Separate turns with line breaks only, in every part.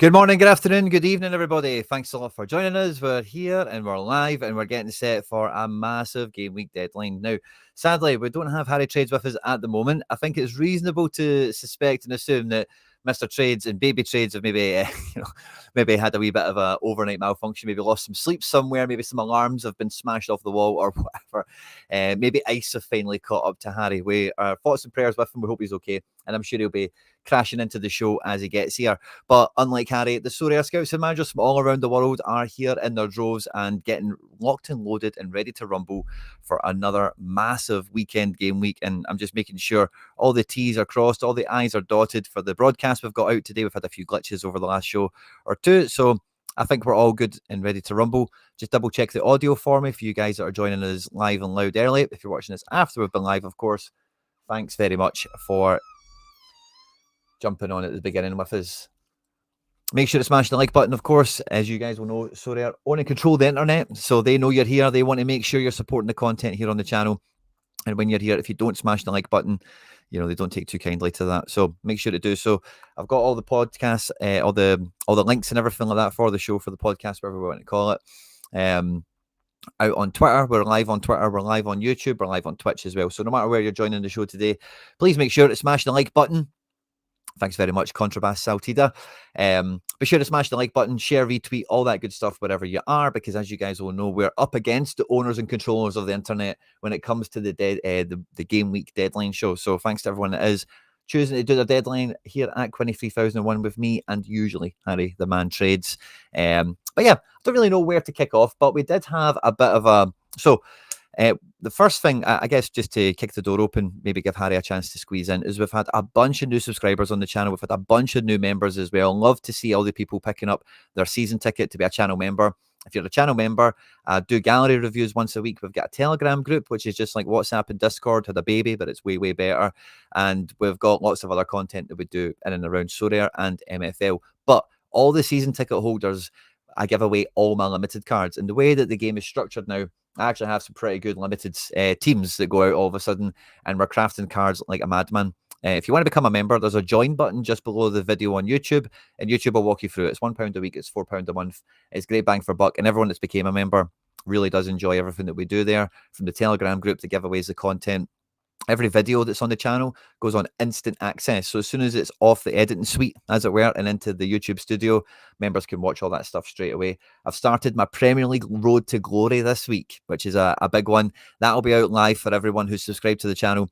Good morning, good afternoon, good evening, everybody. Thanks a lot for joining us. We're here and we're live and we're getting set for a massive game week deadline. Now, sadly, we don't have Harry Trades with us at the moment. I think it's reasonable to suspect and assume that Mr. Trades and Baby Trades have maybe, maybe had a wee bit of a overnight malfunction, maybe lost some sleep somewhere, maybe some alarms have been smashed off the wall or whatever. Maybe ice have finally caught up to Harry. We are thoughts and prayers with him. We hope he's okay, and I'm sure he'll be crashing into the show as he gets here. But unlike Harry, the Sorare scouts and managers from all around the world are here in their droves and getting locked and loaded and ready to rumble for another massive weekend game week. And I'm just making sure all the T's are crossed, all the I's are dotted for the broadcast we've got out today. We've had a few glitches over the last show or two, so I think we're all good and ready to rumble. Just double check the audio for me for you guys that are joining us live and loud early. If you're watching this after we've been live, of course, thanks very much for jumping on at the beginning with us. Make sure to smash the like button, of course. As you guys will know, Sorare own and control the internet, so they know you're here. They want to make sure you're supporting the content here on the channel. And when you're here, if you don't smash the like button, they don't take too kindly to that. So make sure to do so. I've got all the podcasts, all the links and everything like that for the show, for the podcast, whatever we want to call it. Out on Twitter, we're live on Twitter, we're live on YouTube, we're live on Twitch as well. So no matter where you're joining the show today, please make sure to smash the like button. Thanks very much, Contrabass Saltida. Be sure to smash the like button, share, retweet, all that good stuff wherever you are, because as you guys will know, we're up against the owners and controllers of the internet when it comes to the game week deadline show. So thanks to everyone that is choosing to do the deadline here at Quinny 3001 with me and usually Harry, the man Trades. But yeah, I don't really know where to kick off, but we did have a bit of a... the first thing, I guess, just to kick the door open, maybe give Harry a chance to squeeze in, is we've had a bunch of new subscribers on the channel. We've had a bunch of new members as well. Love to see all the people picking up their season ticket to be a channel member. If you're a channel member, do gallery reviews once a week. We've got a Telegram group, which is just like WhatsApp and Discord, had a baby, but it's way, way better. And we've got lots of other content that we do in and around Sorare and MFL. But all the season ticket holders, I give away all my limited cards. And the way that the game is structured now, I actually have some pretty good limited teams that go out all of a sudden, and we're crafting cards like a madman. If you want to become a member, there's a join button just below the video on YouTube, and YouTube will walk you through it. It's £1 a week, it's £4 a month. It's great bang for buck, and everyone that's became a member really does enjoy everything that we do there, from the Telegram group, the giveaways, the content. Every video that's on the channel goes on instant access. So as soon as it's off the editing suite, as it were, and into the YouTube studio, members can watch all that stuff straight away. I've started my Premier League Road to Glory this week, which is a big one. That'll be out live for everyone who's subscribed to the channel,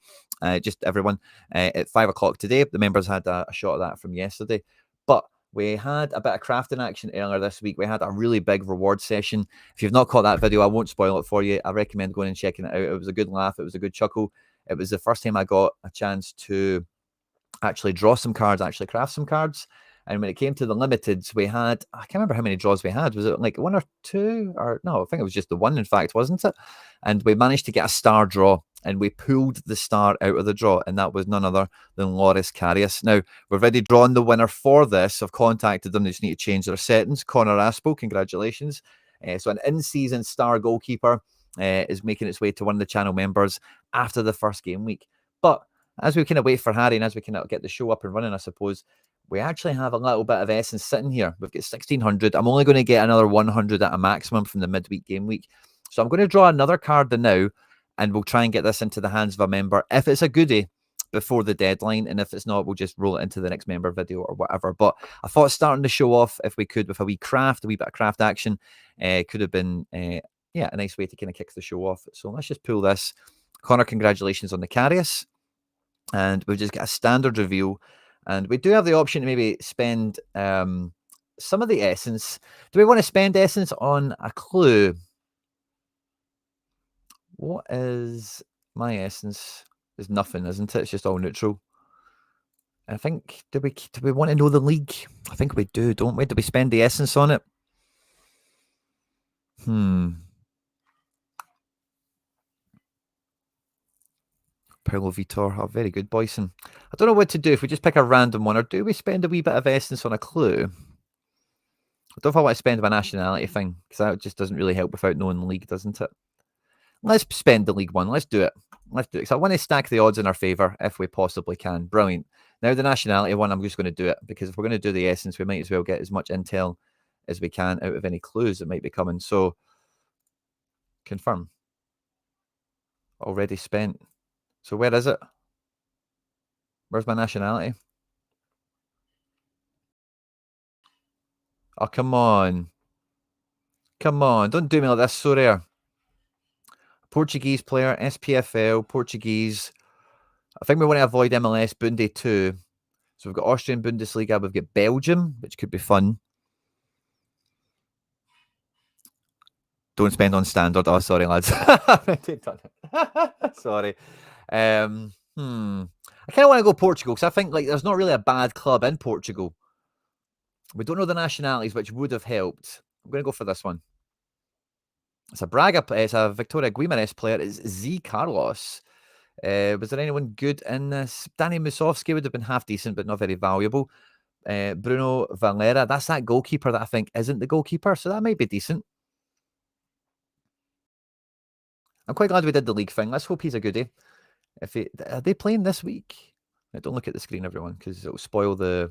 just everyone, at 5 o'clock today. The members had a shot of that from yesterday. But we had a bit of crafting action earlier this week. We had a really big reward session. If you've not caught that video, I won't spoil it for you. I recommend going and checking it out. It was a good laugh. It was a good chuckle. It was the first time I got a chance to actually draw some cards, actually craft some cards. And when it came to the limiteds, we had, I can't remember how many draws we had. Was it like one or two? Or no, I think it was just the one, in fact, wasn't it? And we managed to get a star draw, and we pulled the star out of the draw, and that was none other than Loris Karius. Now, we've already drawn the winner for this. I've contacted them. They just need to change their settings. Connor Aspel, congratulations. So an in-season star goalkeeper is making its way to one of the channel members after the first game week. But as we kind of wait for Harry and as we kind of get the show up and running, I suppose, we actually have a little bit of essence sitting here. We've got 1,600. I'm only going to get another 100 at a maximum from the midweek game week. So I'm going to draw another card now, and we'll try and get this into the hands of a member if it's a goodie before the deadline, and if it's not, we'll just roll it into the next member video or whatever. But I thought starting the show off, if we could, with a wee bit of craft action, could have been a nice way to kind of kick the show off. So let's just pull this. Connor, congratulations on the Karius. And we've just got a standard reveal. And we do have the option to maybe spend some of the essence. Do we want to spend essence on a clue? What is my essence? There's nothing, isn't it? It's just all neutral. I think, do we want to know the league? I think we do, don't we? Do we spend the essence on it? Paulo Vitor, oh, very good, Boyson. I don't know what to do, if we just pick a random one, or do we spend a wee bit of essence on a clue? I don't know if I want to spend my nationality thing, because that just doesn't really help without knowing the league, doesn't it? Let's spend the league one. Let's do it. Let's do it. Because I want to stack the odds in our favour if we possibly can. Brilliant. Now the nationality one, I'm just going to do it because if we're going to do the essence, we might as well get as much intel as we can out of any clues that might be coming. So confirm. Already spent. So where is it? Where's my nationality? Oh, come on. Come on. Don't do me like this. So rare. Portuguese player, SPFL, Portuguese. I think we want to avoid MLS, Bunde 2. So we've got Austrian Bundesliga. We've got Belgium, which could be fun. Don't spend on standard. Oh, sorry, lads. Sorry. I kind of want to go Portugal because I think like there's not really a bad club in Portugal. We don't know the nationalities, which would have helped. I'm going to go for this one. It's a Braga. It's a Victoria Guimarães player. It's Z Carlos. Was there anyone good in this? Danny Musovski would have been half decent, but not very valuable. Bruno Valera. That's that goalkeeper that I think isn't the goalkeeper, so that might be decent. I'm quite glad we did the league thing. Let's hope he's a goodie. Are they playing this week? Don't look at the screen, everyone, because it'll spoil the...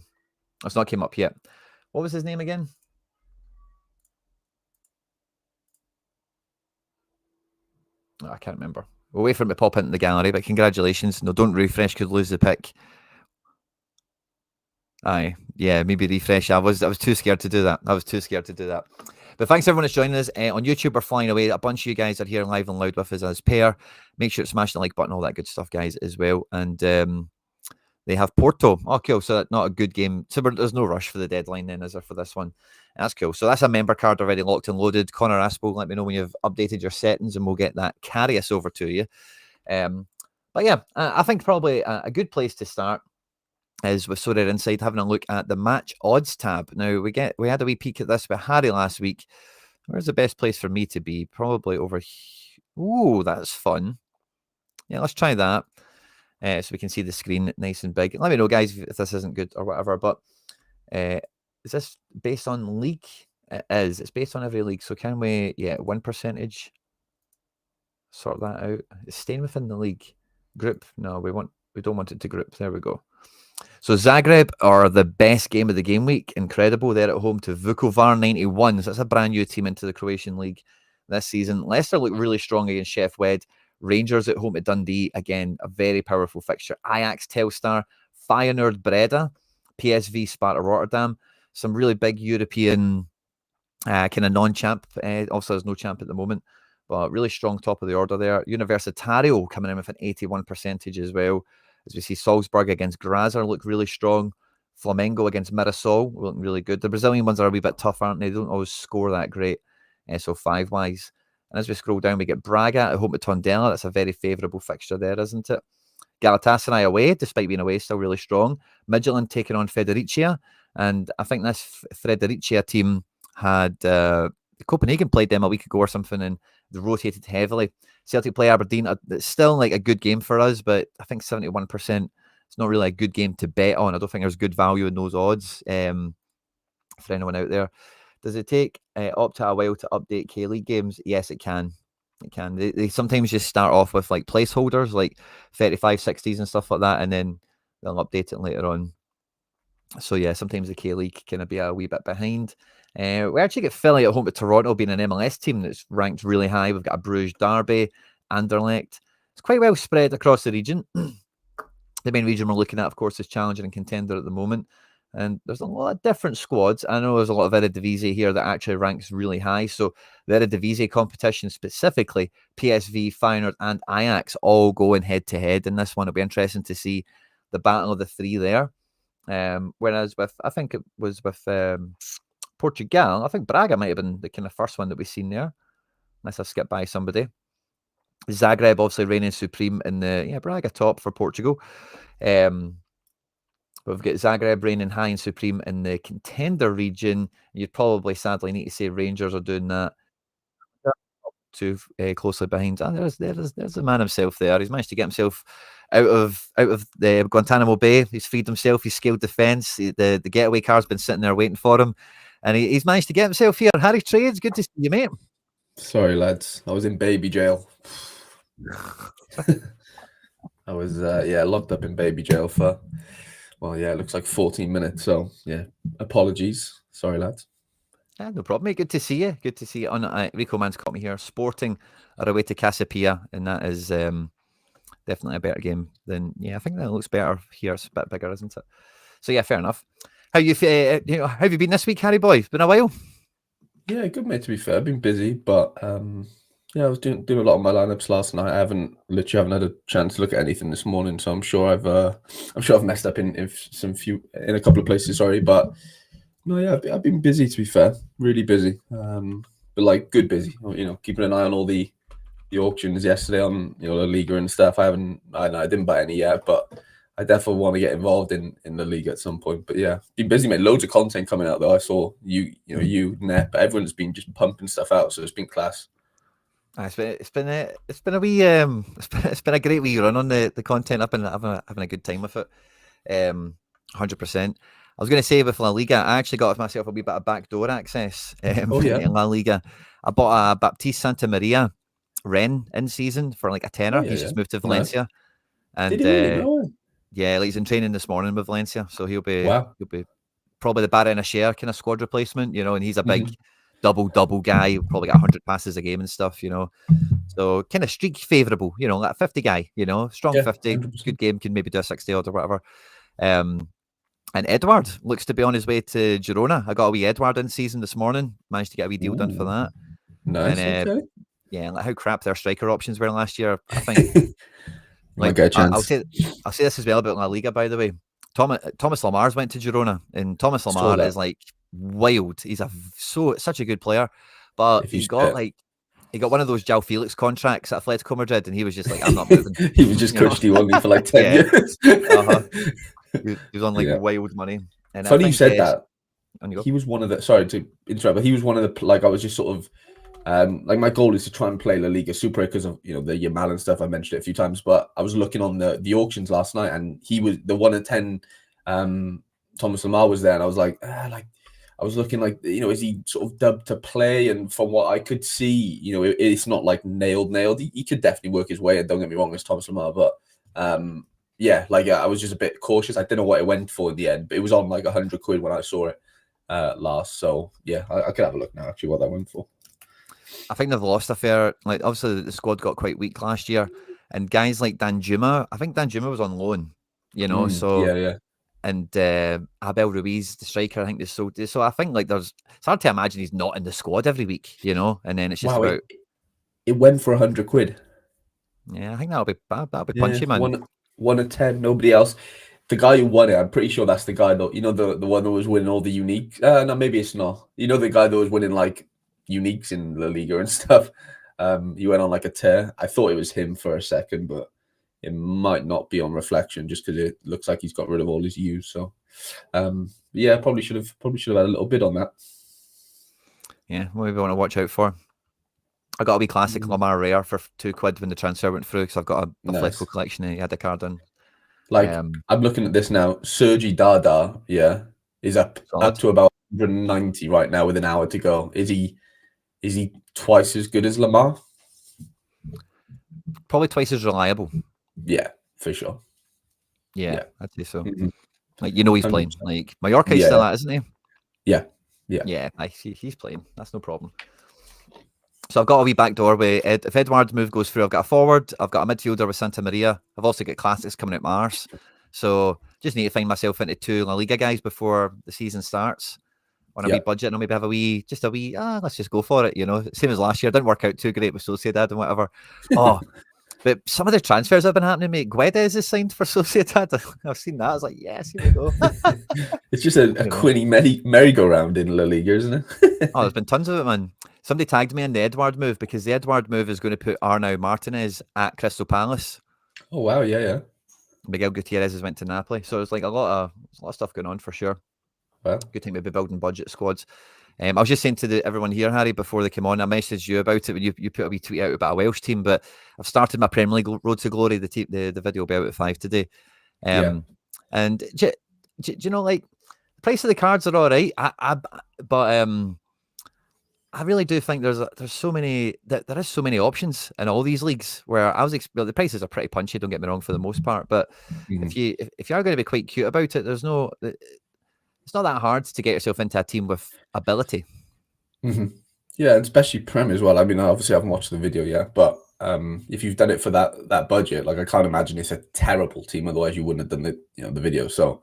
It's not came up yet. What was his name again? Oh, I can't remember. We'll wait for him to pop into the gallery, but congratulations. No, don't refresh, could lose the pick. Aye, yeah, maybe refresh. I was too scared to do that. But thanks everyone that's joining us. On YouTube, we're flying away. A bunch of you guys are here live and loud with us as pair. Make sure to smash the like button, all that good stuff, guys, as well. And they have Porto. Oh, cool. So that's not a good game. So there's no rush for the deadline then, is there, for this one? That's cool. So that's a member card already locked and loaded. Connor Aspel, let me know when you've updated your settings and we'll get that carry us over to you. But yeah, I think probably a good place to start is with Sorare Inside, having a look at the match odds tab. Now, we had a wee peek at this with Harry last week. Where's the best place for me to be? Probably over here. Ooh, that's fun. Yeah, let's try that. So we can see the screen nice and big. Let me know, guys, if this isn't good or whatever. But is this based on league? It is. It's based on every league. So can we, win percentage, sort that out? It's staying within the league. Group? No, we don't want it to group. There we go. So Zagreb are the best game of the game week. Incredible. They're at home to Vukovar 91. So that's a brand new team into the Croatian league this season. Leicester look really strong against Chef Wed. Rangers at home to Dundee. Again, a very powerful fixture. Ajax Telstar, Feyenoord Breda, PSV Sparta Rotterdam. Some really big European kind of non-champ. Also, there's no champ at the moment. But really strong top of the order there. Universitario coming in with an 81% as well. As we see Salzburg against Grazer look really strong. Flamengo against Mirassol looking really good. The Brazilian ones are a wee bit tough, aren't they? They don't always score that great. So 5-wise. And as we scroll down, we get Braga at home to Tondela. That's a very favourable fixture there, isn't it? Galatasaray away, despite being away, still really strong. Midtjylland taking on Fredericia. And I think this Fredericia team had... Copenhagen played them a week ago or something, and they rotated heavily. Celtic play Aberdeen. It's still like a good game for us, but I think 71%. It's not really a good game to bet on. I don't think there's good value in those odds for anyone out there. Does it take Opta a while to update K-League games? Yes, it can. It can. They sometimes just start off with like placeholders, like 35, 60s and stuff like that, and then they'll update it later on. So yeah, sometimes the K-League can be a wee bit behind. We actually get Philly at home to Toronto, being an MLS team that's ranked really high. We've got a Bruges derby, Anderlecht. It's quite well spread across the region. The main region we're looking at, of course, is Challenger and Contender at the moment. And there's a lot of different squads. I know there's a lot of Eredivisie here that actually ranks really high. So the Eredivisie competition specifically, PSV, Feyenoord and Ajax all going head-to-head in this one. It'll be interesting to see the battle of the three there. Whereas I think it was with Portugal, I think Braga might have been the kind of first one that we've seen there, unless I skipped by somebody. Zagreb obviously reigning supreme in the Braga top for Portugal. We've got Zagreb reigning high and supreme in the contender region. You'd probably sadly need to say Rangers are doing that too closely behind. There's the man himself there. He's managed to get himself out of the Guantanamo Bay. He's freed himself. He's scaled the fence. The getaway car's been sitting there waiting for him, and he's managed to get himself here. Harry Trades, good to see you, mate.
Sorry, lads. I was in baby jail. I was locked up in baby jail for Well, yeah, it looks like 14 minutes. So, yeah, apologies. Sorry, lads.
Yeah, no problem, mate. Good to see you. Good to see you. On Rico Man's caught me here. Sporting are away to Casapia, and that is definitely a better game than. Yeah, I think that looks better here. It's a bit bigger, isn't it? So yeah, fair enough. How how have you been this week, Harry boy? It's been a while.
Yeah, good mate. To be fair, I've been busy, but yeah, I was doing a lot of my lineups last night. I haven't had a chance to look at anything this morning, so I'm sure I've messed up in a couple of places. Sorry, but no, yeah, I've been busy. To be fair, really busy. But like good busy. You know, keeping an eye on all the auctions yesterday on the Liga and stuff. I didn't buy any yet, but I definitely want to get involved in the league at some point. But yeah, been busy, mate. Loads of content coming out though. I saw you, Nep. Everyone's been just pumping stuff out, so it's been class.
It's been a wee it's been a great wee run on the content. I've been having a good time with it. 100%. I was going to say with La Liga, I actually got myself a wee bit of backdoor access in La Liga. I bought a Baptiste Santa Maria Ren in season for like a tenner. He's just moved to Valencia, and
Did he really? No way.
yeah, like he's in training this morning with Valencia, so he'll be probably the Barena share kind of squad replacement, and he's a big double guy, probably got 100 passes a game and stuff, so kind of streak favourable, like a 50 guy, strong 50, 100%. Good game, can maybe do a 60 odd or whatever. And Edward looks to be on his way to Girona. I got a wee Edward in season this morning, managed to get a wee deal done for that.
Nice. And, okay.
Yeah, like how crap their striker options were last year. I think
like get a chance.
I'll say this as well about La Liga, by the way. Thomas Lamar's went to Girona, and Thomas Lamar is like wild. He's such a good player, but he got one of those João Felix contracts at Atletico Madrid, and he was just like, I'm not moving.
He was just coached you only for like 10 years.
He was on like wild money. And
funny you said that. He was one of the. Sorry to interrupt, but he was one of the. Like I was just sort of. Like my goal is to try and play La Liga Super because of the Yamal and stuff. I mentioned it a few times, but I was looking on the auctions last night, and he was the 1 in 10. Thomas Lamar was there, and I was like, I was looking like is he sort of dubbed to play? And from what I could see, it's not like nailed. He could definitely work his way, and don't get me wrong, it's Thomas Lamar, but yeah, like I was just a bit cautious. I didn't know what it went for in the end, but it was on like 100 quid when I saw it last. So yeah, I could have a look now actually what that went for.
I think they've lost a fair, like obviously the squad got quite weak last year, and guys like Danjuma, I think Danjuma was on loan, so
yeah.
And Abel Ruiz, the striker, I think is so I think like it's hard to imagine he's not in the squad every week, and then it's just about
it went for 100 quid.
Yeah, I think that'll be punchy, man.
1 in 10, nobody else. The guy who won it, I'm pretty sure that's the guy though. The one that was winning all the unique. No, maybe it's not. The guy that was winning like uniques in La Liga and stuff. He went on like a tear. I thought it was him for a second, but it might not be on reflection just because it looks like he's got rid of all his U's. So yeah, probably should have had a little bit on that.
Yeah, what we want to watch out for. I got a wee classic Lamar Rare for £2 when the transfer went through because I've got a Atletico collection and he had the card in.
Like I'm looking at this now. Sergi Dada, is up to about 190 right now with an hour to go. Is he twice as good as Lamar?
Probably twice as reliable.
Yeah, for sure.
Yeah. I'd say so. Like he's playing. Like Mallorca is still at, isn't he?
Yeah.
He's playing. That's no problem. So I've got a wee backdoor with if Edward's move goes through, I've got a forward, I've got a midfielder with Santa Maria. I've also got classics coming out Mars. So just need to find myself into 2 La Liga guys before the season starts. On a wee budget, and I'll maybe have a wee, let's just go for it, Same as last year. Didn't work out too great with Sociedad and whatever. But some of the transfers have been happening, mate. Guedes is signed for Sociedad. I've seen that. I was like, yes, here we go.
It's just a Quinny merry-go-round in La Liga, isn't it?
There's been tons of it, man. Somebody tagged me in the Edward move because the Edward move is going to put Arnau Martinez at Crystal Palace.
Oh, wow. Yeah.
Miguel Gutierrez has went to Napoli. So it's like a lot of stuff going on for sure.
Well,
good thing we'll be building budget squads. I was just saying to everyone here, Harry, before they came on, I messaged you about it when you put a wee tweet out about a Welsh team, but I've started my Premier League Road to Glory. The video will be out at 5 today. And do you know, like, the price of the cards are all right, but I really do think there's so many there is so many options in all these leagues where the prices are pretty punchy. Don't get me wrong for the most part, but if you are going to be quite cute about it, it's not that hard to get yourself into a team with ability.
Yeah, and especially Prem as well. I mean, obviously I haven't watched the video yet, but if you've done it for that budget, like I can't imagine it's a terrible team. Otherwise, you wouldn't have done the video. So,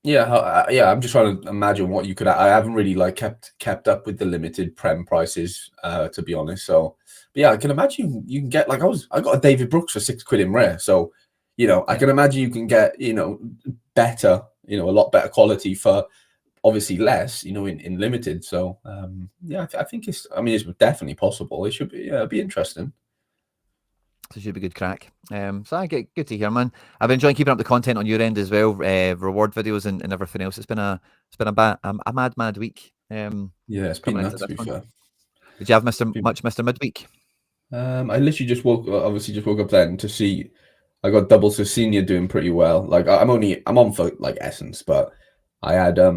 yeah, I'm just trying to imagine what you could. I haven't really like kept up with the limited Prem prices, to be honest. So, but yeah, I can imagine you can get like I got a David Brooks for £6 in rare. So, I can imagine you can get better, a lot better quality for obviously less, in limited. So yeah, I think it's definitely possible. It should be, it'd be interesting.
So it should be good crack. So I get good to hear, man. I've been enjoying keeping up the content on your end as well, reward videos and everything else. It's been a mad week.
Yeah, it's been nuts to be fair.
Did you have Mr. Midweek?
I literally just woke up then to see I got double Senior doing pretty well. Like I'm on for like Essence, but I had a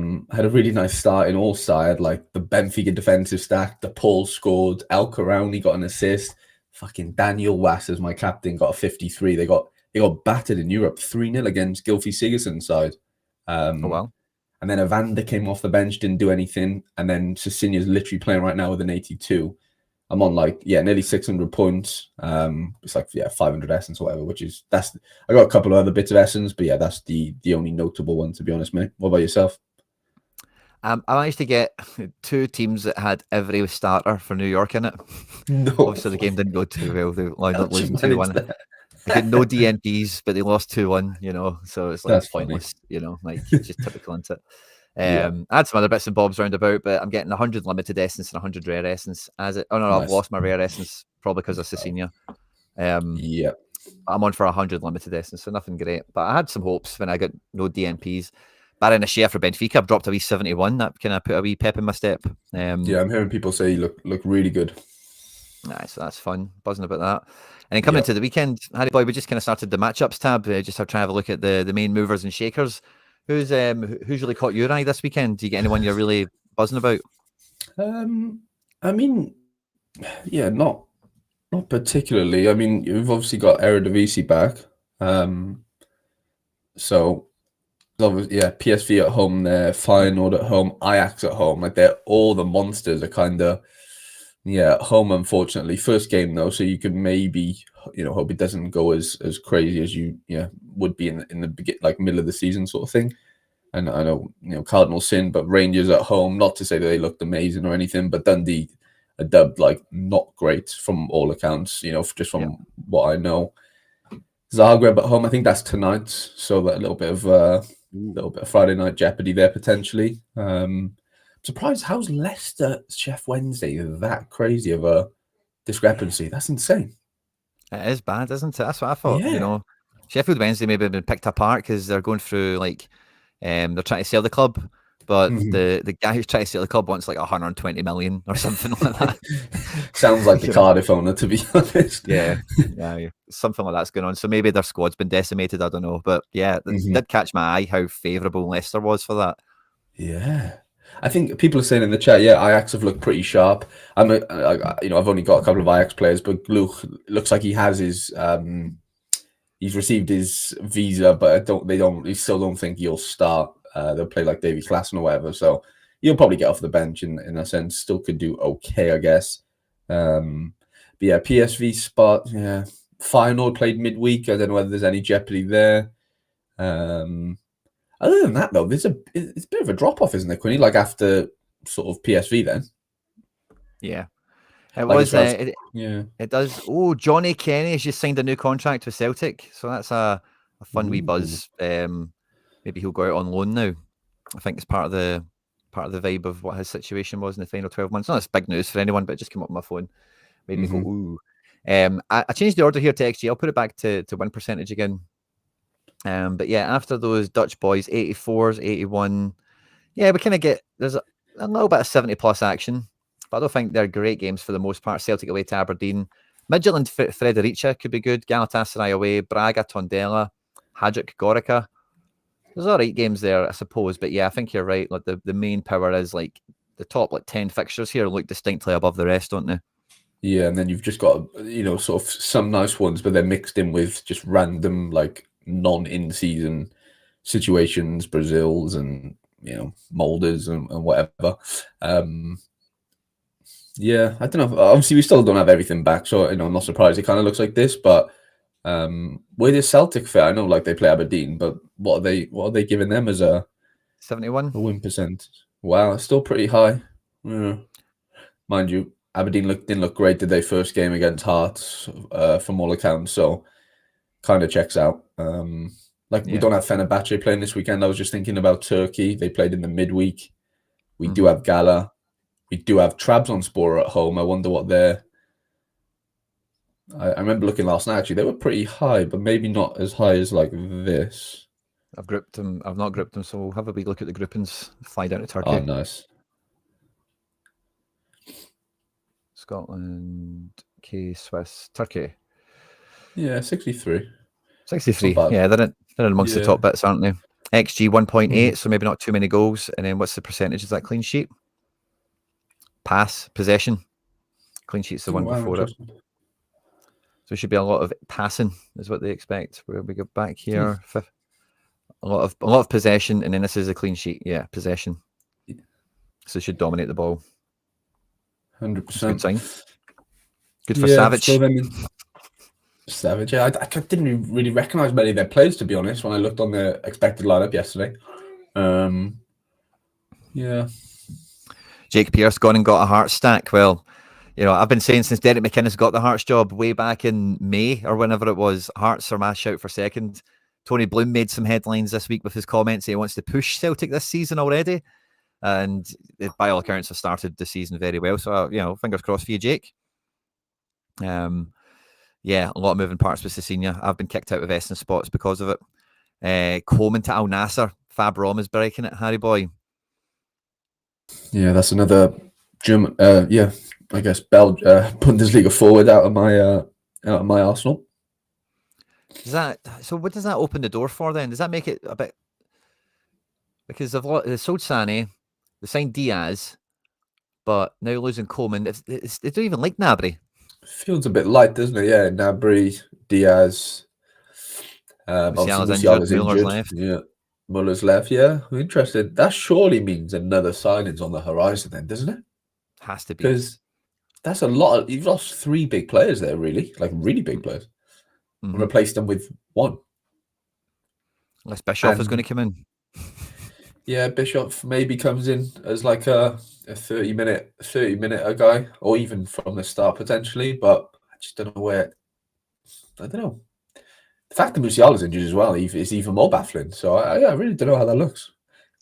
really nice start in Allstar. I had like the Benfica defensive stack, the Paul scored, El Karouni got an assist, fucking Daniel Wass as my captain got a 53. They got battered in Europe 3-0 against Gylfi Sigurdsson's side.
Oh wow.
And then Evander came off the bench, didn't do anything, and then Cecinha's literally playing right now with an 82. I'm on nearly 600 points. It's like 500 essence or whatever, I got a couple of other bits of essence, but yeah, that's the only notable one, to be honest, mate. What about yourself?
I managed to get 2 teams that had every starter for New York in it.
No.
Obviously the game didn't go too well. They wound up losing 2-1. They had no DNPs, but they lost 2-1, so it's like that's pointless, like just typical, isn't it? I had some other bits and bobs roundabout, but I'm getting 100 limited essence and 100 rare essence nice. I've lost my rare essence probably because of Cecinha. I'm on for 100 limited essence, so nothing great. But I had some hopes when I got no DNPs. Barring a share for Benfica, I've dropped a wee 71. That kind of put a wee pep in my step.
I'm hearing people say you look really good.
Nice, so that's fun. Buzzing about that. And then coming into the weekend, Harry Boy, we just kind of started the matchups tab. Just trying to have a look at the main movers and shakers. Who's really caught your eye this weekend? Do you get anyone you're really buzzing about?
I mean, yeah, not particularly. I mean, you've obviously got Eredivisie back. So obviously, PSV at home there, Feyenoord at home, Ajax at home. Like all the monsters are kind of at home, unfortunately. First game though, so you can maybe hope it doesn't go as crazy as you would be in the middle of the season sort of thing. And I know Cardinals sin, but Rangers at home. Not to say that they looked amazing or anything, but Dundee a dub not great from all accounts. Just from what I know. Zagreb at home, I think that's tonight, so that a little bit of Friday night jeopardy there potentially. Surprised how's Leicester Chef Wednesday that crazy of a discrepancy? That's insane.
It is bad, isn't it? That's what I thought. Sheffield Wednesday maybe have been picked apart because they're going through they're trying to sell the club, but the guy who's trying to sell the club wants 120 million or something like that.
Sounds like the Cardiff owner, to be honest.
Yeah, something like that's going on. So maybe their squad's been decimated. I don't know, but it did catch my eye how favourable Leicester was for that.
Yeah. I think people are saying in the chat, Ajax have looked pretty sharp. I've only got a couple of Ajax players, but Gluch looks like he has his he's received his visa, but they still don't think he'll start. They'll play like Davy Klaassen or whatever, so he'll probably get off the bench in a sense. Still could do okay, I guess. But PSV spot, Feyenoord played midweek. I don't know whether there's any jeopardy there. Other than that, though, it's a bit of a drop off, isn't it, Quinny? After sort of PSV, then.
Yeah, it was. It does. Oh, Johnny Kenny has just signed a new contract with Celtic, so that's a fun wee buzz. Maybe he'll go out on loan now. I think it's part of the vibe of what his situation was in the final 12 months. Not as big news for anyone, but it just came up on my phone. Made me go ooh. I changed the order here to XG. I'll put it back to win percentage again. But after those Dutch boys, 84s, 81, we kind of get, there's a little bit of 70 plus action, but I don't think they're great games for the most part. Celtic away to Aberdeen, Midtjylland, Fredericia could be good, Galatasaray away, Braga, Tondela, Hajduk, Gorica. There's all right games there, I suppose, but I think you're right. The main power is the top 10 fixtures here look distinctly above the rest, don't they?
Yeah, and then you've just got sort of some nice ones, but they're mixed in with just random non-in-season situations, Brazils and Molders and whatever. Yeah, I don't know. Obviously, we still don't have everything back, so I'm not surprised it kind of looks like this. But where does Celtic fit? I know they play Aberdeen, but what are they giving them as a
71
win percent? Wow, it's still pretty high. Yeah. Mind you, Aberdeen didn't look great did they first game against Hearts from all accounts, so kind of checks out. We don't have Fenerbahce playing this weekend. I was just thinking about Turkey. They played in the midweek. We do have Gala. We do have Trabzonspor at home. I wonder what they're... I remember looking last night, actually. They were pretty high, but maybe not as high as this.
I've grouped them. I've not grouped them, so we'll have a wee look at the groupings. Fly down to Turkey.
Oh, nice.
Scotland, Swiss, Turkey.
Yeah, 63.
63. Yeah, they're in amongst the top bits, aren't they? XG 1.8, so maybe not too many goals. And then what's the percentage? Is that clean sheet? Pass, possession. Clean sheet's the one before it. So it should be a lot of passing, is what they expect. Where we go back here, a lot of possession, and then this is a clean sheet. Yeah, possession. So it should dominate the ball.
100%.
Good sign. Good for Savage.
Savage. Yeah, I didn't really recognise many of their players, to be honest, when I looked on the expected lineup yesterday. Yeah.
Jake Pearce gone and got a Hearts stack. Well, I've been saying since Derek McInnes got the Hearts job way back in May or whenever it was, Hearts are my shout for second. Tony Bloom made some headlines this week with his comments. He wants to push Celtic this season already. And by all accounts, have started the season very well. So, fingers crossed for you, Jake. Yeah, a lot of moving parts with Cecilia. I've been kicked out of Essendon spots because of it. Coleman to Al Nassr. Fab Rom is breaking it, Harry boy.
Yeah, that's another German, I guess Bundesliga forward out of my Arsenal.
So what does that open the door for then? Does that make it a bit... Because they sold Sané, they signed Diaz, but now losing Coleman. They don't even like Gnabry.
Feels a bit light, doesn't it? Yeah, Gnabry, Diaz.
Musiala's injured. Muller's left.
Yeah, Muller's left. Yeah, I'm interested. That surely means another signing's on the horizon, then, doesn't it?
Has to be,
because that's a lot. You've lost 3 big players there, really, really big players, and replaced them with one.
Unless Bischoff is going to come in.
Yeah, Bischoff maybe comes in as a 30-minute a guy, or even from the start potentially, but I just don't know where. I don't know. The fact that Musiala's injured as well is even more baffling. So I really don't know how that looks.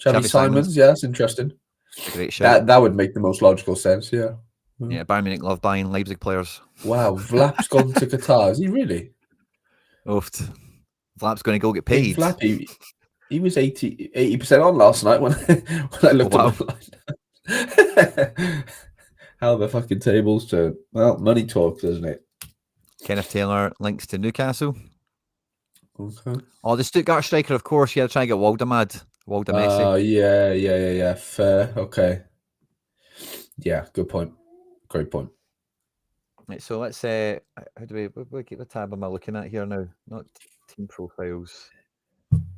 Xavi Simons, yeah, that's interesting.
A great shout.
That would make the most logical sense, yeah.
Yeah, Bayern Munich love buying Leipzig players.
Wow, Vlap's gone to Qatar. Is he really?
Oofed. Vlap's going to go get paid.
Vlap, he was 80% on last night when I looked at the line. How the fucking tables turn. Well, money talks, doesn't it?
Kenneth Taylor links to Newcastle.
Okay.
Oh, the Stuttgart striker, of course. You had to try and get Waldemad. Messi.
Yeah. Fair. Okay. Yeah, good point. Great point.
Right, so let's say, how do we keep the tab am I looking at here now? Not team profiles.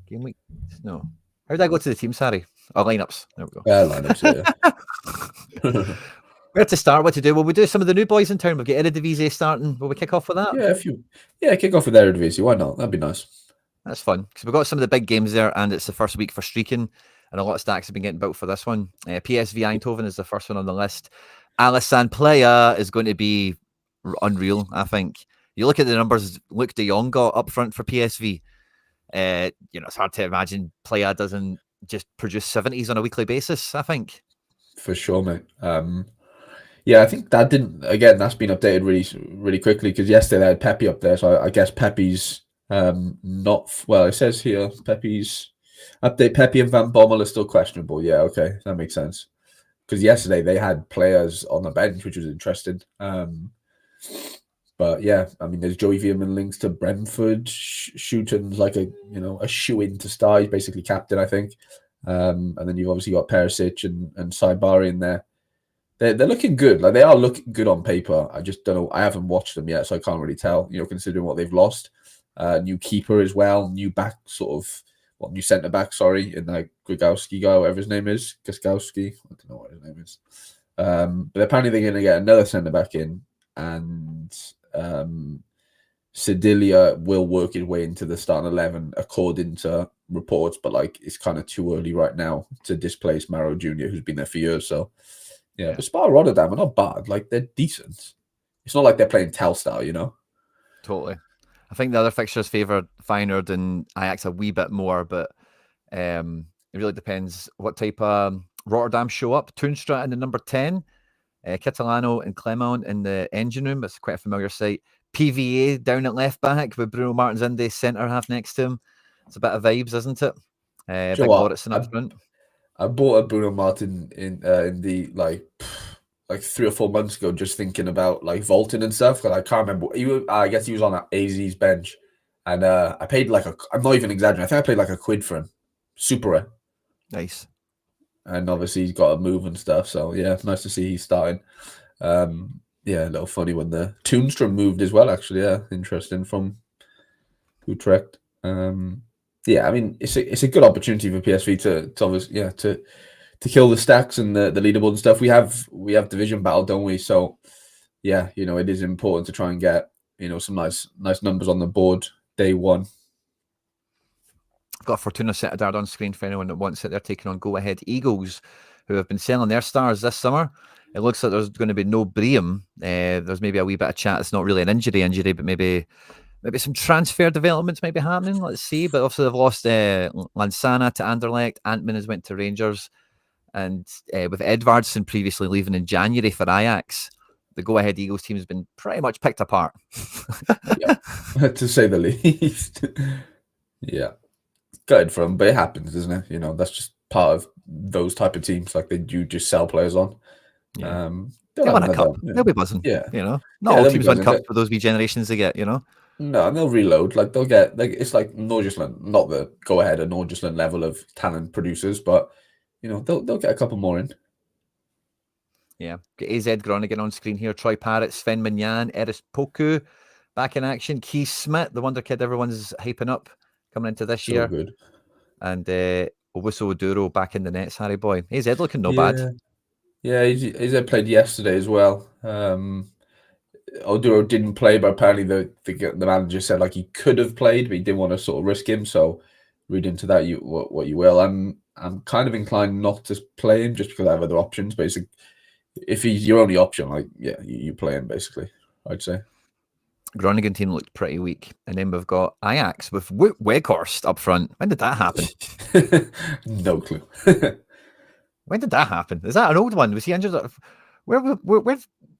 Gameweek? No. How did I go to the teams, Harry? Oh, lineups. There we go.
Lineups, yeah.
Where to start? What to do? Will we do some of the new boys in town? We've got Eredivisie starting. Will we kick off with that?
Yeah, kick off with Eredivisie. Why not? That'd be nice.
That's fun because we've got some of the big games there, and it's the first week for streaking, and a lot of stacks have been getting built for this one. PSV Eindhoven is the first one on the list. Alassane Playa is going to be unreal, I think. You look at the numbers Luke de Jong got up front for PSV. It's hard to imagine Playa doesn't just produce 70s on a weekly basis, I think.
For sure, mate. Yeah, I think that that's been updated really, really quickly because yesterday they had Pepe up there. So I guess Pepe's it says here Pepe's update. Pepe and Van Bommel are still questionable. Yeah, okay, that makes sense. Because yesterday they had players on the bench, which was interesting. But yeah, I mean, there's Joey Veerman links to Brentford. Shooton's like a shoe-in to start. He's basically captain, I think. And then you've obviously got Perisic and Saibari in there. They're looking good. Like, they are looking good on paper. I just don't know. I haven't watched them yet, so I can't really tell, considering what they've lost. New keeper as well, new new centre back, in like Grigowski guy, whatever his name is. Gaskowski. I don't know what his name is. But apparently they're going to get another centre back in, and Sedilia will work his way into the starting 11 according to reports, but like, it's kind of too early right now to displace Maro Jr., who's been there for years. So yeah. But Spa Rotterdam are not bad. Like, they're decent. It's not like they're playing Telstar,
Totally. I think the other fixtures favour Feyenoord and Ajax a wee bit more, but it really depends what type of Rotterdam show up. Toonstra in the number 10, Catalano and Clement in the engine room. That's quite a familiar sight. PVA down at left back with Bruno Martins in the centre half next to him. It's a bit of vibes, isn't it? Big Lauritsen up front. I
bought a Bruno Martin in the like 3 or 4 months ago, just thinking about like vaulting and stuff. Because I can't remember. I guess he was on AZ's bench, and I paid I'm not even exaggerating. I think I paid like £1 for him. Super rare.
Nice.
And obviously he's got a move and stuff. So yeah, it's nice to see he's starting. Yeah, a little funny when the Toonstra moved as well. Actually, yeah, interesting from Utrecht. Yeah, I mean, it's a good opportunity for PSV to obviously, to kill the stacks and the leaderboard and stuff. We have division battle, don't we? So yeah, it is important to try and get some nice numbers on the board day one.
I've got Fortuna Sittard on screen for anyone that wants it. They're taking on Go Ahead Eagles, who have been selling their stars this summer. It looks like there's going to be no Bream. There's maybe a wee bit of chat. It's not really an injury, but maybe some transfer developments might be happening. Let's see. But also they've lost Lansana to Anderlecht. Antman has went to Rangers. And with Edvardsen previously leaving in January for Ajax, the Go Ahead Eagles team has been pretty much picked apart.
Yeah, to say the least. Yeah. Good for them, but it happens, doesn't it? That's just part of those type of teams. Like, they do just sell players on.
Yeah. They'll win a cup. They'll be buzzing.
Yeah.
Not all teams win cups for those wee generations they get, No,
and they'll reload. Like, they'll get, it's like Norgesland, not the Go Ahead and Norgesland level of talent producers, but they'll get a couple more in.
Yeah. Get AZ Groningen on screen here. Troy Parrott, Sven Mignan, Eris Poku back in action. Keith Smith, the wonder kid everyone's hyping up coming into this year.
Good.
And Owusu Oduro back in the nets, Harry boy. AZ looking no bad.
Yeah, AZ played yesterday as well. Oduro didn't play, but apparently the manager said like he could have played, but he didn't want to sort of risk him. So read into that what you will. I'm kind of inclined not to play him just because I have other options. But if he's your only option, like, yeah, you play him basically, I'd say.
Groningen team looked pretty weak. And then we've got Ajax with Weghorst up front. When did that happen?
No clue.
When did that happen? Is that an old one? Was he injured? Where?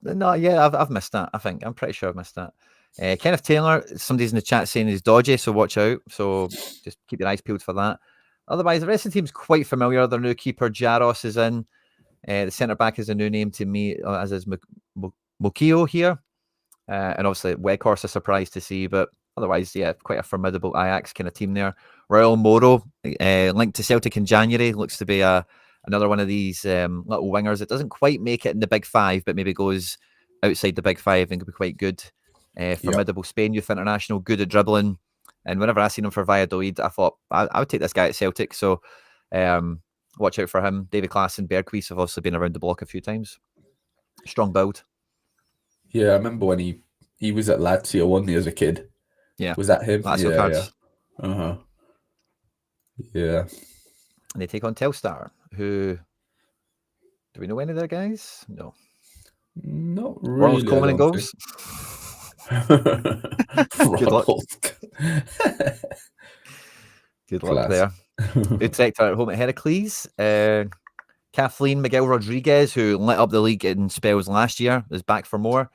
No, yeah, I've missed that. I think I'm pretty sure I've missed that. Kenneth Taylor, somebody's in the chat saying he's dodgy, so watch out. So just keep your eyes peeled for that. Otherwise, the rest of the team's quite familiar. Their new keeper Jaros is in. The centre back is a new name to me, as is Mokio here. And obviously, Weghorst a surprise to see, but otherwise, yeah, quite a formidable Ajax kind of team there. Raul Moro, linked to Celtic in January, looks to be another one of these little wingers that doesn't quite make it in the big five, but maybe goes outside the big five and could be quite good. Formidable Spain youth international, good at dribbling. And whenever I seen him for Valladolid, I thought I would take this guy at Celtic. So watch out for him. David Klaas and Bergquist have also been around the block a few times. Strong build.
Yeah, I remember when he was at Lazio, wasn't he, as a kid?
Yeah.
Was that him?
Lazio cards.
Yeah. Uh-huh. Yeah.
And they take on Telstar, who... Do we know any of their guys? No.
Not really.
Ronald Koeman and goals. Good luck. Good luck there. Utrecht are at home at Heracles. Kathleen Miguel Rodriguez, who lit up the league in spells last year, is back for more.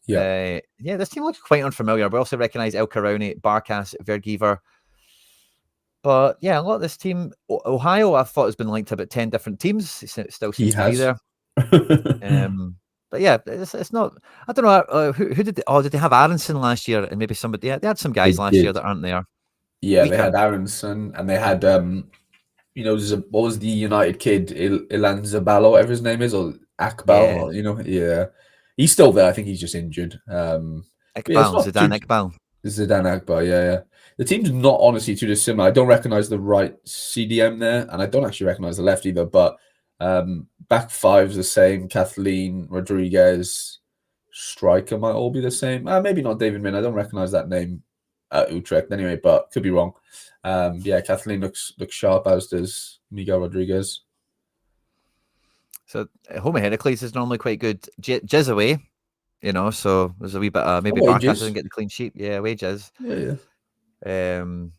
Yeah. This team looks quite unfamiliar. We also recognise El Caroni, Barkas, Vergiver. But yeah, a lot of this team, Ohio, I thought has been linked to about 10 different teams. It still seems to be there. But yeah, it's not. I don't know who did. Did they have Aronson last year? And maybe somebody. Yeah, they had some guys last year that aren't there.
Yeah, they had Aronson, and they had you know, what was the United kid, Ilan Zabalo, whatever his name is, or Akbal,
Yeah.
or, you know, yeah. He's still there. I think he's just injured. Yeah, it's
Iqbal,
not too...
Zidane Iqbal.
Zidane Akbar, yeah. The team's not honestly too dissimilar. I don't recognize the right CDM there, and I don't actually recognize the left either, but back five's the same. Kathleen, Rodriguez, striker might all be the same. Maybe not David Min. I don't recognize that name at Utrecht anyway, but could be wrong. Yeah, Kathleen looks sharp, as does Miguel Rodriguez.
So home of Heracles is normally quite good. Jizz away, you know, so there's a wee bit maybe Barkas doesn't get the clean sheet. Yeah, wages.
Yeah.
Yeah, I'm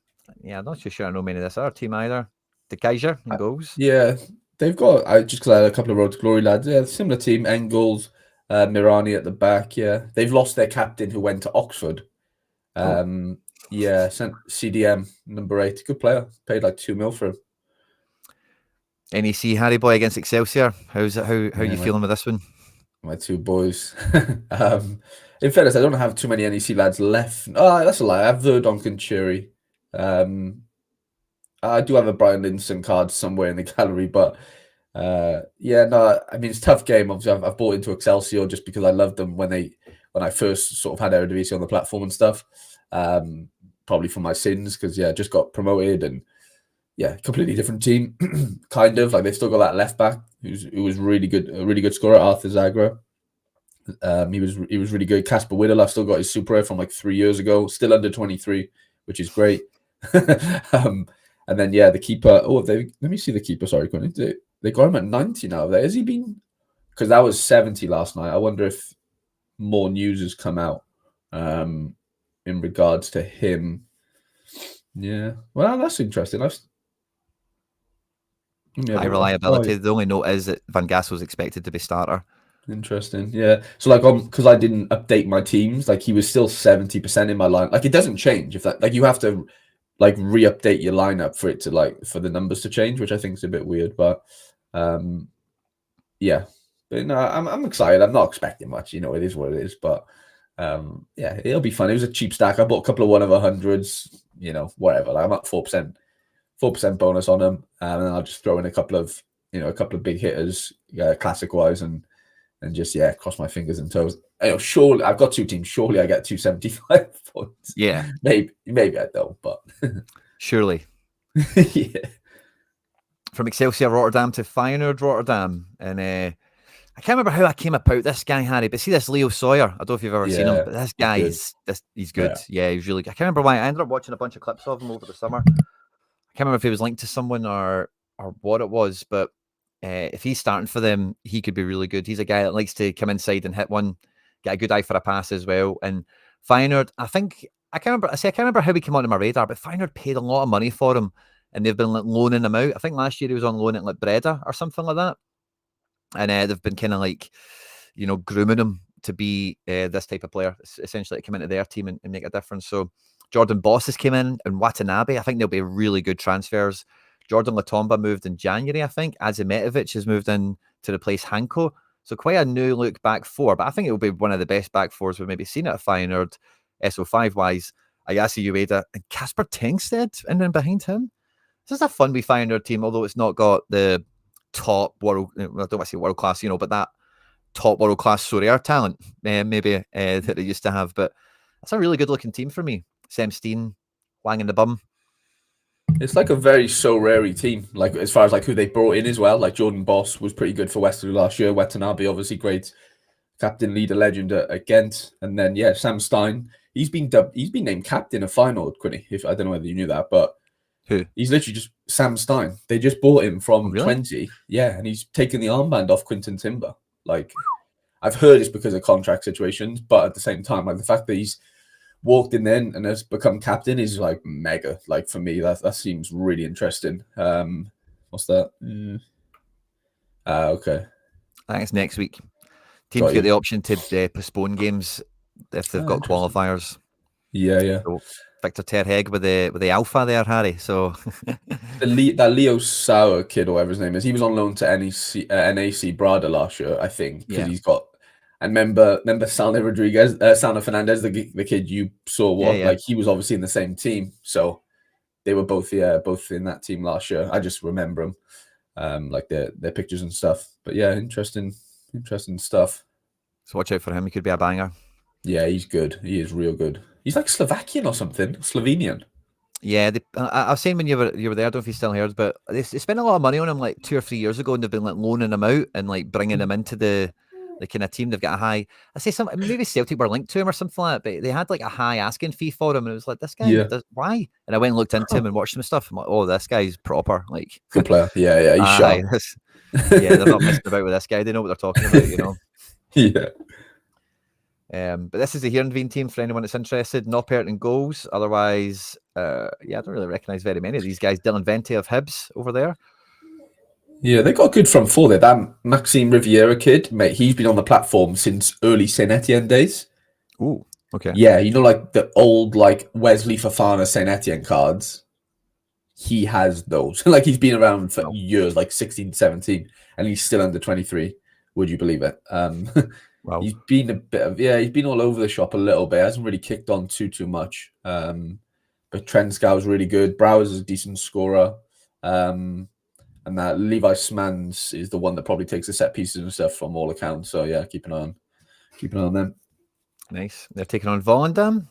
not too sure I know many of this other team either. The Kaiser in goals.
Yeah, they've got, just because I had a couple of Road to Glory lads, yeah, similar team. Engels, Mirani at the back, yeah. They've lost their captain who went to Oxford. Yeah, sent CDM, number 8. Good player. Paid like 2 mil for him.
NEC Harry Boy against Excelsior. How's it? How are you feeling with this one?
My 2 boys. In fairness, I don't have too many NEC lads left. Oh, that's a lie. I have Verdonk and Cherry. I do have a Brian Linson card somewhere in the gallery, but yeah, no, I mean, it's a tough game. Obviously, I've bought into Excelsior just because I loved them when I first sort of had Eredivisie on the platform and stuff. Probably for my sins, because yeah, just got promoted, and yeah, completely different team. Kind of like they've still got that left back who was really good, a really good scorer, Arthur Zagra. He was really good. Casper Whittle, I've still got his Super from like 3 years ago, still under 23, which is great. And then yeah, the keeper. Oh, let me see the keeper. Sorry, Quinny. They got him at 90 now. Has he been? Because that was 70 last night. I wonder if more news has come out in regards to him. Yeah. Well, that's interesting.
High reliability. The only note is that Van Gassel was expected to be starter.
Interesting. Yeah. So like because I didn't update my teams, like he was still 70% in my line. Like it doesn't change if that, like you have to like re-update your lineup for it to like for the numbers to change, which I think is a bit weird. But yeah. But no, I'm excited. I'm not expecting much, you know, it is what it is. But yeah, it'll be fun. It was a cheap stack. I bought a couple of 1/100s, you know, whatever. Like I'm at 4% bonus on them. And then I'll just throw in a couple of big hitters, classic wise, and just cross my fingers and toes. You know, surely I've got 2 teams. Surely I get 275 points.
Yeah,
maybe I don't, but
surely.
Yeah.
From Excelsior Rotterdam to Feyenoord Rotterdam, and I can't remember how I came about this guy, Harry. But see this Leo Sawyer. I don't know if you've ever seen him, but this guy he's good. Yeah, he's really good. I can't remember why. I ended up watching a bunch of clips of him over the summer. I can't remember if he was linked to someone or what it was, but if he's starting for them, he could be really good. He's a guy that likes to come inside and hit one, get a good eye for a pass as well. And Feyenoord, I can't remember how he came onto my radar, but Feyenoord paid a lot of money for him, and they've been like loaning him out. I think last year he was on loan at like Breda or something like that, and they've been kind of like, you know, grooming him to be this type of player, essentially to come into their team and make a difference. So Jordan Bosses came in, and Watanabe, I think they'll be really good transfers. Jordan Latomba moved in January, I think. Azimetovic has moved in to replace Hanko. So quite a new look back four, but I think it will be one of the best back fours we've maybe seen at Feyenoord, SO5-wise. Ayase Ueda and Casper Tengsted and then behind him. This is a fun wee Feyenoord team, although it's not got the top world, I don't want to say world class, you know, but that top world class Sorare talent, maybe that they used to have. But that's a really good looking team for me. Sam Steen, Wang in the bum.
It's like a very Sorare team, like as far as like who they brought in as well. Like Jordan Boss was pretty good for Westerlo last year. Watanabe, obviously great captain, leader, legend at Ghent, and then Sam Stein. He's been named captain of Feyenoord, Quinny. If I don't know whether you knew that, but
who?
He's literally just Sam Stein. They just bought him from 20, and he's taken the armband off Quinton Timber. Like I've heard it's because of contract situations, but at the same time, like the fact that he's walked in then and has become captain is like mega. Like for me, that seems really interesting. What's that? Okay.
I think it's next week. Teams get the option to postpone games if they've got qualifiers.
Yeah.
So Victor Terheg with the alpha there, Harry. So
that Leo Sauer kid or whatever his name is, he was on loan to NAC Brada last year, I think, because he's got. And remember Sana Fernandez, the kid you saw, like he was obviously in the same team. So they were both in that team last year. I just remember them, like their pictures and stuff. But yeah, interesting stuff.
So watch out for him. He could be a banger.
Yeah, he's good. He is real good. He's like Slovakian or something. Slovenian.
Yeah, I've seen when you were there. I don't know if you still heard, but they spent a lot of money on him like 2 or 3 years ago, and they've been like loaning him out and like bringing him into the kind of team. They've got a high. I say some maybe Celtic were linked to him or something like that, but they had like a high asking fee for him, and it was like this guy. Why? And I went and looked into him and watched some stuff. I'm like, oh, this guy's proper. Like
good player. Yeah, he's sharp.
Yeah, they're not messing about with this guy. They know what they're talking about, you know.
Yeah.
But this is the Heerenveen team for anyone that's interested. Noppert and goals. Otherwise, I don't really recognise very many of these guys. Dylan Vente of Hibs over there.
Yeah, they got a good front four there. That Maxime Riviera kid, mate, he's been on the platform since early Saint Etienne days.
Ooh, okay.
Yeah, you know, like the old like Wesley Fofana Saint Etienne cards. He has those. Like he's been around for years, like 16, 17, and he's still under 23. Would you believe it?
Wow.
He's been he's been all over the shop a little bit. Hasn't really kicked on too much. But Trenskau's really good. Brouwer's is a decent scorer. And that Levi Smans is the one that probably takes the set pieces and stuff from all accounts. So yeah, keep an eye on them.
Nice. They're taking on Volendam.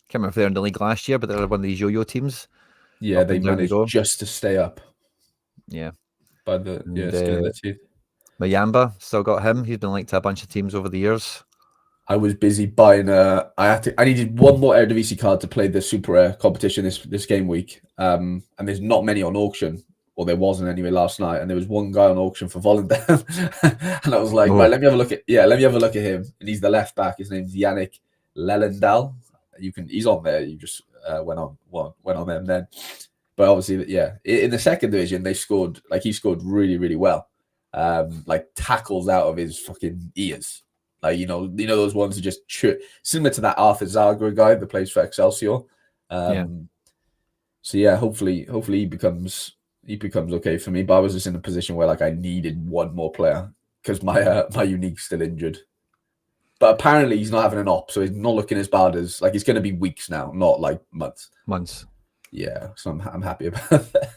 Can't remember if they're in the league last year, but they're one of these yo-yo teams.
Yeah, they managed just to stay up.
Yeah.
By the skin of their teeth.
Mayamba, still got him. He's been linked to a bunch of teams over the years.
I was busy buying I needed one more Eredivisie card to play the Super Rare competition this game week. And there's not many on auction. Or there wasn't anyway last night, and there was one guy on auction for Volendam, and I was like, right, let me have a look at him. And he's the left back. His name's Yannick Lelendal. He's on there. You just went on them then. But obviously, yeah, in the second division, he scored really, really well. Like tackles out of his fucking ears. Like, you know those ones that just similar to that Arthur Zagra guy that plays for Excelsior. So yeah, hopefully he becomes okay for me. But I was just in a position where like I needed one more player because my unique's still injured. But apparently he's not having an op, so he's not looking as bad as like it's going to be weeks now, not like months. Yeah, so I'm happy about that.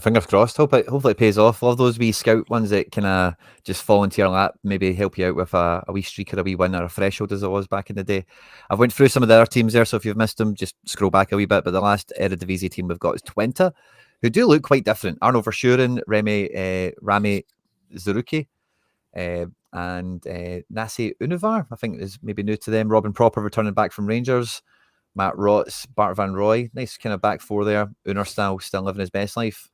Fingers crossed. Hopefully it pays off. Love those wee scout ones that kind of just fall into your lap, maybe help you out with a wee streak or a wee win or a threshold as it was back in the day. I've went through some of the other teams there, so if you've missed them, just scroll back a wee bit. But the last Eredivisie team we've got is Twente, who do look quite different. Arno Verschuren, Rami Zerouki, and Nasi Univar, I think is maybe new to them. Robin Proper returning back from Rangers. Matt Rotz, Bart Van Roy, nice kind of back four there. Unerstal still living his best life.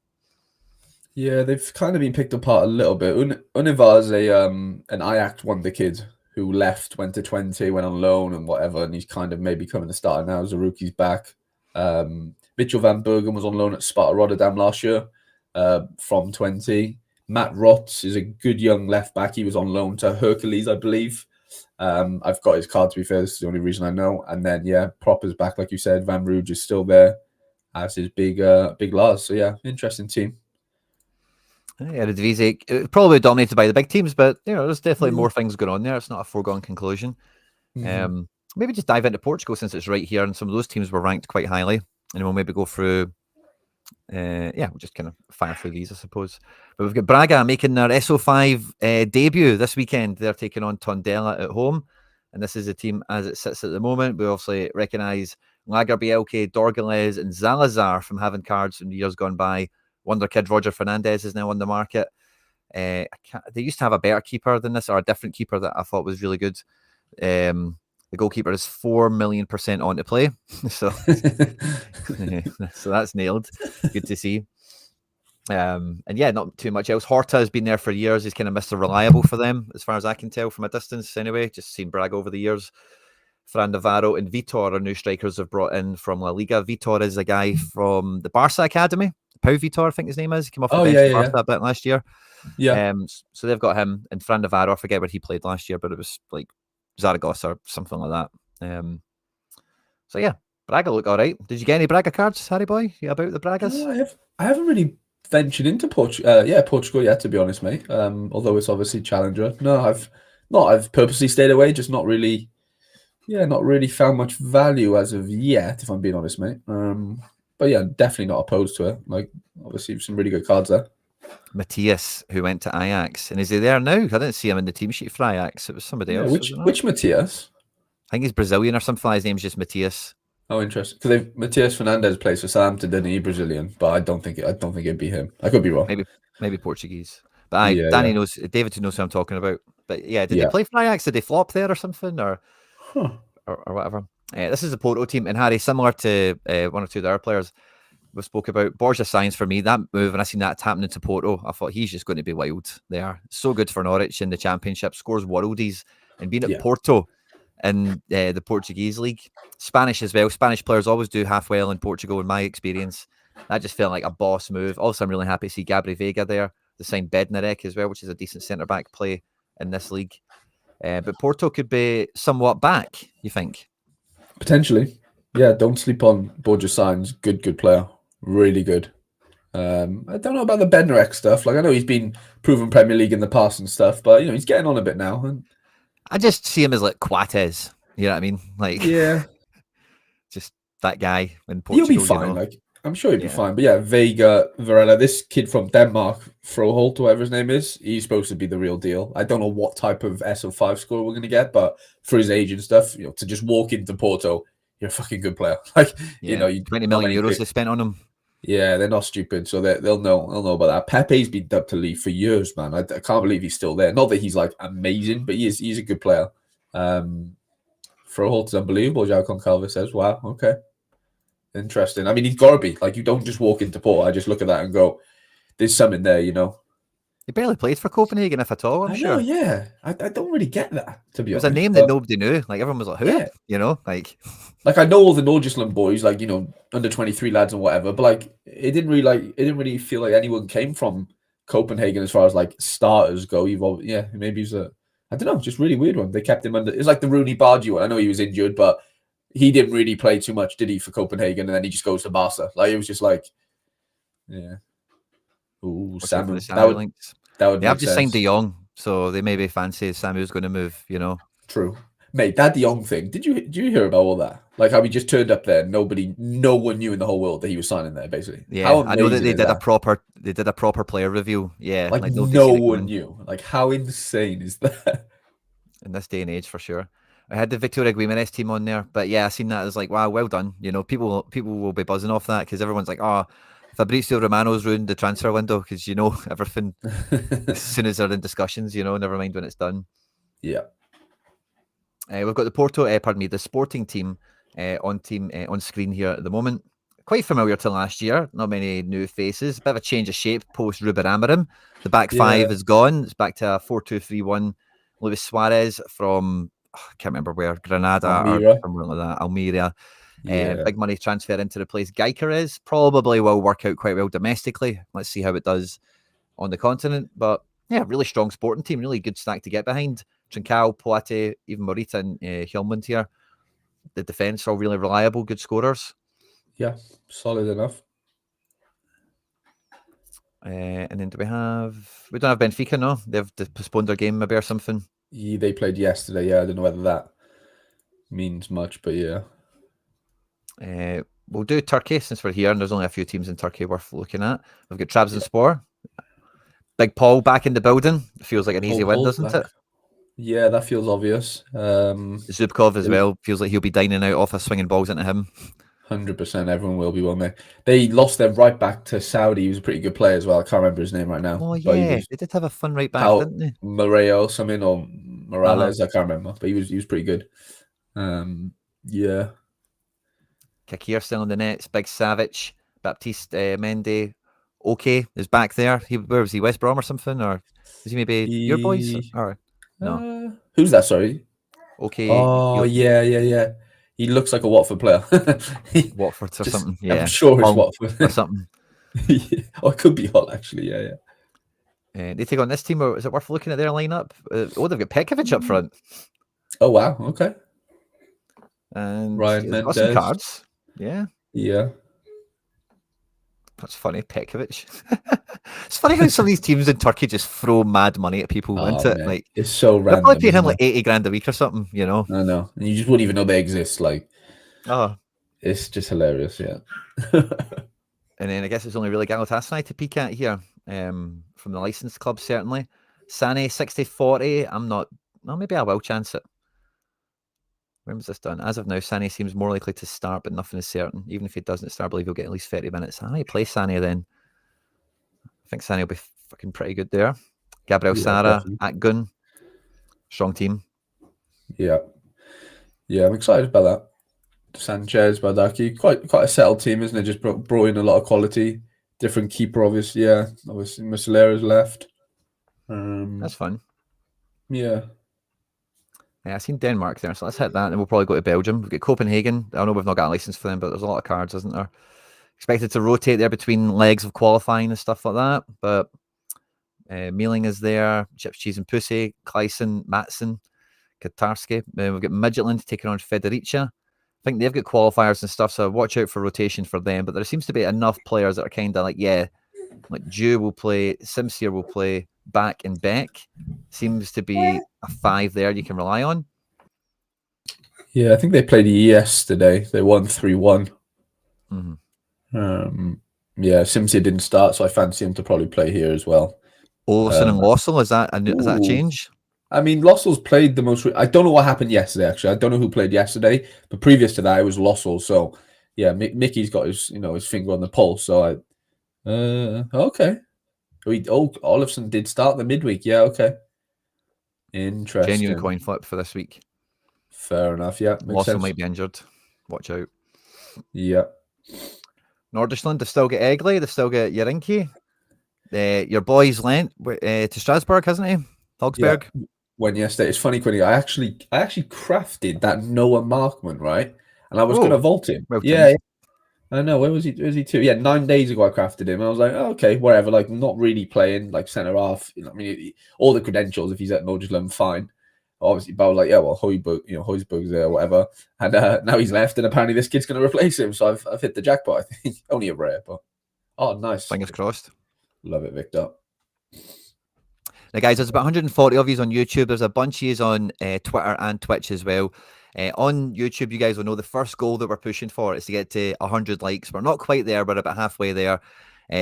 Yeah, they've kind of been picked apart a little bit. Univar's an Ajax wonder kid who left, went to Twente, went on loan and whatever, and he's kind of maybe coming to start now. Zerouki's back. Mitchell van Bergen was on loan at Sparta Rotterdam last year from Twente. Matt Rotz is a good young left back. He was on loan to Hercules, I believe. I've got his card, to be fair. This is the only reason I know. And then, yeah, Proper's back, like you said. Van Rouge is still there as his big Lars. So, yeah, interesting team.
Eredivisie, probably dominated by the big teams, but there's definitely more things going on there. It's not a foregone conclusion. Maybe just dive into Portugal since it's right here, and some of those teams were ranked quite highly, and we'll maybe go through. We'll just kind of fire through these, I suppose. But we've got Braga making their SO5 debut this weekend. They're taking on Tondela at home, and this is the team as it sits at the moment. We obviously recognise Lagerbielke, Dorgales, and Zalazar from having cards in years gone by. Wonder kid Roger Fernandez is now on the market. They used to have a better keeper than this, or a different keeper that I thought was really good. The goalkeeper is 4 million% on to play. So that's nailed. Good to see. And yeah, not too much else. Horta has been there for years. He's kind of Mr. Reliable for them, as far as I can tell from a distance anyway. Just seen Braga over the years. Fran Navarro and Vitor are new strikers have brought in from La Liga. Vitor is a guy from the Barca Academy. Pau Vitor, I think his name is. He came off the bench for Barca a bit last year. Yeah. So they've got him. And Fran Navarro, I forget where he played last year, but it was like Zaragoza or something like that. So yeah, Braga look all right. Did you get any Braga cards, Harry boy? You about the Bragas?
I haven't really ventured into Portugal yet, to be honest, mate. Although it's obviously Challenger. No, I've purposely stayed away, just not really found much value as of yet, if I'm being honest, mate. But yeah, definitely not opposed to it. Like, obviously, some really good cards there.
Matthias, who went to Ajax, and is he there now? I didn't see him in the team sheet for Ajax. It was somebody else.
Which Matthias?
I think he's Brazilian or something. His name's just Matthias.
Oh, interesting. Because Matthias Fernandes plays for Southampton, didn't he? Brazilian, but I don't think it'd be him. I could be wrong.
Maybe Portuguese. But Danny knows. David knows who I'm talking about. But yeah, did they play for Ajax? Did they flop there or something, or whatever? This is the Porto team, and Harry, similar to one or two of the other players we spoke about. Borja Sainz, for me, that move, and I seen that happening to Porto, I thought he's just going to be wild there. So good for Norwich in the Championship, scores worldies, and being at Porto in the Portuguese league, Spanish as well. Spanish players always do half well in Portugal, in my experience. That just felt like a boss move. Also, I'm really happy to see Gabri Veiga there. They signed Bednarek as well, which is a decent centre-back play in this league. But Porto could be somewhat back, you think?
Potentially. Yeah, don't sleep on Borja Sainz. Good player. Really good. I don't know about the Bednarek stuff. Like, I know he's been proven Premier League in the past and stuff, but, he's getting on a bit now. And
I just see him as like Coates. You know what I mean? Like, just that guy in Portugal.
He'll be fine. Like, I'm sure he'll be fine. But yeah, Veiga, Varela, this kid from Denmark, Froholt, whatever his name is, he's supposed to be the real deal. I don't know what type of SO5 score we're going to get, but for his age and stuff, to just walk into Porto, you're a fucking good player. Like, you
20 million euros they spent on him.
Yeah, they're not stupid, so they'll know about that. Pepe's been dubbed to leave for years, man. I can't believe he's still there. Not that he's like amazing, but he's a good player. Froholt is unbelievable. João Concalves says, "Wow, okay, interesting." I mean, he's got to be like, you don't just walk into Porto. I just look at that and go, "There's something there,"
He barely played for Copenhagen, if at all. I'm sure.
Yeah. I don't really get that, to be honest.
It was a name that nobody knew. Like, everyone was like, who?
Yeah.
Like
I know all the Nordjylland boys, like, under 23 lads and whatever, but like it didn't really feel like anyone came from Copenhagen as far as like starters go. Maybe he's I don't know, just really weird one. They kept him under. It's like the Rooney Bardi one. I know he was injured, but he didn't really play too much, did he, for Copenhagen? And then he just goes to Barca. Like, it was just like, yeah. Ooh, Samu. That would.
I've just signed De Jong, so they maybe fancy Samu's going to move.
True, mate. That De Jong thing. Did you hear about all that? Like, how he just turned up there, no one knew in the whole world that he was signing there. Basically,
yeah. I know that they did a proper player review. Yeah,
like no one knew. Like, how insane is that?
In this day and age, for sure. I had the Victoria Guimarães team on there, but yeah, I seen that as like, wow, well done. People will be buzzing off that because everyone's like, oh, Fabrizio Romano's ruined the transfer window because everything as soon as they're in discussions, never mind when it's done.
Yeah.
We've got the Sporting team on screen here at the moment. Quite familiar to last year. Not many new faces. Bit of a change of shape post Ruben Amorim. The back five is gone. It's back to a 4-2-3-1. Luis Suarez from I can't remember where, Granada or somewhere like that, Almeria. Big money transfer in to replace Gyökeres. Probably will work out quite well domestically. Let's see how it does on the continent. But yeah, really strong Sporting team. Really good stack to get behind. Trincao, Poate, even Morita and Hjulmund here. The defence all really reliable, good scorers.
Yeah, solid enough.
And then we don't have Benfica, no? They've postponed their game maybe or something.
Yeah, they played yesterday. Yeah, I don't know whether that means much, but yeah.
We'll do Turkey since we're here, and there's only a few teams in Turkey worth looking at. We've got Trabzonspor. Big Paul back in the building. Feels like an easy win, doesn't it?
Yeah, that feels obvious.
Zubkov as well. Feels like he'll be dining out off of swinging balls into him.
100%. Everyone will be, won't they? They lost their right back to Saudi. He was a pretty good player as well. I can't remember his name right now.
Oh, yeah. They did have a fun right back, didn't they?
Moreo, something, or Morales. I can't remember. But he was pretty good. Yeah.
Kakir still in the nets. Big Savic. Baptiste Mendy. Okay, is back there. Where was he? West Brom or something? Or is he maybe your boys? Or no?
Who's that? Sorry.
Okay.
Oh, yeah. He looks like a Watford player.
Watford or something. Yeah.
I'm sure it's Watford
or something.
Or it could be Hull, actually. Yeah.
They take on this team. Or is it worth looking at their lineup? They've got Pekovic up front.
Oh wow. Okay.
And
Ryan Mendes.
Got some cards. Yeah.
Yeah.
That's funny, Pekovic. It's funny how some of these teams in Turkey just throw mad money at people, isn't it?
Man.
Like,
it's so random.
They're probably paying him like 80 grand a week or something,
I know. And you just wouldn't even know they exist. Like,
oh,
It's just hilarious, yeah.
And then I guess it's only really Galatasaray to peek at here, from the licensed club, certainly. Sané 60-40. I'm not. Well, maybe I will chance it. When was this done? As of now, Sané seems more likely to start, but nothing is certain. Even if he doesn't start, I believe he'll get at least 30 minutes. I might play Sané then. I think Sané will be fucking pretty good there. Gabriel Sara, Atgun. Strong team.
Yeah. Yeah, I'm excited about that. Sanchez, Badaki, quite a settled team, isn't it? Just brought in a lot of quality. Different keeper, obviously. Yeah, obviously Muslera's left.
That's fun.
Yeah.
Yeah, I've seen Denmark there, so let's hit that, and we'll probably go to Belgium. We've got Copenhagen. I know we've not got a license for them, but there's a lot of cards, isn't there? Expected to rotate there between legs of qualifying and stuff like that. But Mealing is there, Chips, Cheese and Pussy, Kleisen, Matson, Katarski. We've got Midgetland taking on Federica. I think they've got qualifiers and stuff, so watch out for rotation for them. But there seems to be enough players that are kind of like, like Jew will play, Simsier will play, Back and Beck. Seems to be a 5 there you can rely on.
Yeah, I think they played yesterday. They won 3-1. Yeah, Simsier didn't start, so I fancy him to probably play here as well.
Olsen and Lossell, is that a change?
I mean, Lossell's played the most. I don't know what happened yesterday. Actually, I don't know who played yesterday, but previous to that, it was Lossell. So, yeah, Mickey's got his finger on the pulse. So okay. Olafsson did start the midweek. Yeah, okay. Interesting.
Genuine coin flip for this week.
Fair enough. Yeah,
Lossell might be injured. Watch out.
Yeah.
Nordisland, they've still got Egley. They've still got Yarinki. Your boys lent to Strasbourg, hasn't he? Hogsberg.
Yeah. When yesterday, it's funny, Quinny. I actually crafted that Noah Markman, right? And I was going to vault him.
Well,
yeah. I know. Where was he? Where was he too? Yeah, 9 days ago I crafted him. And I was like, oh, okay, whatever. Like, not really playing like centre half. I mean, all the credentials. If he's at Nordjylland, fine. Obviously, but I was like, yeah, well, Højbjerg's there, whatever. And now he's left, and apparently this kid's going to replace him. So I've hit the jackpot. I think only a rare, but nice.
Fingers crossed.
Love it, Victor.
Now, guys, there's about 140 of you on YouTube. There's a bunch of you on Twitter and Twitch as well. On YouTube, you guys will know the first goal that we're pushing for is to get to 100 likes. We're not quite there. We're about halfway there.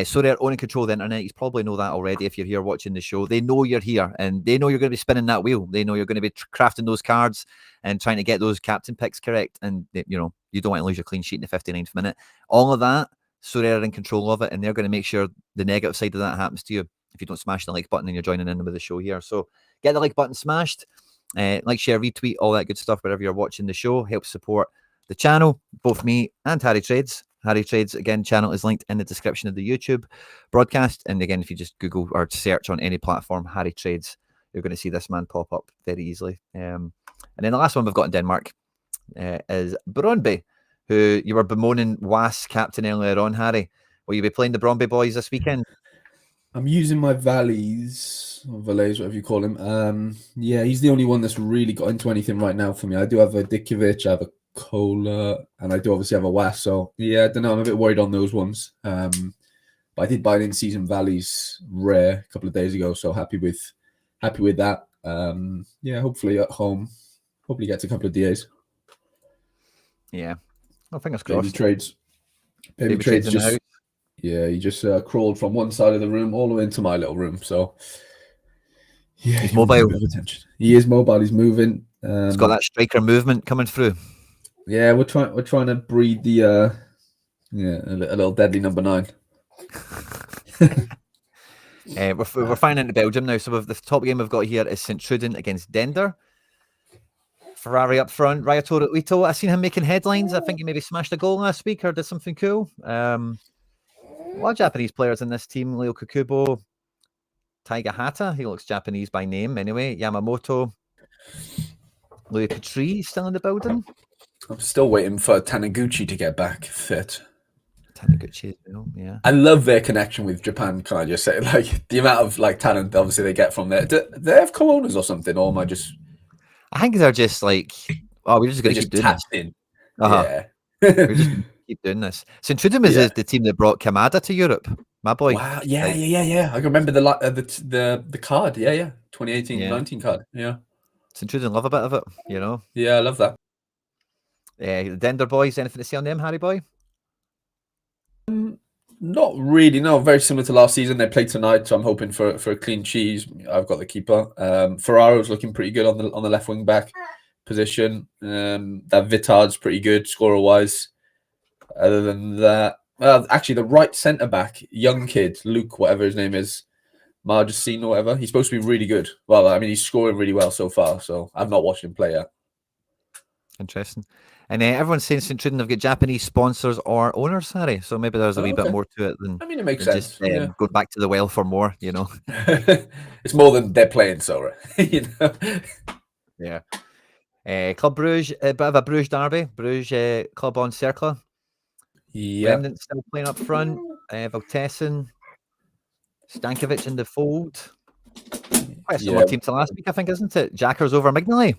So they're owning control of the internet. You probably know that already if you're here watching the show. They know you're here, and they know you're going to be spinning that wheel. They know you're going to be crafting those cards and trying to get those captain picks correct. And, you don't want to lose your clean sheet in the 59th minute. All of that, so they're in control of it, and they're going to make sure the negative side of that happens to you if you don't smash the like button and you're joining in with the show here. So get the like button smashed. Like, share, retweet, all that good stuff wherever you're watching the show. Help support the channel, both me and Harry Trades. Harry Trades, again, channel is linked in the description of the YouTube broadcast. And again, if you just Google or search on any platform, Harry Trades, you're going to see this man pop up very easily. And then the last one we've got in Denmark is Brøndby, who you were bemoaning Was captain earlier on, Harry. Will you be playing the Brøndby boys this weekend?
I'm using my Valleys, or Valets, whatever you call him. Yeah, he's the only one that's really got into anything right now for me. I do have a Dikovic, I have a Kohler, and I do obviously have a Was. So yeah, I don't know. I'm a bit worried on those ones. But I did buy an in-season Valleys rare a couple of days ago, so happy with that. Yeah, hopefully at home, hopefully gets a couple of DAs.
Yeah, well, fingers crossed.
Baby trades just. Yeah, he just crawled from one side of the room all the way into my little room. So, yeah,
he's mobile.
He is mobile. He's moving.
He's got that striker movement coming through.
Yeah, we're trying to breed the a little deadly number 9.
We're flying into Belgium now. So the top game we've got here is St. Truden against Dender. Ferrari up front. Rayatoro Ito. I've seen him making headlines. I think he maybe smashed a goal last week or did something cool. A lot of Japanese players in this team. Leo Kukubo, Taiga Hata. He looks Japanese by name anyway. Yamamoto. Louis Petrie still in the building.
I'm still waiting for Taniguchi to get back fit.
Taniguchi, yeah.
I love their connection with Japan. Can I just say, like, the amount of like talent obviously they get from there. Do they have co-owners or something, or am I just?
I think they're just like, we're just going to keep doing this.
Yeah.
We're just keep doing this. St. Truden is the team that brought Kamada to Europe. My boy.
Wow. Yeah. I can remember the card. Yeah. 2018-19 card. Yeah.
St. Truden love a bit of it,
Yeah, I love that.
The Dender boys, anything to say on them, Harry boy?
Not really. No, very similar to last season. They play tonight, so I'm hoping for a clean sheet. I've got the keeper. Ferraro's looking pretty good on the left wing back position. That Vitard's pretty good scorer wise. Other than that, actually the right centre back, young kid Luke, whatever his name is, Margesine or whatever. He's supposed to be really good. Well, I mean, he's scoring really well so far. So I've not watched him play yet.
Interesting. And everyone's saying St. Truden have got Japanese sponsors or owners, Harry. So maybe there's a wee bit more to it than.
I mean, it makes sense.
Just going back to the well for more, you know.
It's more than they're playing Sorare, you know.
Yeah. Club Bruges, a bit of a Bruges derby. Bruges club on Cercle.
Yeah.
Remnant still playing up front. Valtessen, Stankovic in the fold. Quite a similar team to last week, I think, isn't it? Jackers over Mignoli.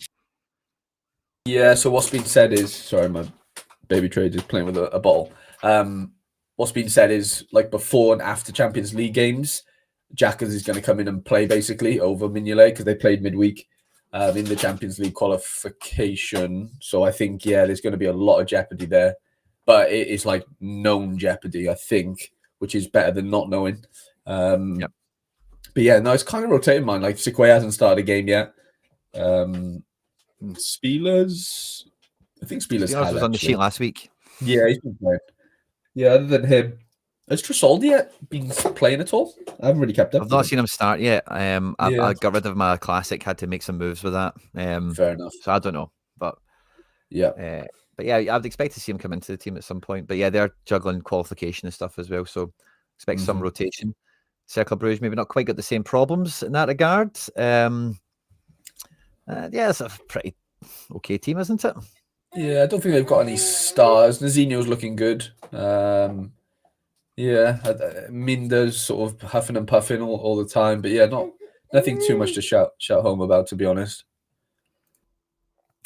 Yeah, so what's been said is, sorry, my baby trade is playing with a ball. What's been said is, like, before and after Champions League games, Jackers is going to come in and play basically over Mignolet because they played midweek in the Champions League qualification. So I think, there's going to be a lot of jeopardy there, but it is like known jeopardy, I think, which is better than not knowing. But yeah, no, it's kind of rotating mine. Like, Sikwe hasn't started a game yet. Spielers, I think Spielers
was on the sheet last week.
Yeah, he's been playing. Yeah, other than him, has Tresoldi yet been playing at all? I haven't really kept up.
I've not seen him start yet. I got rid of my classic, had to make some moves with that.
Fair enough.
So I don't know, but yeah, I'd expect to see him come into the team at some point. But yeah, they're juggling qualification and stuff as well, so expect some rotation. Cercle Bruges maybe not quite got the same problems in that regard. It's a pretty okay team, isn't it?
Yeah, I don't think they've got any stars. Nazinho's looking good. Minder's sort of huffing and puffing all the time, but nothing too much to shout home about, to be honest.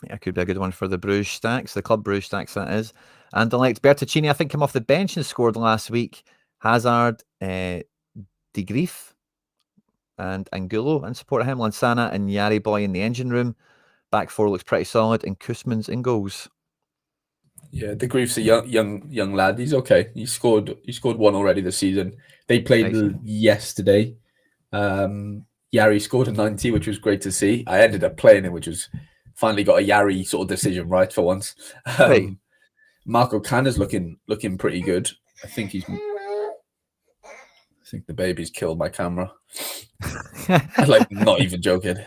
Yeah, could be a good one for the Bruges stacks, the club Bruges stacks, that is. And elect Bertocchini, I think, came off the bench and scored last week. Hazard, De Grief, and Angulo in support of him. Lansana and Yari Boy in the engine room. Back four looks pretty solid, and Koosmans in goals. Yeah,
De Grief's a young lad. He's okay. He scored one already this season. They played yesterday. Yari scored a 90, which was great to see. I ended up playing him, which was finally got a Yari sort of decision right for once. Marco Canna's looking pretty good. I think the baby's killed my camera. Like, not even joking.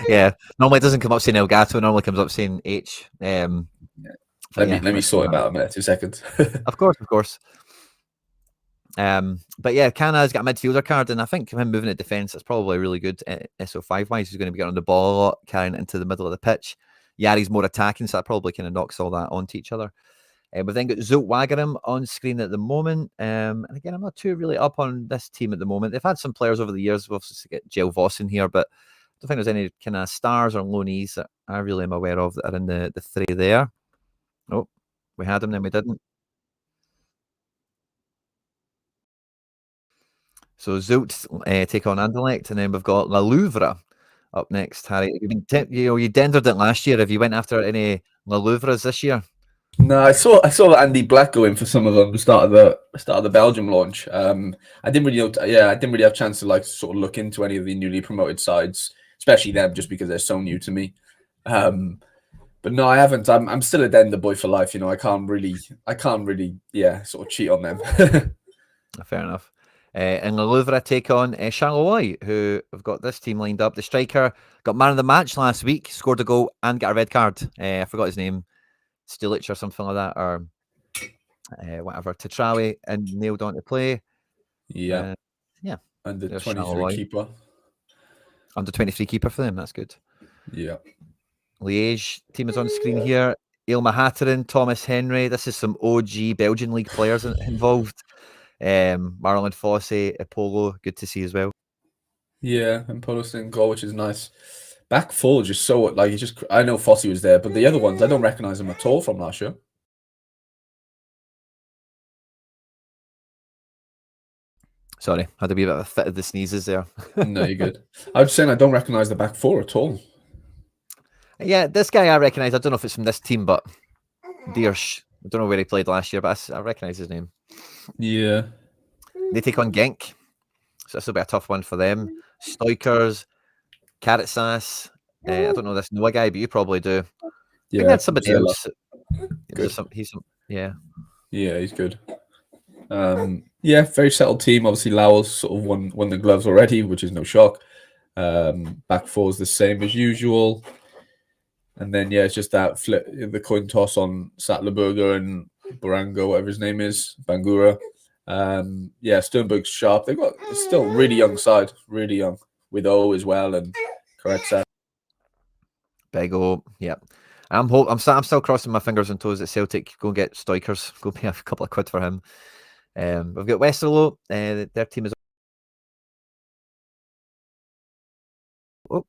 Yeah, normally it doesn't come up saying Elgato. Normally comes up saying H.
Let me sort him out a minute. 2 seconds.
Of course. But yeah, Canna's got a midfielder card, and I think him moving at defence, that's probably really good. SO5 wise, he's going to be getting on the ball a lot, carrying it into the middle of the pitch. Yari's more attacking, so that probably kind of knocks all that onto each other. We've then got Zolt Wagarim on screen at the moment. And again, I'm not too really up on this team at the moment. They've had some players over the years. We've obviously got Jill Voss in here, but I don't think there's any kind of stars or loanees that I really am aware of that are in the three there. Oh, we had them, then we didn't. So Zolt take on Anderlecht, and then we've got La Louvre up next. Harry, you dendered it last year. Have you went after any La Louvres this year?
No, I saw that Andy Black go in for some of them. The start of the Belgium launch. I didn't really I didn't really have a chance to sort of look into any of the newly promoted sides, especially them, just because they're so new to me. But no, I haven't. I'm still a Dender boy for life. I can't really sort of cheat on them.
Fair enough. And La Louvre take on Charleroi, who have got this team lined up. The striker got man of the match last week, scored a goal and got a red card. I forgot his name. Stilich or something like that, or whatever. Tatrawi and nailed on to play.
Yeah. Under 23 keeper.
Under 23 keeper for them. That's good.
Yeah.
Liège team is on screen here. Ilma Hatteren, Thomas Henry. This is some OG Belgian league players involved. Marlon Fosse, Apollo. Good to see as well.
Yeah, and Polo's in goal, which is nice. Back four, just so I know Fosse was there, but the other ones I don't recognize them at all from last year.
Sorry, had to be a bit of a fit of the sneezes there.
No, you're good. I was saying I don't recognize the back four at all.
Yeah, this guy I recognise. I don't know if it's from this team, but Diersch. I don't know where he played last year, but I recognise his name.
Yeah.
They take on Genk, so this will be a tough one for them. Stoikers, Carrotsas. I don't know this Noah guy, but you probably do. I think that's somebody else. Yeah.
Yeah, he's good. Yeah, very settled team. Obviously, Lowell's sort of won the gloves already, which is no shock. Back four is the same as usual. And then, yeah, it's just that flip, the coin toss on Sattlerberger and Barango, whatever his name is, Bangura. Yeah, Sternberg's sharp. They've got still really young side, really young, with O as well and Karetsa. Big
O, yeah. I'm still crossing my fingers and toes that Celtic go and get Stoikers. Go pay a couple of quid for him. We've got Westerlo. Their team is. Oh.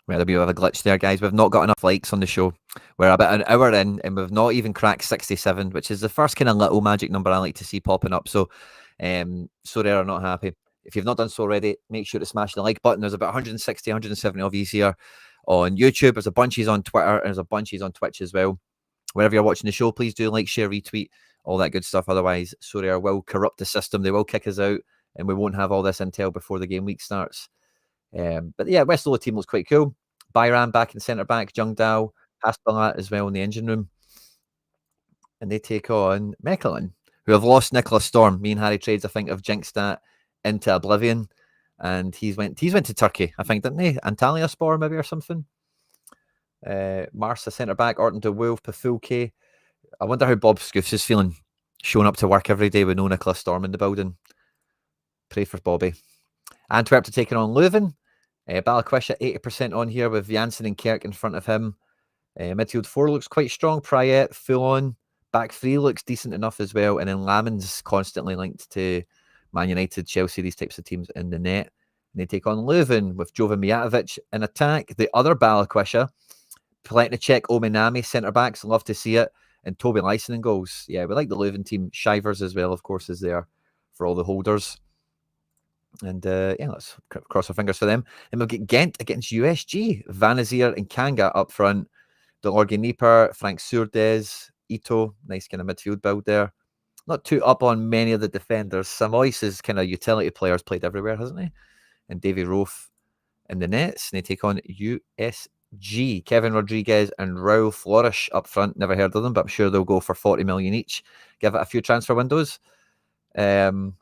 Well, we have a glitch there, guys. We've not got enough likes on the show. We're about an hour in, and we've not even cracked 67, which is the first kind of little magic number I like to see popping up. So, Sorare are not happy. If you've not done so already, make sure to smash the like button. There's about 160, 170 of you here on YouTube. There's a bunches on Twitter, and there's a bunches on Twitch as well. Wherever you're watching the show, please do like, share, retweet, all that good stuff. Otherwise, Sorare will corrupt the system. They will kick us out, and we won't have all this intel before the game week starts. But yeah, Westerlo team looks quite cool. Bayram back in centre back, Jungdal, Haspalat as well in the engine room. And they take on Mechelen, who have lost Nicholas Storm. Me and Harry Trades, I think, have jinxed that into oblivion. And he's went to Turkey, I think, didn't he? Antalyaspor maybe or something. Marsa centre back, Orton de Wolf, Pafulke. I wonder how Bob Scoofs is feeling, showing up to work every day with no Nicholas Storm in the building. Pray for Bobby. Antwerp to taking on Leuven. Balikwisha 80% on here with Janssen and Kirk in front of him. Midfield 4 looks quite strong. Prayet, full on. Back 3 looks decent enough as well. And then Lamin's constantly linked to Man United, Chelsea, these types of teams in the net. And they take on Leuven with Jovan Mijatovic in attack. The other Balikwisha, Pletnicek, Ominami, centre backs. Love to see it. And Toby Lyson in goals. Yeah, we like the Leuven team. Shivers as well, of course, is there for all the holders. And yeah, let's cross our fingers for them. And we'll get Ghent against USG. Vanazir and Kanga up front. Delorge Nieper, Frank Surdes, Ito. Nice kind of midfield build there. Not too up on many of the defenders. Samois is kind of utility players, played everywhere, hasn't he? And Davy Rofe in the nets. And they take on USG. Kevin Rodriguez and Raul Flores up front. Never heard of them, but I'm sure they'll go for 40 million each. Give it a few transfer windows. And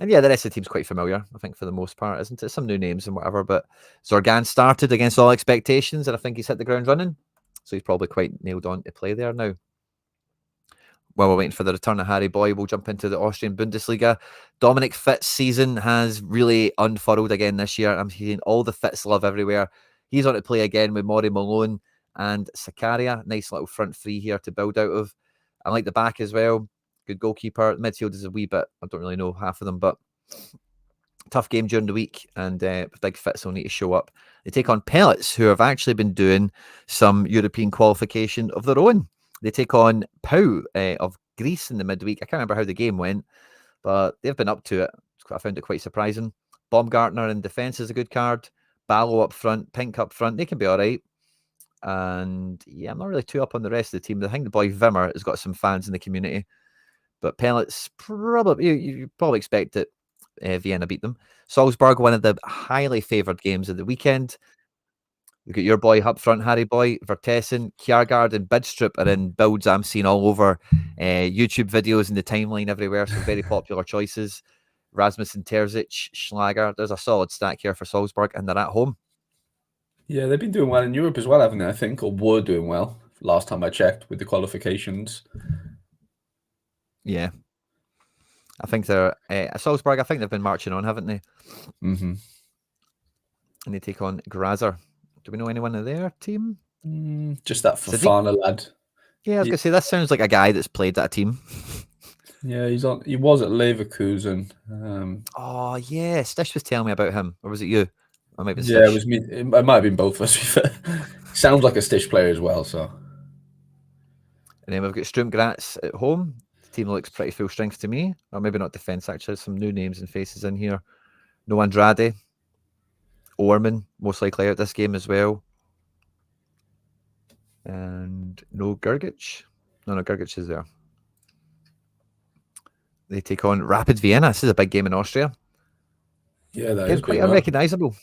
yeah, the rest of the team's quite familiar, I think, for the most part, isn't it? Some new names and whatever, but Zorgan started against all expectations, and I think he's hit the ground running. So he's probably quite nailed on to play there now. While we're waiting for the return of Harry Boy, we'll jump into the Austrian Bundesliga. Dominic Fitz season has really unfurled again this year. I'm seeing all the Fitz love everywhere. He's on to play again with Maury Malone and Sakaria. Nice little front three here to build out of. I like the back as well. Good goalkeeper. The midfield is a wee bit, I don't really know half of them, but tough game during the week, and big Fitz will need to show up. They take on Pellets, who have actually been doing some European qualification of their own. They take on Pau of Greece in the midweek. I can't remember how the game went, but they've been up to it. I found it quite surprising. Baumgartner in defence is a good card. Ballo up front, Pink up front. They can be all right. And yeah, I'm not really too up on the rest of the team. I think the boy Vimmer has got some fans in the community. But Pellets, probably you probably expect that Vienna beat them. Salzburg, one of the highly favoured games of the weekend. Look at your boy up front, Harry Boy, Vertessen, Kjærgaard and Bidstrup are in builds I'm seeing all over YouTube videos and the timeline everywhere. So very popular choices. Rasmussen, Terzic, Schlager. There's a solid stack here for Salzburg, and they're at home.
Yeah, they've been doing well in Europe as well, haven't they? I think, or were doing well last time I checked with the qualifications.
Yeah. I think they're Salzburg. I think they've been marching on, haven't they?
Mm-hmm.
And they take on Grazer. Do we know anyone in their team?
Just that Fofana lad.
Yeah, I was gonna say that sounds like a guy that's played that team.
Yeah, he was at Leverkusen.
Oh yeah, Stish was telling me about him, or was it you? Or maybe
yeah, it was me. It might have been both of us. Sounds like a Stish player as well. So,
and then we've got Sturmgratz at home. Team looks pretty full strength to me, or maybe not defense actually. Some new names and faces in here. No Andrade, Orman most likely out this game as well. And no Gergic. No, Gergic is there. They take on Rapid Vienna. This is a big game in Austria.
Yeah, that
Again,
is
quite
big,
unrecognisable.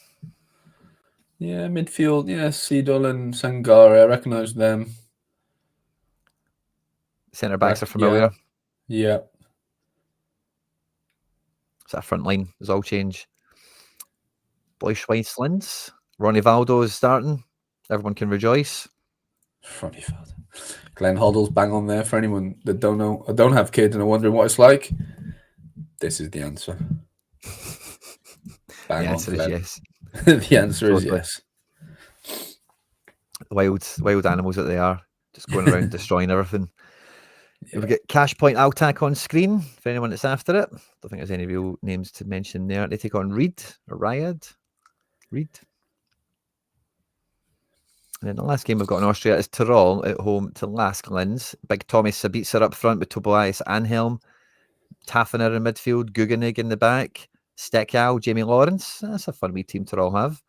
Yeah, midfield. Yeah, Seedal and Sangare. I recognise them.
Centre backs are familiar.
Yeah.
So that front line is all change. Schweinslins. Ronnie Valdo is starting. Everyone can rejoice.
Ronnie Valdo. Glenn Hoddle's bang on there for anyone that don't know. I don't have kids and are wondering what it's like. This is the answer. Bang
the
on,
answer
Glenn.
is yes.
The answer is yes.
Wild animals that they are, just going around destroying everything. Yeah. We get Cash Point Altac on screen for anyone that's after it. Don't think there's any real names to mention there. They take on Reed or Riad. Reed. And then the last game we've got in Austria is Tyrol at home to Lask Linz. Big Tommy Sabitzer up front with Tobias Anhelm, Taffner in midfield, Guggenig in the back, Stekjau, Jamie Lawrence. That's a fun wee team Tyrol have.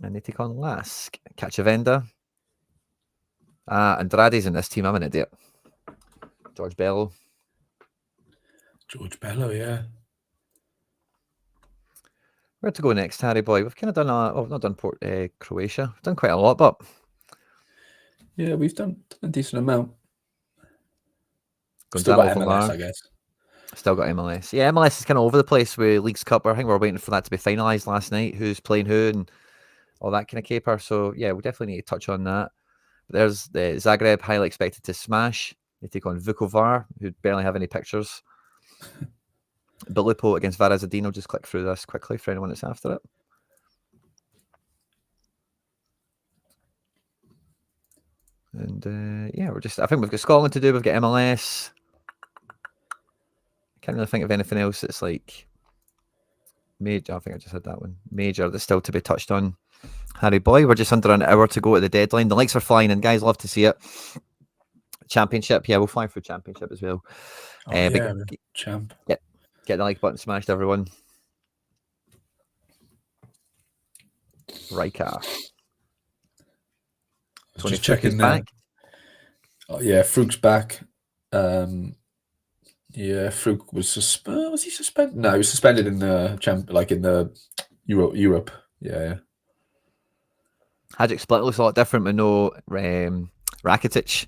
And they take on Lask. Cachavenda. Andrade's in this team. I'm an idiot. George Bello.
Yeah.
Where to go next, Harry boy? We've kind of done we've not done Croatia. We've done quite a lot, but
yeah, we've done a decent amount.
Still got MLS, I guess. Still got MLS. Yeah, MLS is kind of over the place with Leagues Cup. I think we're waiting for that to be finalised last night. Who's playing who and all that kind of caper. So yeah, we definitely need to touch on that. But there's the Zagreb, highly expected to smash. They take on Vukovar, who barely have any pictures. Bilipo against Varaždin. I'll just click through this quickly for anyone that's after it. And yeah, I think we've got Scotland to do. We've got MLS. Can't really think of anything else that's like major. I think I just had that one. Major that's still to be touched on. Harry boy, we're just under an hour to go at the deadline. The likes are flying and guys love to see it. Championship, yeah, we'll fly through Championship as well.
Champ.
Get the like button smashed, everyone. Riker.
Just checking back. Oh yeah, Frug's back. Yeah, Frug was he suspended? No, he was suspended in the in the Europe. Yeah.
Hajduk Split looks a lot different with no Rakitic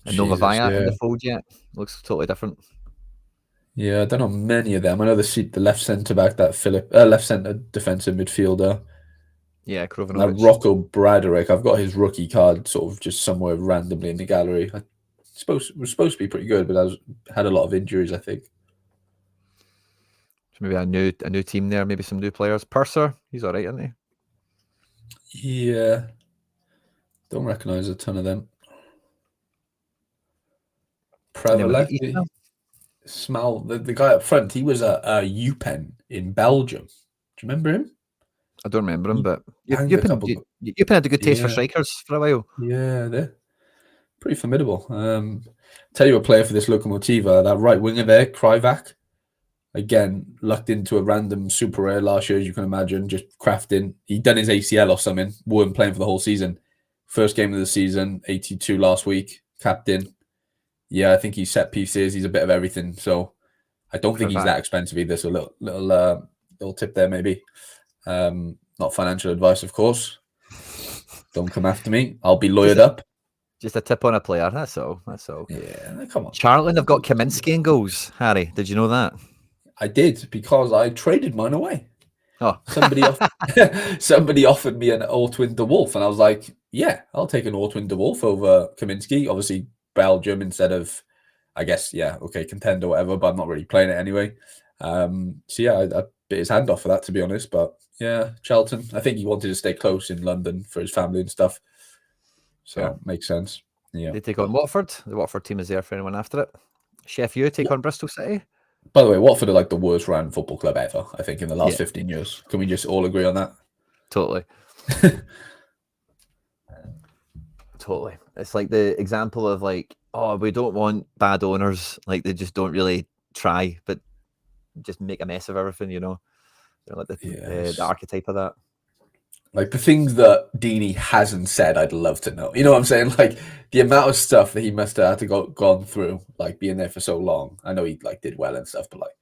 and no Lavaya in the fold yet. Looks totally different.
Yeah, I don't know many of them. I know the left centre back, that left centre defensive midfielder.
Yeah, Krovanovic.
Rocco Braderick. I've got his rookie card sort of just somewhere randomly in the gallery. Was supposed to be pretty good, but had a lot of injuries, I think.
So maybe a new team there, maybe some new players. Purser, he's all right, isn't
he? Yeah. Don't recognise a ton of them. Pravalek. Smell the guy up front. He was a UPenn in Belgium. Do you remember him?
I don't remember him, but UPenn had a good taste for strikers for a while.
Yeah, they're pretty formidable. Tell you a player for this Lokomotiva, that right winger there, Krivak. Again, lucked into a random super rare last year, as you can imagine, just crafting. He'd done his ACL or something, weren't playing for the whole season. First game of the season, 82 last week, captain. Yeah, I think he's set pieces. He's a bit of everything. So I don't think he's that expensive either. So little tip there, maybe. Not financial advice, of course. Don't come after me. I'll be lawyered up.
Just a tip on a player. That's all.
Yeah, come on.
Charlton have got Kaminsky in goals. Harry, did you know that?
I did, because I traded mine away.
Oh,
somebody offered me an Ortwin de Wolf, and I was like, yeah, I'll take an Ortwin de Wolf over Kaminsky. Obviously, Belgium instead of, I guess, contender, whatever, but I'm not really playing it anyway. So yeah, I bit his hand off for that, to be honest. But yeah, Charlton, I think he wanted to stay close in London for his family and stuff. So makes sense. Yeah.
They take on Watford. The Watford team is there for anyone after it. Chef U take on Bristol City.
By the way, Watford are like the worst ran football club ever, I think, in the last 15 years. Can we just all agree on that?
Totally. Totally. It's like the example of like, oh, we don't want bad owners. Like they just don't really try, but just make a mess of everything, you know? They're like the archetype of that.
Like the things that Deeney hasn't said, I'd love to know. You know what I'm saying? Like the amount of stuff that he must have had to gone through, like being there for so long. I know he like did well and stuff, but like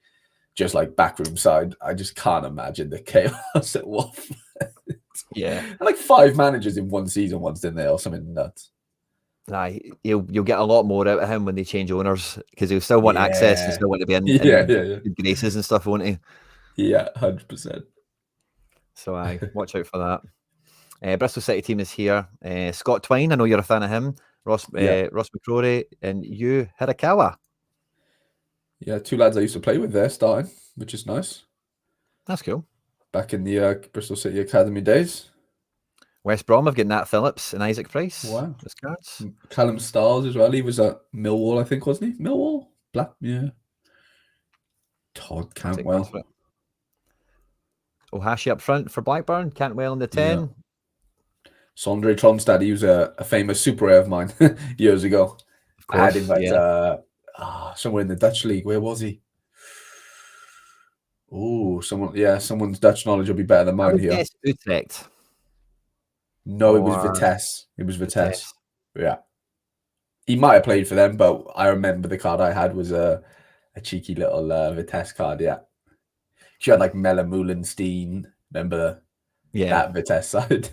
just like backroom side, I just can't imagine the chaos at Watford.
Yeah,
And like 5 managers in one season once, didn't they, or something nuts?
nah, you'll get a lot more out of him when they change owners because he'll still want access and still want to be in
yeah.
good graces and stuff, won't he?
Yeah, 100%.
So watch out for that. Bristol City team is here. Scott Twine, I know you're a fan of him. Ross McCrory and Yu Hirakawa.
Yeah, 2 lads I used to play with there starting, which is nice.
That's cool.
Back in the Bristol City Academy days.
West Brom have got Nat Phillips and Isaac Price.
Wow.
As cards.
Callum Stars as well. He was at Millwall, I think, wasn't he? Millwall? Black, yeah. Todd Cantwell.
Ohashi up front for Blackburn. Cantwell in the 10.
Yeah. Sondre Tronstad, he was a famous Super A of mine years ago.
Of course,
I had him at somewhere in the Dutch league. Where was he? Oh, someone's Dutch knowledge will be better than mine here.
Utrecht.
No, it was Vitesse. It was Vitesse. Yeah. He might have played for them, but I remember the card I had was a cheeky little Vitesse card, yeah. She had like Mella Moulenstein. Remember that Vitesse side?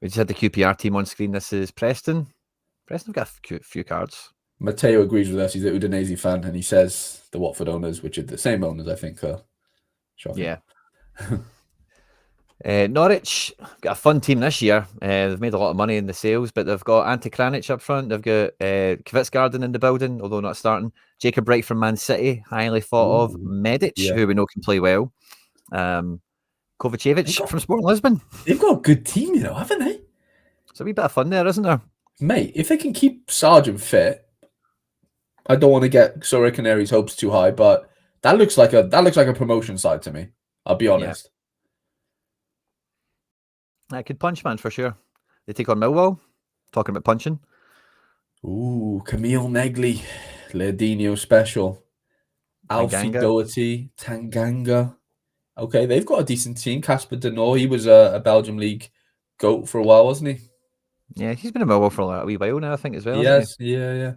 We just had the QPR team on screen. This is Preston. Preston have got a few cards.
Matteo agrees with us. He's an Udinese fan, and he says the Watford owners, which are the same owners, I think, are shocking.
Yeah. Norwich got a fun team this year. They've made a lot of money in the sales, but they've got Ante Kranic up front. They've got Kvitsgarden in the building, although not starting. Jacob Wright from Man City, highly thought of. Medic, who we know can play well. Kovacevic from Sporting Lisbon.
They've got a good team, haven't they?
It's a wee bit of fun there, isn't there?
Mate, if they can keep Sargent fit, I don't want to get Sorare Canary's hopes too high, but that looks like a promotion side to me. I'll be honest.
I could punch, man, for sure. They take on Millwall. Talking about punching.
Ooh, Camille Negley, Ledinho special. Alfie Doherty, Tanganga. Okay, they've got a decent team. Casper Denor, he was a Belgium League GOAT for a while, wasn't he?
Yeah, he's been in Millwall for a wee while now, I think, as well.
Yes, yeah.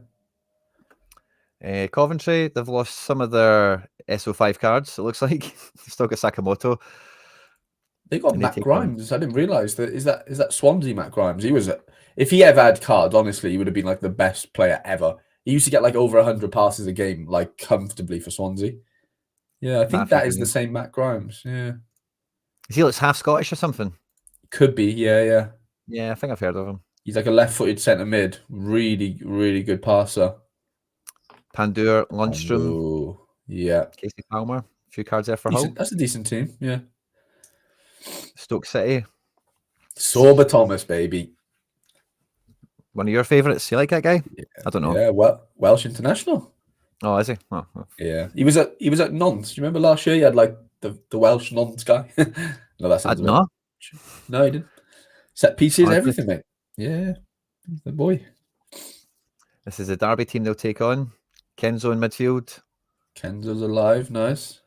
Coventry, they've lost some of their SO5 cards, it looks like. They've still got Sakamoto.
They got Matt Grimes. I didn't realise that. Is that Swansea Matt Grimes? He was if he ever had cards, honestly, he would have been like the best player ever. He used to get like over 100 passes a game, like comfortably for Swansea. Yeah, I think that is the same Matt Grimes. Yeah.
He looks half Scottish or something.
Could be, yeah.
Yeah, I think I've heard of him.
He's like a left-footed centre mid. Really, really good passer.
Pandur, Lundstrom.
Oh, yeah.
Casey Palmer. A few cards there for Hull.
That's a decent team, yeah.
Stoke City.
Sorba Thomas, baby.
One of your favourites. You like that guy?
Yeah.
I don't know.
Yeah, Welsh international.
Oh, is he? Oh.
Yeah. He was at Nantes. Do you remember last year he had like the Welsh Nantes guy? No, that sounds
No,
he didn't. Set pieces, everything, mate. Yeah. He's the boy.
This is a Derby team they'll take on. Kenzo in midfield.
Kenzo's alive. Nice.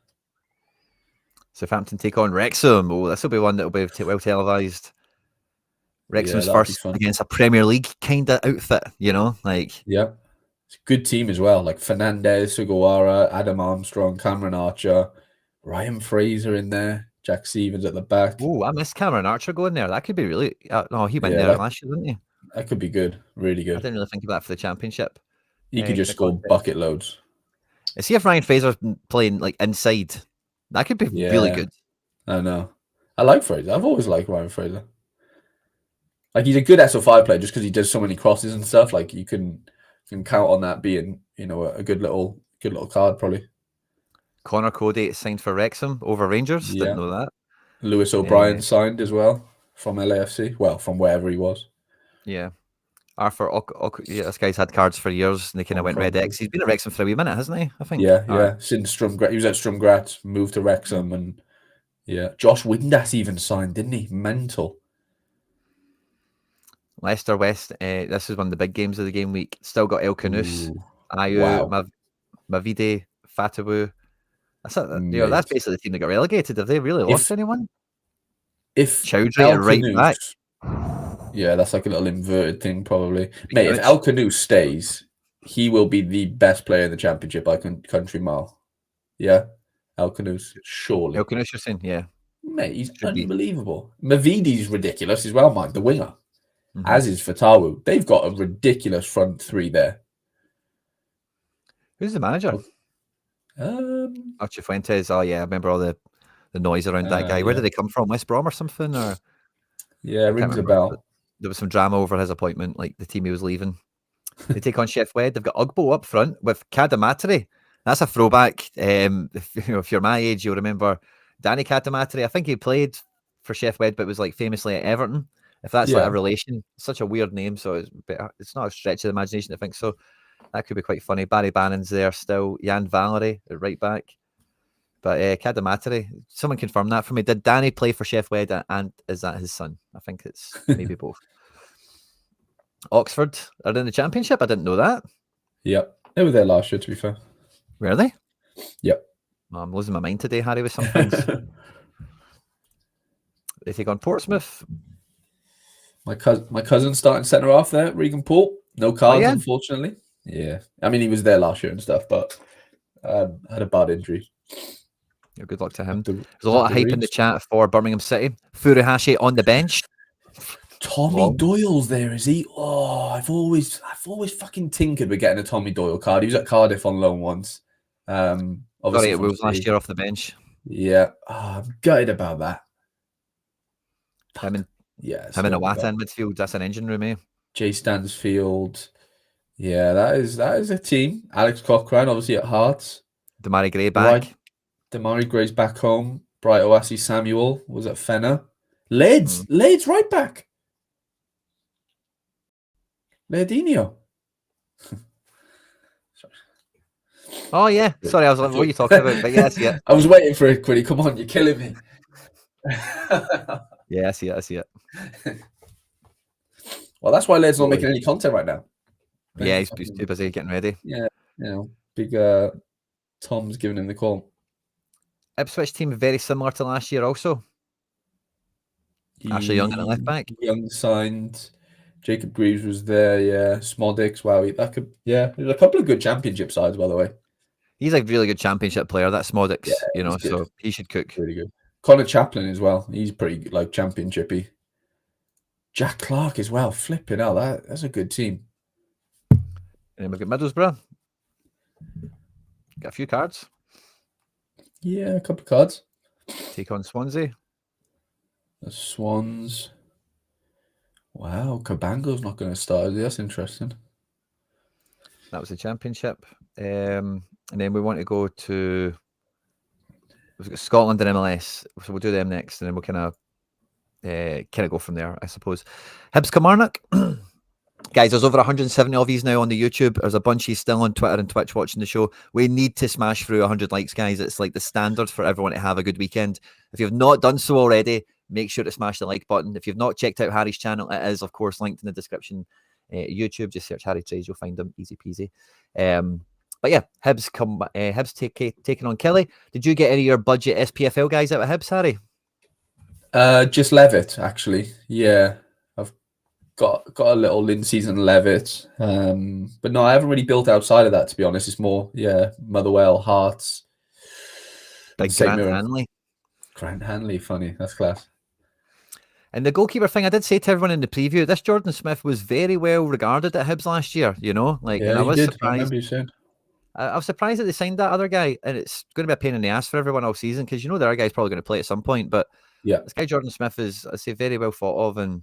Southampton take on Wrexham. Oh, this will be one that will be well televised. Wrexham's first against a Premier League kind of outfit, Yeah.
It's a good team as well. Like Fernandez, Sugawara, Adam Armstrong, Cameron Archer, Ryan Fraser in there, Jack Stevens at the back.
Oh, I missed Cameron Archer going there. That could be really... no, he went there last year, didn't he?
That could be good. Really good.
I didn't really think of that for the Championship.
He could just score bucket loads.
See if Ryan Fraser's playing like inside. That could be really good.
I know. I like Fraser. I've always liked Ryan Fraser. Like he's a good SO5 player just because he does so many crosses and stuff. Like you can count on that being, a good little card probably.
Connor Cody signed for Wrexham over Rangers. Didn't know that.
Lewis O'Brien signed as well from LAFC. Well, from wherever he was.
Yeah. Arthur, this guy's had cards for years and they kind of went Red X. He's been at Wrexham for a wee minute, hasn't he? I think.
Yeah. Since he was at Strumgrat, moved to Wrexham, and Josh Windass even signed, didn't he? Mental.
Leicester West. This is one of the big games of the game week. Still got El Kanous, Ayu, Mavide, Fatawu. That's basically the team that got relegated. Have they really lost anyone?
If
Chowdhury
El
at right back.
Yeah, that's like a little inverted thing, probably. Mate, if El Canoe stays, he will be the best player in the championship by country mile. Yeah, El Canoe's surely.
El Canoe, you're saying, yeah.
Mate, he's unbelievable. Mavidi's ridiculous as well, Mike, the winger.
Mm-hmm.
As is Fatawu. They've got a ridiculous front three there.
Who's the manager? Archie Fuentes. Oh, yeah, I remember all the noise around that guy. Where did they come from? West Brom or something? Or
yeah, rings a bell.
There was some drama over his appointment, like the team he was leaving. They take on Chef Wed. They've got Ugbo up front with Cadamatri. That's a throwback. If you're my age, you'll remember Danny Cadamatri. I think he played for Chef Wed, but was like famously at Everton. If that's like a relation, such a weird name, so it's not a stretch of the imagination to think so. That could be quite funny. Barry Bannon's there still. Jan Valery at right back. But Cadamatri, someone confirm that for me. Did Danny play for Chef Wed and is that his son? I think it's maybe both. Oxford are in the championship. I didn't know that.
Yep. They were there last year, to be fair.
Were they?
Yep.
Oh, I'm losing my mind today, Harry, with some things. They take on Portsmouth.
My cousin starting centre half there, Regan Paul. No cards, unfortunately. Yeah. I mean, he was there last year and stuff, but had a bad injury.
Yeah, good luck to him. There's a lot of hype in the chat for Birmingham City. Furuhashi on the bench.
Tommy Doyle's there, is he? Oh, I've always fucking tinkered with getting a Tommy Doyle card. He was at Cardiff on loan once.
Obviously, it was last year off the bench.
Yeah, I'm gutted about that.
Him and Awata in midfield. That's an engine room, eh?
Jay Stansfield. Yeah, that is a team. Alex Cochrane, obviously at Hearts.
Damari Gray back.
Damari Gray's back home. Bright Oasi Samuel was at Fenner. Leeds right back. Ledinho.
Oh, yeah. Sorry, I was like, what are you talking about? But yes, yeah.
I was waiting for it, Quinny. Come on, you're killing me.
Yeah, I see it.
Well, that's why Leeds not making any content right now.
Yeah, he's too busy getting ready.
Yeah, big Tom's giving him the call.
Ipswich team very similar to last year also. Ashley Young at the left back.
Young signed. Jacob Greaves was there, yeah. Smodix, wow, there's a couple of good championship sides, by the way.
He's a really good championship player, that Smodix, so he should cook.
Really good. Connor Chaplin as well. He's pretty like championshipy. Jack Clark as well. Flipping hell, that's a good team.
And then we've got Middlesbrough. Got a few cards.
Yeah, a couple of cards.
Take on Swansea.
The Swans. Wow, Cabango's not going to start. That's interesting.
That was the championship. And then we want to go to we've got Scotland and MLS. So we'll do them next, and then we'll kind of go from there, I suppose. Hibs Kilmarnock. Guys, there's over 170 of you now on the YouTube. There's a bunch of you still on Twitter and Twitch watching the show. We need to smash through 100 likes, guys. It's like the standard for everyone to have a good weekend. If you've not done so already, make sure to smash the like button. If you've not checked out Harry's channel, it is, of course, linked in the description. YouTube, just search Harry Trades, you'll find them. Easy peasy. But yeah, Hibs taking on Kelly. Did you get any of your budget SPFL guys out of Hibs, Harry?
Just Levitt, actually. Yeah. Got a little in-season Levitt. But no, I haven't really built outside of that, to be honest. It's more, Motherwell, Hearts.
Big Grant Hanley.
Grant Hanley, funny. That's class.
And the goalkeeper thing, I did say to everyone in the preview, this Jordan Smith was very well regarded at Hibs last year, and I was surprised. I remember you saying. I was surprised that they signed that other guy, and it's going to be a pain in the ass for everyone all season because the other guy's probably going to play at some point. But this guy Jordan Smith is, I say, very well thought of, and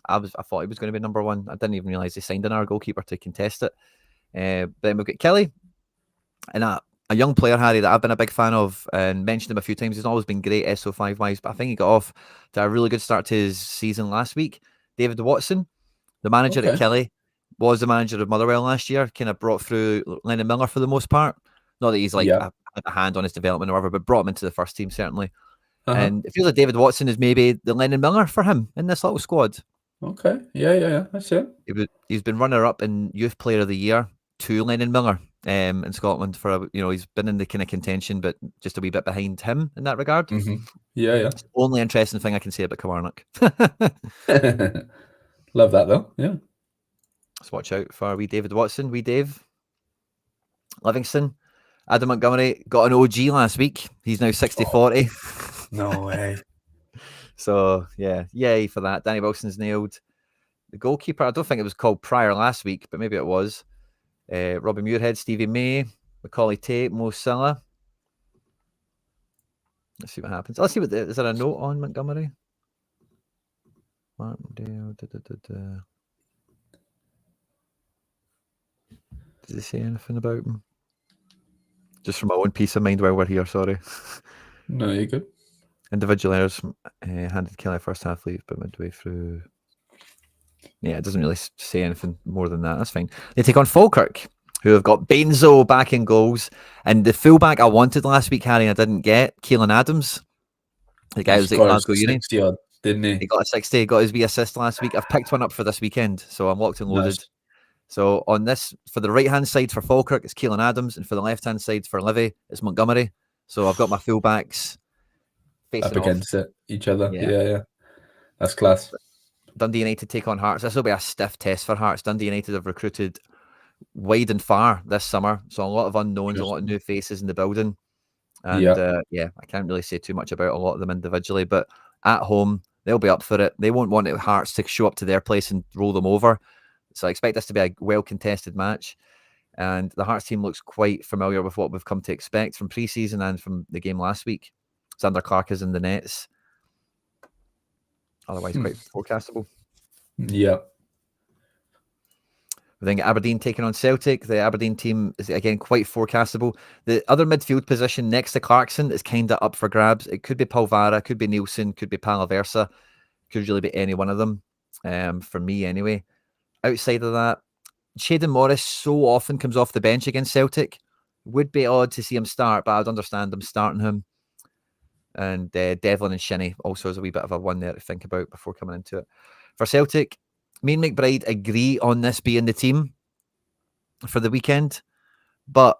I thought he was going to be number one. I didn't even realise they signed another goalkeeper to contest it. Then we've got Kelly, and a young player, Harry, that I've been a big fan of and mentioned him a few times. He's always been great SO5 wise, but I think he got off to a really good start to his season last week. David Watson, the manager at Kelly, was the manager of Motherwell last year, kind of brought through Lennon Miller for the most part. Not that he's like a hand on his development or whatever, but brought him into the first team, certainly. And it feels like David Watson is maybe the Lennon Miller for him in this little squad.
Okay. Yeah. That's it.
He's been runner-up in Youth Player of the Year to Lennon Miller in Scotland for he's been in the kind of contention, but just a wee bit behind him in that regard.
Yeah.
It's the only interesting thing I can say about Kilmarnock.
Love that though. Yeah.
Let's watch out for wee David Watson, wee Dave. Livingston. Adam Montgomery got an OG last week. He's now 60-40.
No way.
So, yeah, yay for that. Danny Wilson's nailed. The goalkeeper, I don't think it was called prior last week, but maybe it was. Robbie Muirhead, Stevie May, Macaulay Tate, Mo Salah. Let's see what happens. Let's see is there a note on Montgomery? Martindale, Does he say anything about him? Just for my own peace of mind while we're here, sorry.
No, you're good.
Individual errors handed Kelly first half leave, but midway through. Yeah, it doesn't really say anything more than that. That's fine. They take on Falkirk, who have got Benzo back in goals. And the fullback I wanted last week, Harry, I didn't get, Keelan Adams. The guy who was at Glasgow Uni.
Didn't he?
He got a 60, got his wee assist last week. I've picked one up for this weekend, so I'm locked and loaded.
Nice.
So on this, for the right-hand side for Falkirk, it's Keelan Adams, and for the left-hand side for Livy, it's Montgomery. So I've got my fullbacks facing
up against each other. Yeah. That's class.
Dundee United take on Hearts. This will be a stiff test for Hearts. Dundee United have recruited wide and far this summer, so a lot of unknowns, a lot of new faces in the building. And I can't really say too much about a lot of them individually, but at home, they'll be up for it. They won't want Hearts to show up to their place and roll them over. So I expect this to be a well-contested match. And the Hearts team looks quite familiar with what we've come to expect from pre-season and from the game last week. Xander Clark is in the nets. Otherwise, quite forecastable.
Yeah.
We then get Aberdeen taking on Celtic. The Aberdeen team is, again, quite forecastable. The other midfield position next to Clarkson is kind of up for grabs. It could be Palvara, could be Nielsen, could be Palaversa. Could really be any one of them, for me anyway. Outside of that, Shaden Morris so often comes off the bench against Celtic. Would be odd to see him start, but I'd understand him starting him. And Devlin and Shinnie also is a wee bit of a one there to think about before coming into it. For Celtic, me and McBride agree on this being the team for the weekend, but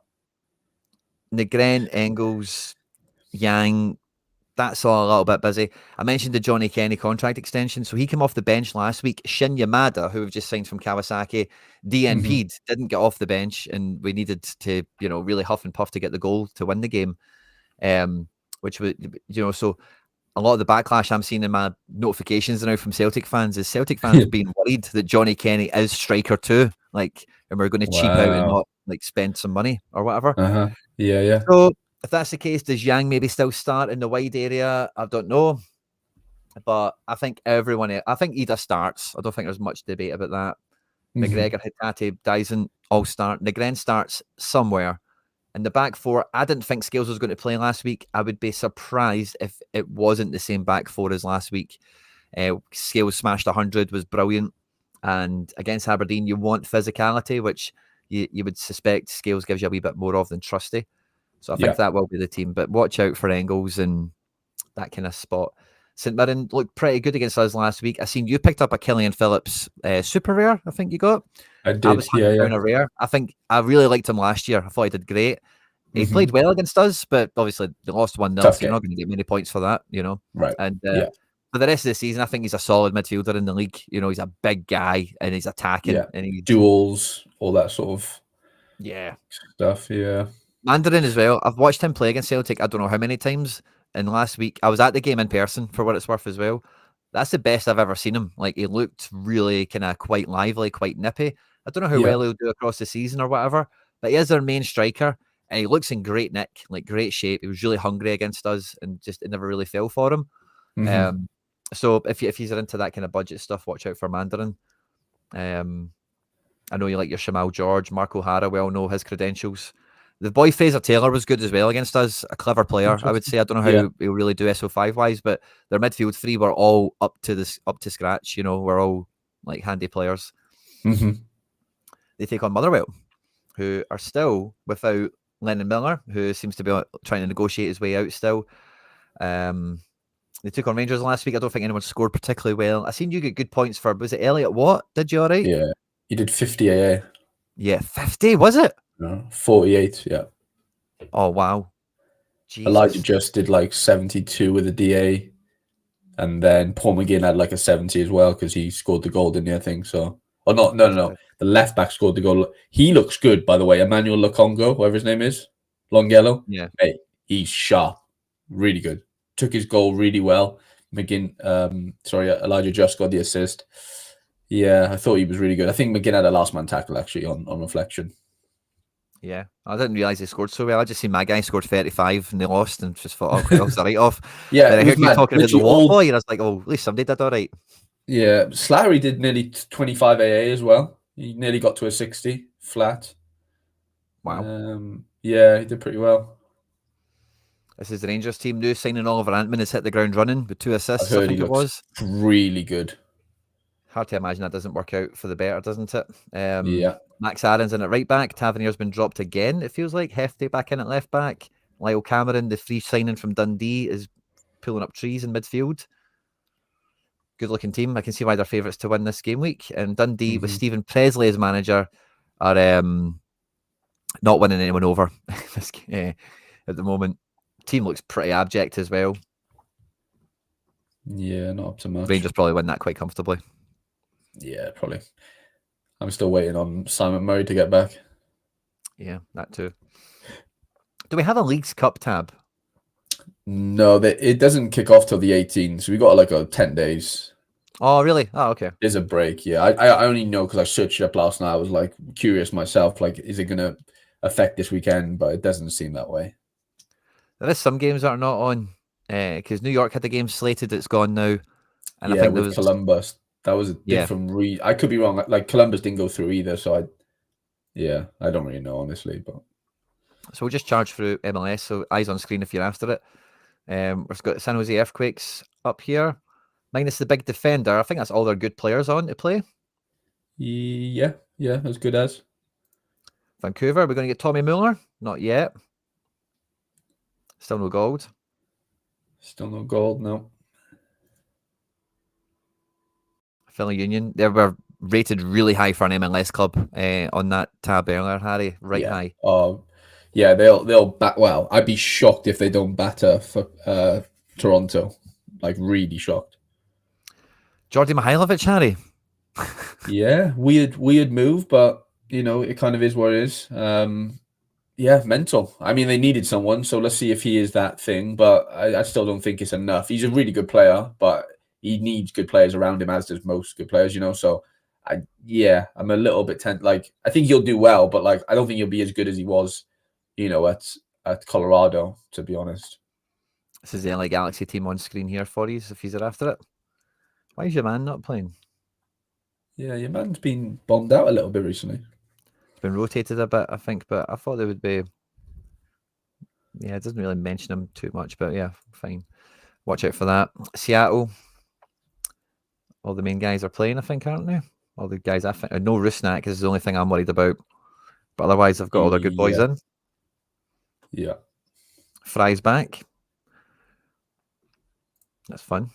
Negren, Engels, Yang, that's all a little bit busy. I mentioned the Johnny Kenny contract extension, so he came off the bench last week. Shin Yamada, who we've just signed from Kawasaki, DNP'd, didn't get off the bench, and we needed to, really huff and puff to get the goal to win the game. Which was, so a lot of the backlash I'm seeing in my notifications now from Celtic fans is Celtic fans being worried that Johnny Kenny is striker too, and we're going to cheap out and not spend some money or whatever.
Yeah.
So if that's the case, does Yang maybe still start in the wide area? I don't know, but I think Ida starts. I don't think there's much debate about that. McGregor, Hitati, Dyson all start. Negren starts somewhere. In the back four, I didn't think Scales was going to play last week. I would be surprised if it wasn't the same back four as last week. Scales smashed 100, was brilliant. And against Aberdeen, you want physicality, which you would suspect Scales gives you a wee bit more of than Trusty. So I think that will be the team. But watch out for Engels and that kind of spot. St Mirren looked pretty good against us last week. I seen you picked up a Killian Phillips super rare, I think you got.
I did,
I was down a rare. I think I really liked him last year. I thought he did great. He played well against us, but obviously they lost 1-0, so you're not going to get many points for that,
Right.
And for the rest of the season, I think he's a solid midfielder in the league. He's a big guy and he's attacking.
Yeah.
And he
duels, all that sort of stuff. Yeah.
Mandarin as well. I've watched him play against Celtic, I don't know how many times. And last week, I was at the game in person for what it's worth as well. That's the best I've ever seen him. He looked really kind of quite lively, quite nippy. I don't know how well he'll do across the season or whatever, but he is their main striker. And he looks in great nick, great shape. He was really hungry against us and just it never really fell for him. So if he's into that kind of budget stuff, watch out for Mandarin. I know you like your Shamal George, Mark O'Hara, we all know his credentials. The boy Fraser Taylor was good as well against us, a clever player, I would say. I don't know how he'll really do SO5 wise, but their midfield three were all up to scratch. We're all handy players. They take on Motherwell, who are still without Lennon Miller, who seems to be trying to negotiate his way out still. They took on Rangers last week. I don't think anyone scored particularly well. I seen you get good points for, was it Elliot Watt? Did you all right?
Yeah, you did 50 AA.
Yeah, 50, was it?
48, yeah.
Oh, wow. Jesus.
Elijah just did like 72 with a DA. And then Paul McGinn had like a 70 as well because he scored the goal, didn't he? I think so. Or not? No. The left back scored the goal. He looks good, by the way. Emmanuel Lokongo, whoever his name is, long yellow.
Yeah,
mate, he's sharp, really good. Took his goal really well. Elijah just got the assist. Yeah, I thought he was really good. I think McGinn had a last man tackle actually on reflection.
Yeah, I didn't realise he scored so well. I just seen my guy scored 35 and they lost and just thought, okay, that was a write-off.
Yeah,
then I heard you talking about the Watt boy and I was like, oh, at least somebody did all right.
Yeah, Slarry did nearly 25 AA as well. He nearly got to a 60 flat.
Wow.
Yeah, he did pretty well.
This is the Rangers team new, signing Oliver Antman has hit the ground running with 2 assists, I think it was.
Really good.
Hard to imagine that doesn't work out for the better, doesn't it?
Yeah.
Max Aaron's in at right back. Tavernier's been dropped again, it feels like. Hefty back in at left back. Lyle Cameron, the free signing from Dundee, is pulling up trees in midfield. Good looking team. I can see why they're favourites to win this game week. And Dundee, with Stephen Presley as manager, are not winning anyone over at the moment. Team looks pretty abject as well.
Yeah, not up to much.
Rangers probably win that quite comfortably.
Yeah, probably. I'm still waiting on Simon Murray to get back.
Yeah, that too. Do we have a Leagues Cup tab?
No, it doesn't kick off till the 18th. So we got like 10 days.
Oh, really? Oh, okay.
There's a break. Yeah, I only know because I searched it up last night. I was like curious myself. Like, is it going to affect this weekend? But it doesn't seem that way.
There is some games that are not on because New York had the game slated. It's gone now. And
I think with Columbus, that was a different I could be wrong. Like Columbus didn't go through either. So I don't really know, honestly. But
so we'll just charge through MLS. So eyes on screen if you're after it. We've got San Jose Earthquakes up here. Minus the big defender. I think that's all their good players on to play.
Yeah, as good as.
Vancouver, we're going to get Tommy Mueller? Not yet. Still no gold.
Still no gold, no.
Philly Union, they were rated really high for an MLS club on that tab earlier, Harry. High.
Yeah, they'll bat. Well, I'd be shocked if they don't batter for Toronto. Like, really shocked.
Jordi Mihailovic, Harry.
Yeah, weird move, but it kind of is what it is. Yeah, mental. I mean, they needed someone, so let's see if he is that thing. But I still don't think it's enough. He's a really good player, but he needs good players around him, as does most good players. So I'm a little bit like I think he'll do well, but like I don't think he'll be as good as he was, at Colorado. To be honest,
this is the LA Galaxy team on screen here for you. If he's after it, why is your man not playing?
Yeah, your man's been bombed out a little bit recently.
Been rotated a bit, I think, but I thought they would be. Yeah, it doesn't really mention him too much, but yeah, fine. Watch out for that. Seattle, all the main guys are playing, I think, aren't they? All the guys, I think. No Rusnak is the only thing I'm worried about, but otherwise, I've got all their good boys in.
Yeah.
Fry's back. That's fun.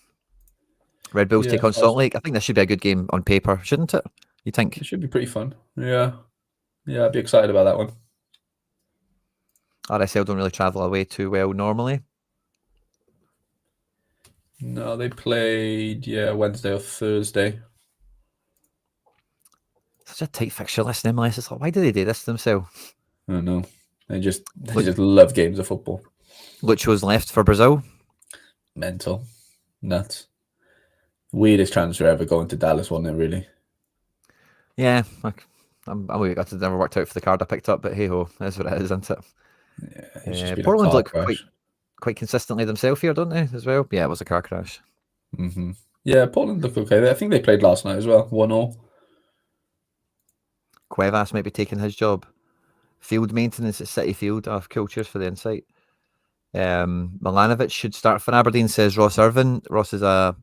Red Bulls take on Salt Lake. I think this should be a good game on paper, shouldn't it? You think?
It should be pretty fun. Yeah, I'd be excited about that one.
RSL don't really travel away too well normally.
No, they played, Wednesday or Thursday.
Such a tight fixture list in MLS. It's like, why do they do this to themselves?
I don't know. They just love games of football.
Lucho's left for Brazil.
Mental. Nuts. Weirdest transfer ever going to Dallas, wasn't it, really?
Yeah. I'm really gutted it never worked out for the card I picked up, but hey ho, that's what it is, isn't it?
Yeah,
Portland look quite consistently themselves here, don't they, as well? Yeah, it was a car crash.
Mm-hmm. Yeah, Portland look okay. I think they played last night as well, 1-1.
Cuevas might be taking his job. Field maintenance at City Field. Oh, cool, cheers for the insight. Milanovic should start for Aberdeen, says Ross Irvin. Ross is an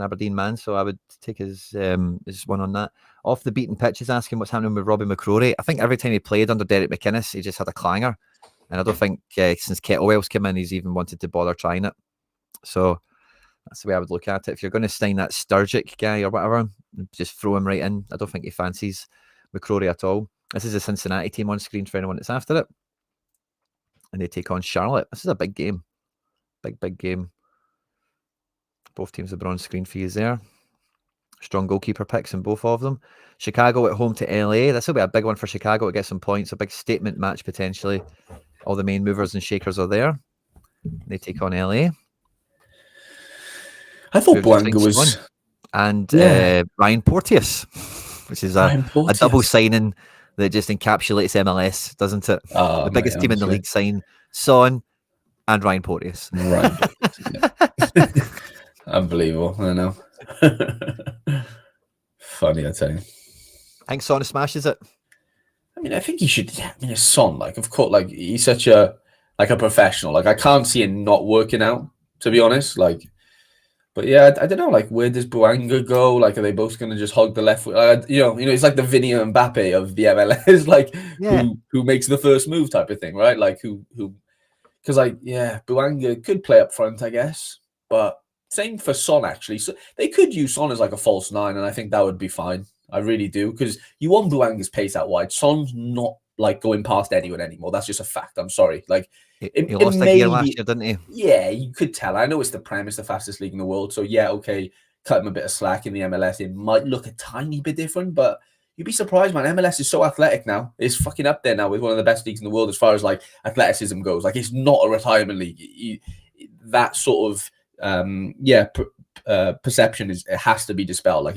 Aberdeen man, so I would take his one on that. Off the beaten pitch is asking what's happening with Robbie McCrory. I think every time he played under Derek McInnes, he just had a clanger. And I don't think since Kettlewell's come in, he's even wanted to bother trying it. So that's the way I would look at it. If you're going to sign that Sturgic guy or whatever, just throw him right in. I don't think he fancies McCrory at all. This is a Cincinnati team on screen for anyone that's after it. And they take on Charlotte. This is a big game. Big game. Both teams are on screen for you there. Strong goalkeeper picks in both of them. Chicago at home to LA. This will be a big one for Chicago to get some points. A big statement match potentially. All the main movers and shakers are there. They take on LA.
I thought Boanga was...
And Ryan Porteous, which is a double signing that just encapsulates MLS, doesn't it?
Oh,
the biggest team in the league sign Son and Ryan Porteous.
Right. Unbelievable. I know. Funny, I tell you.
I think Son smashes it.
I mean, I think he should. Yeah, I mean, Son, like, of course, like, he's such a professional. Like, I can't see him not working out, to be honest. Like, but yeah, I don't know. Like, where does Boanga go? Like, are they both going to just hog the left? You know, it's like the Vinny and Mbappe of the MLS. Like, who makes the first move type of thing, right? Like, who? Because, like, yeah, Boanga could play up front, I guess. But same for Son, actually. So they could use Son as like a false nine, and I think that would be fine. I really do, because you want Boanga's pace out wide. Son's not like going past anyone anymore. That's just a fact. I'm sorry. Like,
he lost a gear last year, didn't he?
Yeah, you could tell. I know it's the Prem, it's the fastest league in the world. So yeah, okay, cut him a bit of slack in the MLS. It might look a tiny bit different, but you'd be surprised, man. MLS is so athletic now. It's fucking up there now with one of the best leagues in the world as far as like athleticism goes. Like, it's not a retirement league. That sort of perception it has to be dispelled. Like,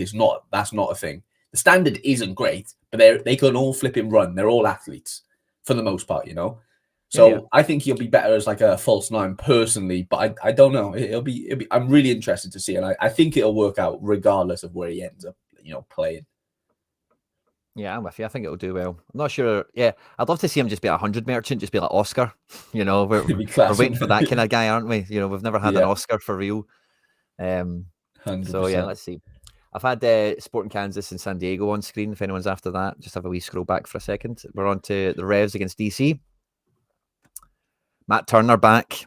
that's not a thing. The standard isn't great, but they can all flip and run. They're all athletes for the most part, you know. So I think he'll be better as like a false nine personally, but I don't know. It'll be. I'm really interested to see, and I think it'll work out regardless of where he ends up, you know, playing.
Yeah, I'm with you. I think it'll do well. I'm not sure. Yeah, I'd love to see him just be a 100 merchant, just be like Oscar. You know, we're waiting for that kind of guy, aren't we? You know, we've never had an Oscar for real.
100%.
So yeah, let's see. I've had Sporting Kansas and San Diego on screen. If anyone's after that, just have a wee scroll back for a second. We're on to the Revs against DC. Matt Turner back.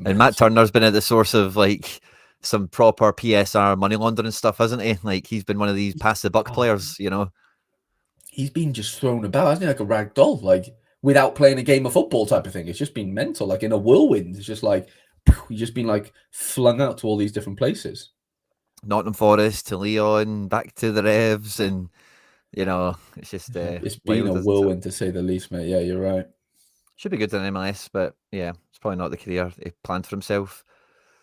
And Matt Turner's been at the source of like some proper PSR money laundering stuff, hasn't he? Like, he's been one of these pass the buck players, you know.
He's been just thrown about, hasn't he? Like a rag doll, like without playing a game of football type of thing. It's just been mental, like in a whirlwind. It's just like he's just been like flung out to all these different places.
Nottingham Forest to Leon, back to the Revs, and you know, it's just
it's been a whirlwind to say the least, mate. Yeah, you're right.
Should be good in MLS, but yeah, it's probably not the career he planned for himself.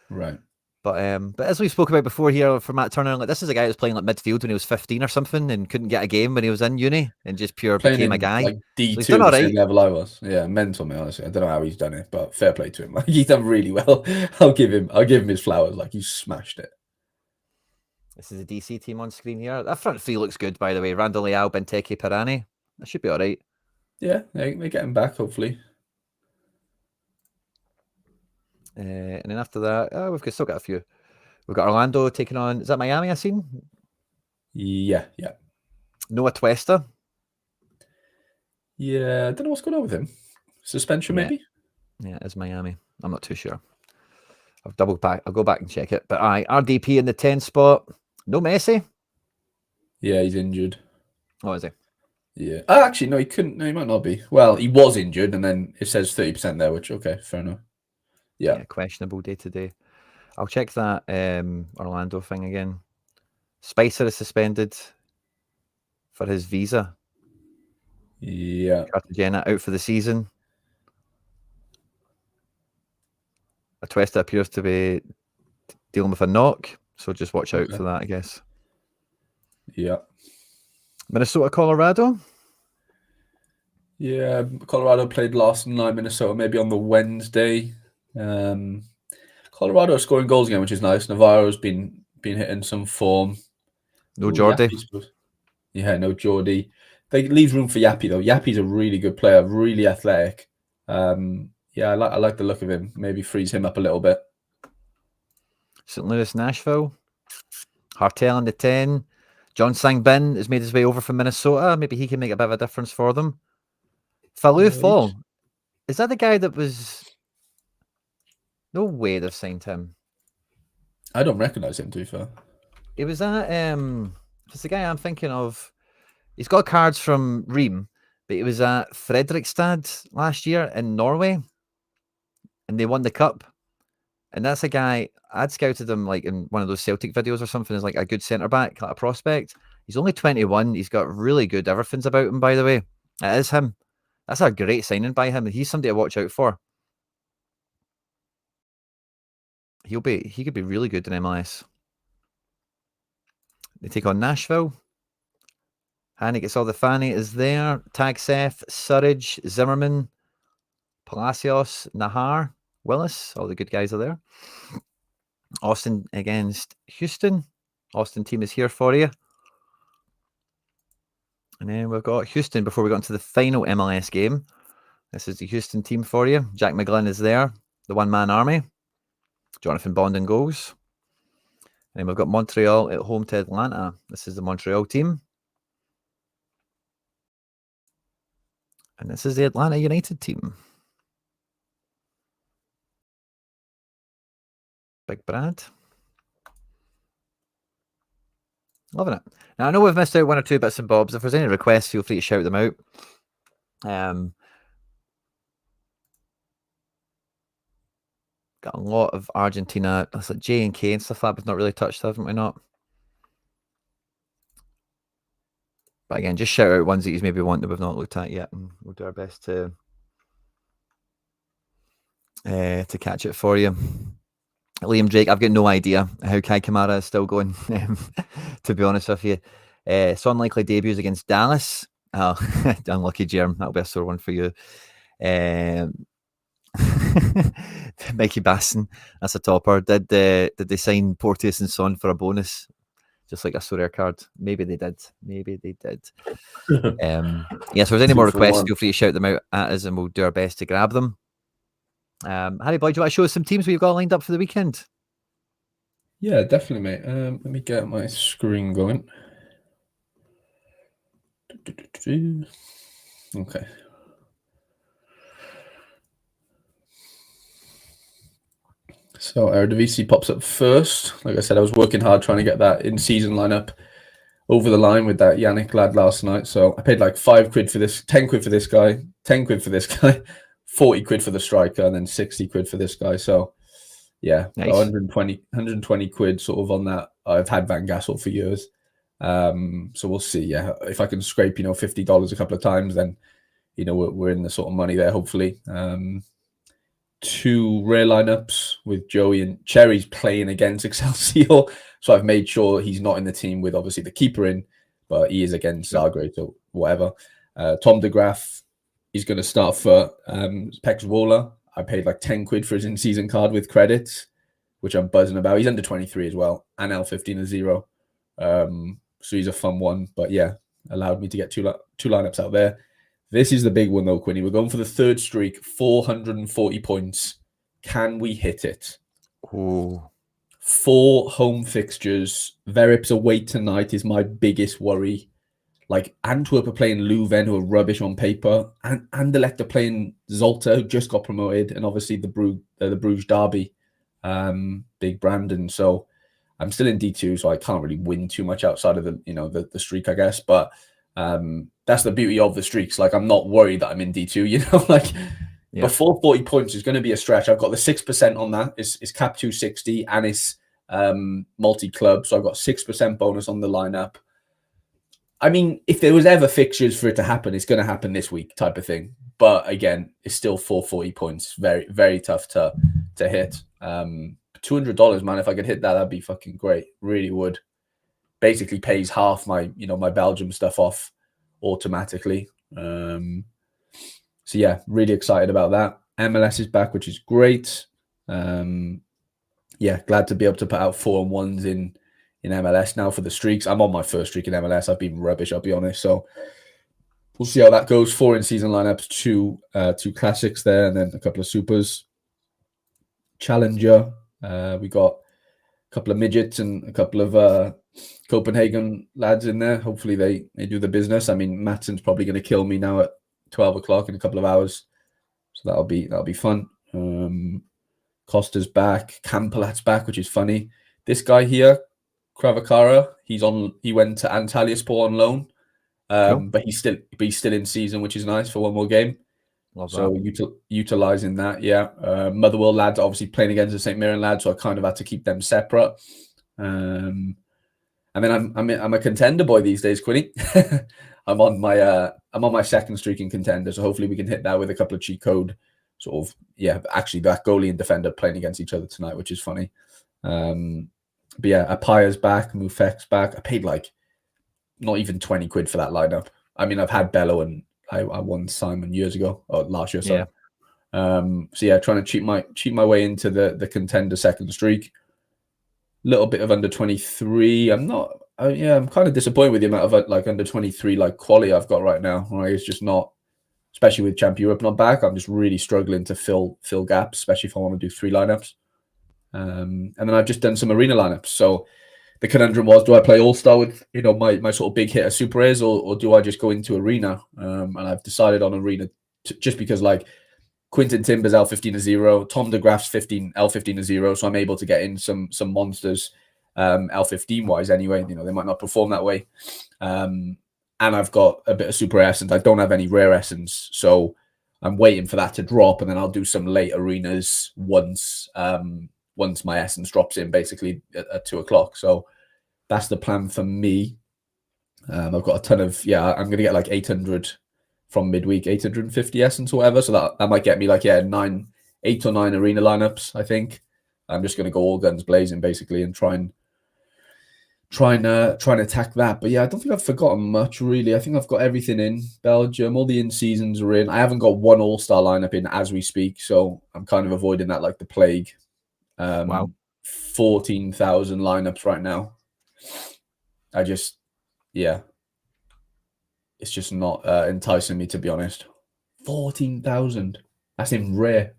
Right.
But as we spoke about before here for Matt Turner, like, this is a guy who was playing like midfield when he was 15 or something and couldn't get a game when he was in uni and just became a guy.
Like D2,
so
the same level I was. Yeah, mental, man. Honestly, I don't know how he's done it, but fair play to him. Like, he's done really well. I'll give him his flowers. Like, he smashed it.
This is a DC team on screen here. That front three looks good, by the way. Randall Leao, Benteke, Pirani. That should be all right.
Yeah, they get him back, hopefully.
And then after that, we've still got a few. We've got Orlando taking on, is that Miami I seen?
Yeah.
Noah Twesta.
Yeah, I don't know what's going on with him. Suspension, maybe?
Yeah, it's Miami. I'm not too sure. I'll go back and check it. But RDP in the 10th spot. No Messi.
Yeah, he's injured.
Oh, is he?
Yeah. Oh, actually, no, he couldn't. No, he might not be. Well, he was injured, and then it says 30% there, which, okay, fair enough. Yeah,
questionable day to day. I'll check that Orlando thing again. Spicer is suspended for his visa.
Yeah.
Cartagena out for the season. Twesta appears to be dealing with a knock, so just watch out for that, I guess.
Yeah.
Minnesota, Colorado.
Yeah, Colorado played last night. Minnesota maybe on the Wednesday. Colorado are scoring goals again, which is nice. Navarro's been hitting some form.
No Jordi.
Yeah, no Jordi. They leave room for Yappy though. Yappy's a really good player, really athletic. Yeah, I like the look of him. Maybe frees him up a little bit.
St. Louis, Nashville. Hartel in the 10. John Sangbin has made his way over from Minnesota. Maybe he can make a bit of a difference for them. Falou Fall. Is that the guy that was... No way they've signed him.
I don't recognize him, to be fair.
It was that... it's the guy I'm thinking of. He's got cards from Ream, but he was at Fredrikstad last year in Norway, and they won the cup. And that's a guy, I'd scouted him like in one of those Celtic videos or something as like a good centre back, like a prospect. He's only 21. He's got really good everything's about him, by the way. It is him. That's a great signing by him. He's somebody to watch out for. He could be really good in MLS. They take on Nashville. Hanny gets all the Fanny is there. Tagseth, Surridge, Zimmerman, Palacios, Nahar, Willis. All the good guys are there. Austin against Houston. Austin team is here for you. And then we've got Houston before we got into the final MLS game. This is the Houston team for you. Jack McGlynn is there. The one-man army. Jonathan Bond in goals. And then we've got Montreal at home to Atlanta. This is the Montreal team. And this is the Atlanta United team. Big Brad. Loving it. Now, I know we've missed out one or two bits and bobs. If there's any requests, feel free to shout them out. Got a lot of Argentina. That's like J and K and stuff like that. We've not really touched, haven't we not? But again, just shout out ones that you maybe want that we've not looked at yet, and we'll do our best to catch it for you. Liam Drake, I've got no idea how Kai Kamara is still going, to be honest with you. So unlikely debuts against Dallas. Oh, unlucky, Jerm. That'll be a sore one for you. Mikey Basson, that's a topper. Did they sign Porteous and Son for a bonus? Just like a Sorare card. Maybe they did. So if there's any more requests, feel free to shout them out at us and we'll do our best to grab them. Harry Boy, do you want to show us some teams we've got lined up for the weekend?
Yeah, definitely, mate. Let me get my screen going. Okay. So Eredivisie pops up first. Like I said, I was working hard trying to get that in-season lineup over the line with that Yannick lad last night. So I paid like 5 quid for this, 10 quid for this guy, 10 quid for this guy, 40 quid for the striker, and then 60 quid for this guy. So yeah, nice. 120 quid sort of on that. I've had Van Gassel for years. So we'll see. Yeah, if I can scrape, $50 a couple of times, then, we're in the sort of money there, hopefully. 2 rare lineups with Joey and Cherry's playing against Excelsior. So I've made sure he's not in the team with obviously the keeper in, but he is against Zagreb or whatever. Tom de Graaf is going to start for Pex Wola. I paid like 10 quid for his in-season card with credits, which I'm buzzing about. He's under 23 as well, and L15-0. So he's a fun one. But yeah, allowed me to get two lineups out there. This is the big one though, Quinny. We're going for the 3rd streak, 440 points. Can we hit it?
Ooh.
4 home fixtures. Verip's away tonight is my biggest worry. Like Antwerp are playing Leuven, who are rubbish on paper, and Anderlecht are playing Zolta, who just got promoted, and obviously the Bruges derby, big Brandon. So I'm still in D2, so I can't really win too much outside of the streak, I guess. But that's the beauty of the streaks. Like I'm not worried that I'm in D2. Before 40 points is going to be a stretch. I've got the 6% on that. It's cap 260 and it's multi-club, so I've got 6% bonus on the lineup. I mean, if there was ever fixtures for it to happen, it's going to happen this week type of thing. But again, it's still 440 points. Very, very tough to hit. $200, man. If I could hit that, that'd be fucking great. Really would. Basically pays half my, my Belgium stuff off automatically. So yeah, really excited about that. MLS is back, which is great. Yeah, glad to be able to put out 4-on-1s in MLS now for the streaks. I'm on my 1st streak in MLS. I've been rubbish, I'll be honest. So we'll see how that goes. 4 in-season lineups, 2 classics there, and then a couple of supers. Challenger, we got a couple of midgets and a couple of Copenhagen lads in there. Hopefully they do the business. I mean, Matson's probably going to kill me now at 12 o'clock in a couple of hours. So that'll be fun. Costa's back. Campalat's back, which is funny. This guy here, Kravacara, he went to Antalyaspor on loan.
Cool.
But he's still in season, which is nice for one more game.
Love
So
that.
utilizing that, yeah. Motherwell lads obviously playing against the St Mirren lads, so I kind of had to keep them separate. And then I'm a contender boy these days, Quinny. I'm on my second streak in contender, so hopefully we can hit that with a couple of cheat code sort of, yeah. Actually, that goalie and defender playing against each other tonight, which is funny. But yeah, Apaya's back, Mufek's back. I paid like not even 20 quid for that lineup. I mean, I've had Bello and I won Simon years ago, or last year, sorry. So yeah, trying to cheat my way into the contender second streak. Little bit of under 23. I'm kind of disappointed with the amount of like under 23 like quality I've got right now. Right, it's just not, especially with Champ Europe not back. I'm just really struggling to fill gaps, especially if I want to do 3 lineups. And then I've just done some arena lineups. So the conundrum was, do I play All-Star with, my sort of big hitter Super Airs, or do I just go into Arena? And I've decided on Arena just because like Quinton Timber's L15-0, Tom de Graaf's L15-0, so I'm able to get in some monsters L15 wise anyway. They might not perform that way. And I've got a bit of Super Essence. I don't have any Rare Essence, so I'm waiting for that to drop, and then I'll do some late arenas once my Essence drops in, basically at 2 o'clock. So that's the plan for me. I've got a ton of, I'm going to get like 800 from midweek, 850 Essence or whatever. So that might get me like, 8 or 9 arena lineups, I think. I'm just going to go all guns blazing, basically, and try and attack that. But yeah, I don't think I've forgotten much, really. I think I've got everything in Belgium. All the in-seasons are in. I haven't got one all-star lineup in as we speak, so I'm kind of avoiding that like the plague.
Wow.
14,000 lineups right now. It's just not enticing me, to be honest. 14,000. That's in rare.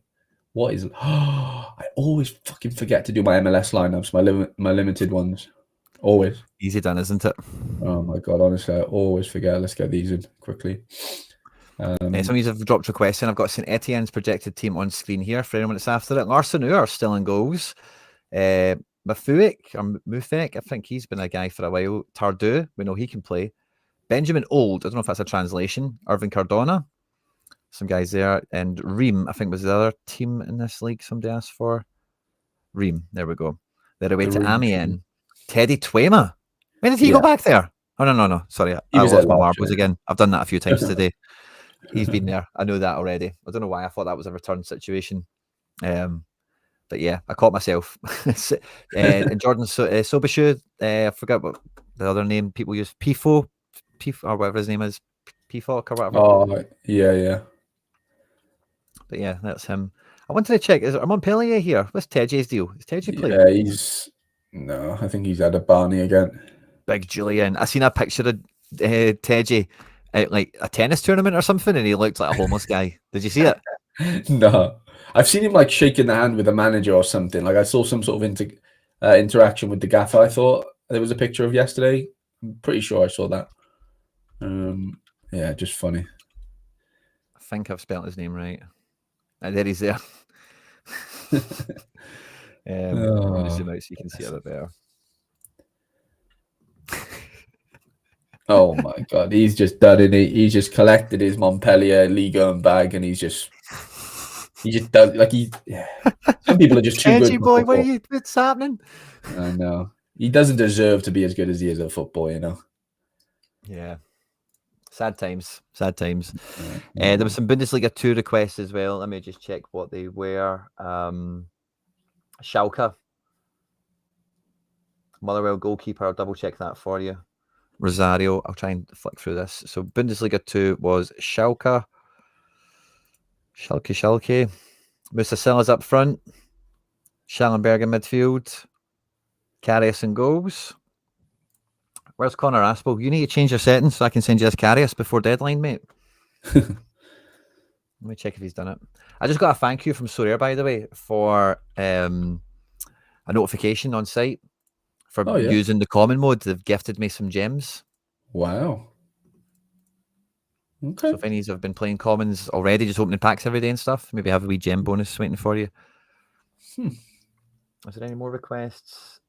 What is it? I always fucking forget to do my MLS lineups, my limited ones. Always.
Easy done, isn't it?
Oh my God, honestly, I always forget. Let's get these in quickly.
Some of you have dropped requests, and I've got St Etienne's projected team on screen here for anyone that's after it. Larson are still in goals. Mufek, I think he's been a guy for a while. Tardieu, we know he can play. Benjamin Old, I don't know if that's a translation. Irvin Cardona, some guys there. And Ream, I think was the other team in this league somebody asked for. Ream, there we go. They're away to Amiens. Teddy Twema. When did he go back there? Oh, no. Sorry, I lost my marbles again. I've done that a few times today. He's been there. I know that already. I don't know why I thought that was a return situation. But yeah, I caught myself. And Jordan Sobishu, I forgot what the other name people use. Pifo, or whatever his name is. Pifok or whatever.
Oh, yeah.
But yeah, that's him. I wanted to check, is Montpellier here? What's Teje's deal? Is Teje playing?
Yeah, I think he's had a Barney again.
Big Julian. I seen a picture of Teje at like a tennis tournament or something, and he looked like a homeless guy. Did you see it?
No. I've seen him like shaking the hand with a manager or something. Like I saw some sort of interaction with the gaffer. I thought there was a picture of yesterday. I'm pretty sure I saw that. Yeah, just funny.
I think I've spelled his name right. And there he's there. I'm going to zoom out so you can see it a bit better.
Oh my God, he's just done it. He's just collected his Montpellier Liga and bag, and he just does like some people are just too good.
Boy, what's happening?
I know he doesn't deserve to be as good as he is at football,
Yeah. Sad times. There was some Bundesliga 2 requests as well. Let me just check what they were. Schalke. Motherwell goalkeeper. I'll double check that for you. Rosario. I'll try and flick through this. So Bundesliga 2 was Schalke. Musa Silla's up front. Schallenberg in midfield. Karius in goals. Where's Connor Aspel? You need to change your settings so I can send you this Karius before deadline, mate. Let me check if he's done it. I just got a thank you from Sorare, by the way, for a notification on site for using the common mode. They've gifted me some gems.
Wow. Okay.
So if any of you have been playing commons already, just opening packs every day and stuff, maybe have a wee gem bonus waiting for you. Is there any more requests?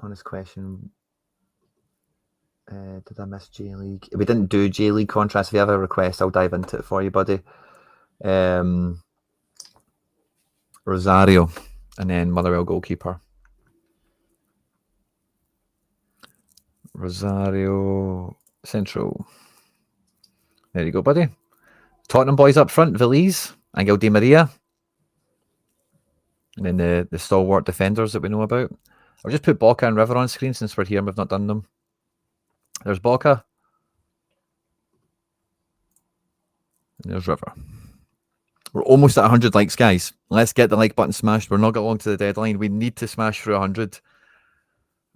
Honest question. Did I miss J League? We didn't do J League contracts. If you have a request, I'll dive into it for you, buddy. Rosario, and then Motherwell goalkeeper. Rosario Central. There you go, buddy. Tottenham boys up front, Veliz, Angel Di Maria. And then the stalwart defenders that we know about. I'll just put Boca and River on screen since we're here and we've not done them. There's Boca. And there's River. We're almost at 100 likes, guys. Let's get the like button smashed. We're not getting along to the deadline. We need to smash through 100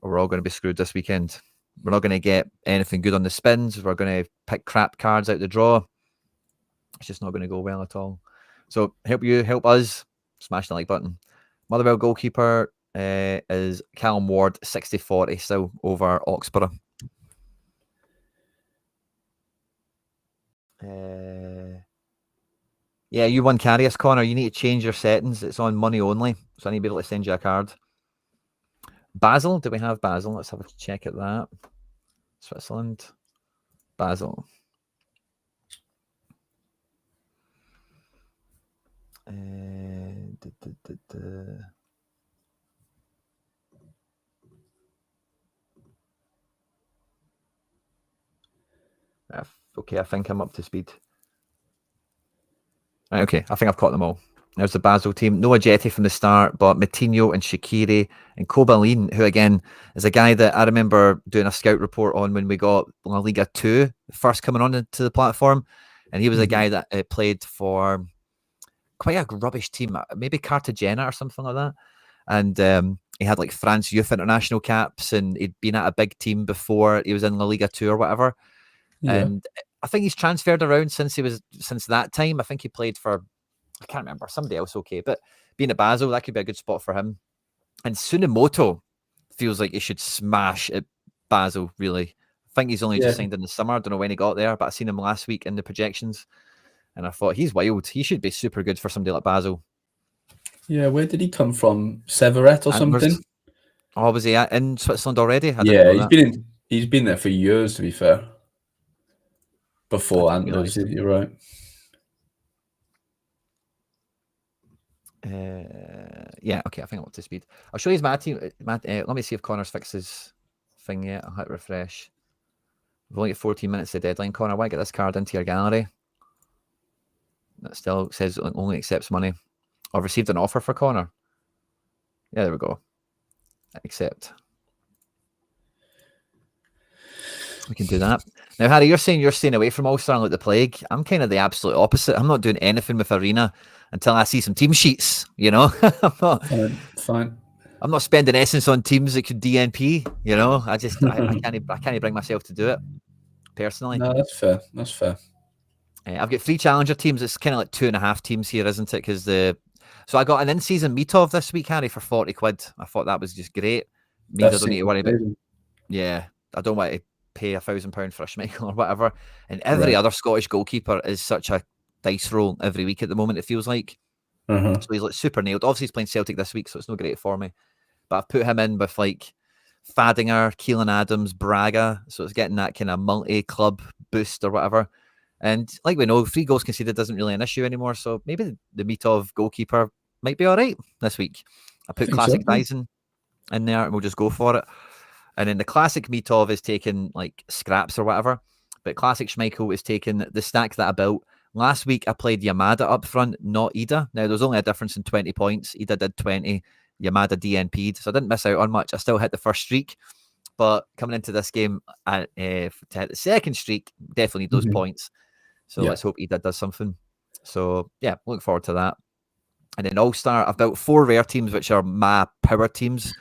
or we're all going to be screwed this weekend. We're not going to get anything good on the spins. We're going to pick crap cards out the draw. It's just not going to go well at all. So help us, smash the like button. Motherwell goalkeeper is Callum Ward, 60-40 still over Oxborough. Yeah, you won Carrius, Connor. You need to change your settings. It's on money only. So I need to be able to send you a card. Basel, do we have Basel? Let's have a check at that. Switzerland. Basel. Okay, I think I'm up to speed. Right, okay, I think I've caught them all. There's the Basel team. No Ajeti from the start, but Matinho and Shaqiri and Kobalin, who again is a guy that I remember doing a scout report on when we got La Liga 2 first coming on into the platform. And he was a guy that played for quite a rubbish team, maybe Cartagena or something like that. And he had like France Youth International caps and he'd been at a big team before he was in La Liga 2 or whatever. Yeah. And I think he's transferred around since that time. I think he played for, I can't remember, somebody else, okay. But being at Basel, that could be a good spot for him. And Tsunemoto feels like he should smash at Basel, really. I think he's only just signed in the summer. I don't know when he got there, but I seen him last week in the projections. And I thought, he's wild. He should be super good for somebody like Basel.
Yeah, where did he come from? Severette or something?
Oh, was he in Switzerland already? I didn't know that.
He's been there for years, to be fair. Before Antlers, you're right.
Yeah, okay, I think I'm up to speed. I'll show you my team. Let me see if Connor's fixed his thing yet. I'll hit refresh. We've only got 14 minutes to deadline. Connor, why get this card into your gallery? That still says it only accepts money. I've received an offer for Connor. Yeah, there we go. Accept. We can do that. Now, Harry, you're saying you're staying away from Allstar like the plague. I'm kind of the absolute opposite. I'm not doing anything with Arena until I see some team sheets, you know?
Fine.
I'm not spending essence on teams that could DNP, you know? I can't bring myself to do it, personally.
No, that's fair. That's fair.
I've got 3 challenger teams. It's kind of like 2.5 teams here, isn't it? So I got an in-season Meetov this week, Harry, for 40 quid. I thought that was just great. Means I don't need to worry about. Yeah, I don't want to pay £1,000 for a Schmeichel or whatever. And every other Scottish goalkeeper is such a dice roll every week at the moment, it feels like. So he's like super nailed. Obviously, he's playing Celtic this week, so it's no great for me. But I've put him in with like Fadinger, Keelan Adams, Braga. So it's getting that kind of multi-club boost or whatever. And like we know, 3 goals conceded isn't really an issue anymore. So maybe the Meetov goalkeeper might be all right this week. I put Classic Dyson in there and we'll just go for it. And then the Classic Meetov is taking like scraps or whatever. But Classic Schmeichel is taking the stack that I built. Last week, I played Yamada up front, not Ida. Now, there's only a difference in 20 points. Ida did 20. Yamada DNP'd. So I didn't miss out on much. I still hit the first streak. But coming into this game, to hit the second streak, definitely need those points. So let's hope Ida does something. So, yeah, look forward to that. And then All-Star, I've built 4 rare teams, which are my power teams.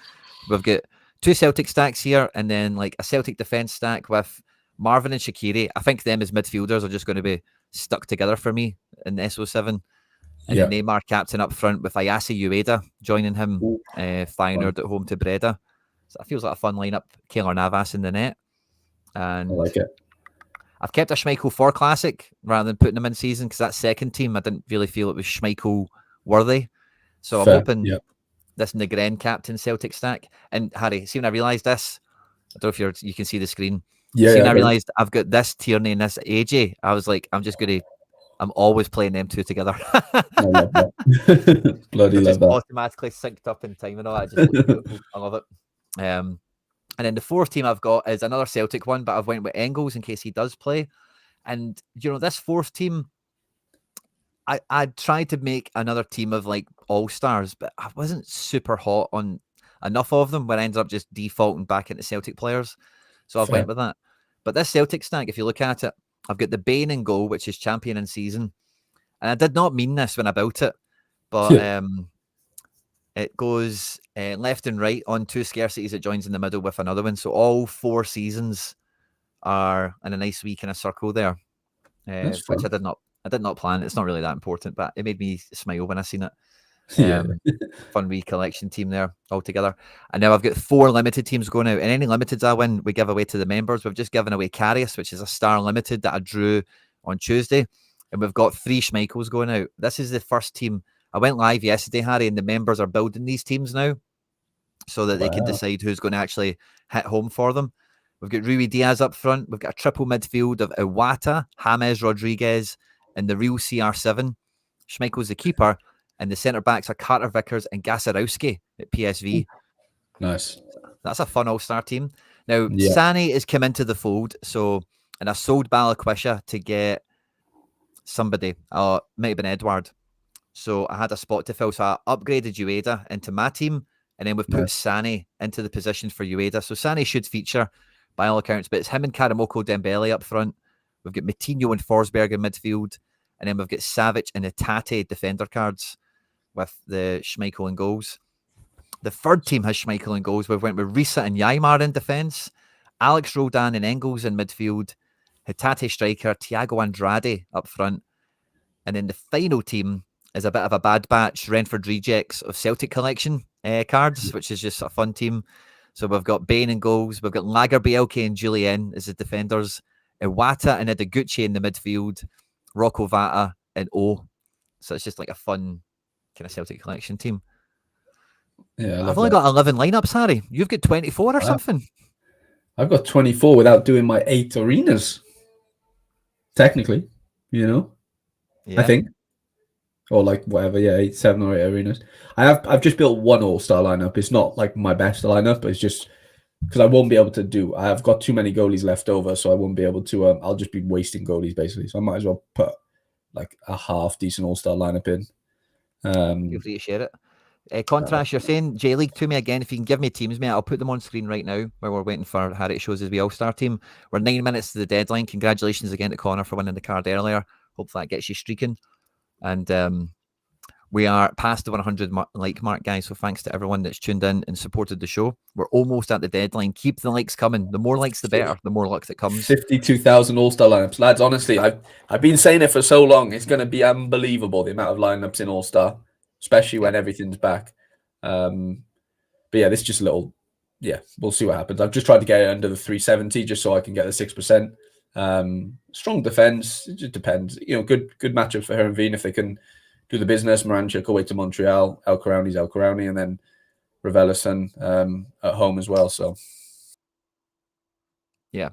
We've got 2 Celtic stacks here, and then like a Celtic defence stack with Marvin and Shaqiri. I think them as midfielders are just going to be stuck together for me in SO7. And then Neymar captain up front with Ayase Ueda joining him, Feyenoord at home to Breda. So that feels like a fun lineup. Keylor Navas in the net. And
I like it.
I've kept a Schmeichel for Classic rather than putting him in season because that second team, I didn't really feel it was Schmeichel worthy. So I'm hoping this Negren captain Celtic stack. And Harry, see when I realised this, I don't know if you can see the screen.
Yeah.
See when I realised I've got this Tierney and this AJ, I was like, I'm always playing them two together.
I love that. Bloody love that.
Automatically synced up in time and all that. It just looks beautiful. I love it. And then the fourth team I've got is another Celtic one, but I've went with Engels in case he does play. And this fourth team, I tried to make another team of like all-stars, but I wasn't super hot on enough of them where I ended up just defaulting back into Celtic players. So I've went with that. But this Celtic stack, if you look at it, I've got the Bain in goal, which is champion in season. And I did not mean this when I built it, but it goes left and right on two scarcities. It joins in the middle with another one. So all 4 seasons are in a nice wee kind of circle there, which I did not plan. It's not really that important, but it made me smile when I seen it. Fun wee collection team there all together. And now I've got 4 limited teams going out, and any limiteds I win, we give away to the members. We've just given away Carius, which is a star limited that I drew on Tuesday, and we've got 3 Schmeichels going out. This is the first team. I went live yesterday, Harry, and the members are building these teams now so that they can decide who's going to actually hit home for them. We've got Rui Diaz up front. We've got a triple midfield of Iwata, James Rodriguez, and the real CR7. Schmeichel's the keeper, and the centre-backs are Carter Vickers and Gasarowski at PSV.
Nice.
That's a fun all-star team. Now, Sani has come into the fold, and I sold Balikwisha to get somebody. Might have been Edward. So I had a spot to fill, so I upgraded Ueda into my team, and then we've put Sani into the position for Ueda. So Sani should feature by all accounts, but it's him and Karamoko Dembele up front. We've got Matinho and Forsberg in midfield, and then we've got Savic and Itate defender cards with the Schmeichel and goals. The third team has Schmeichel and goals. We've went with Risa and Yaimar in defence, Alex Roldan and Engels in midfield, Hitate striker, Thiago Andrade up front, and then the final team is a bit of a bad batch, Renford Rejects of Celtic Collection cards, which is just a fun team. So we've got Bain in goals, we've got Lagerbielke and Julien as the defenders, Iwata and Ideguchi in the midfield, Rocco Vata and O. So it's just like a fun kind of Celtic Collection team.
Yeah,
I've only got 11 lineups, Harry. You've got 24 or something.
I've got 24 without doing my 8 arenas. Technically, I think. Or like whatever, 8, 7 or 8 arenas. I've just built one all-star lineup. It's not like my best lineup, but it's just because I won't be able to do. I've got too many goalies left over, so I won't be able to. I'll just be wasting goalies basically. So I might as well put like a half decent all-star lineup in.
Feel free to share it. Contrast, you're saying J-League to me again. If you can give me teams, mate, I'll put them on screen right now while we're waiting for Harry to show us his all-star team. We're 9 minutes to the deadline. Congratulations again to Connor for winning the card earlier. Hope that gets you streaking. And we are past the 100 like mark, guys. So thanks to everyone that's tuned in and supported the show. We're almost at the deadline. Keep the likes coming. The more likes, the better. The more luck that comes.
52,000 all-star lineups, lads. Honestly, I've been saying it for so long. It's going to be unbelievable the amount of lineups in all-star, especially when everything's back. But yeah, this is just a little. Yeah, we'll see what happens. I've just tried to get it under the 370 just so I can get the 6%. Strong defense. It just depends. Good matchup for Herenveen if they can do the business. Moranchuk away to Montreal. El Karouni's, and then Ravelisson at home as well. So yeah,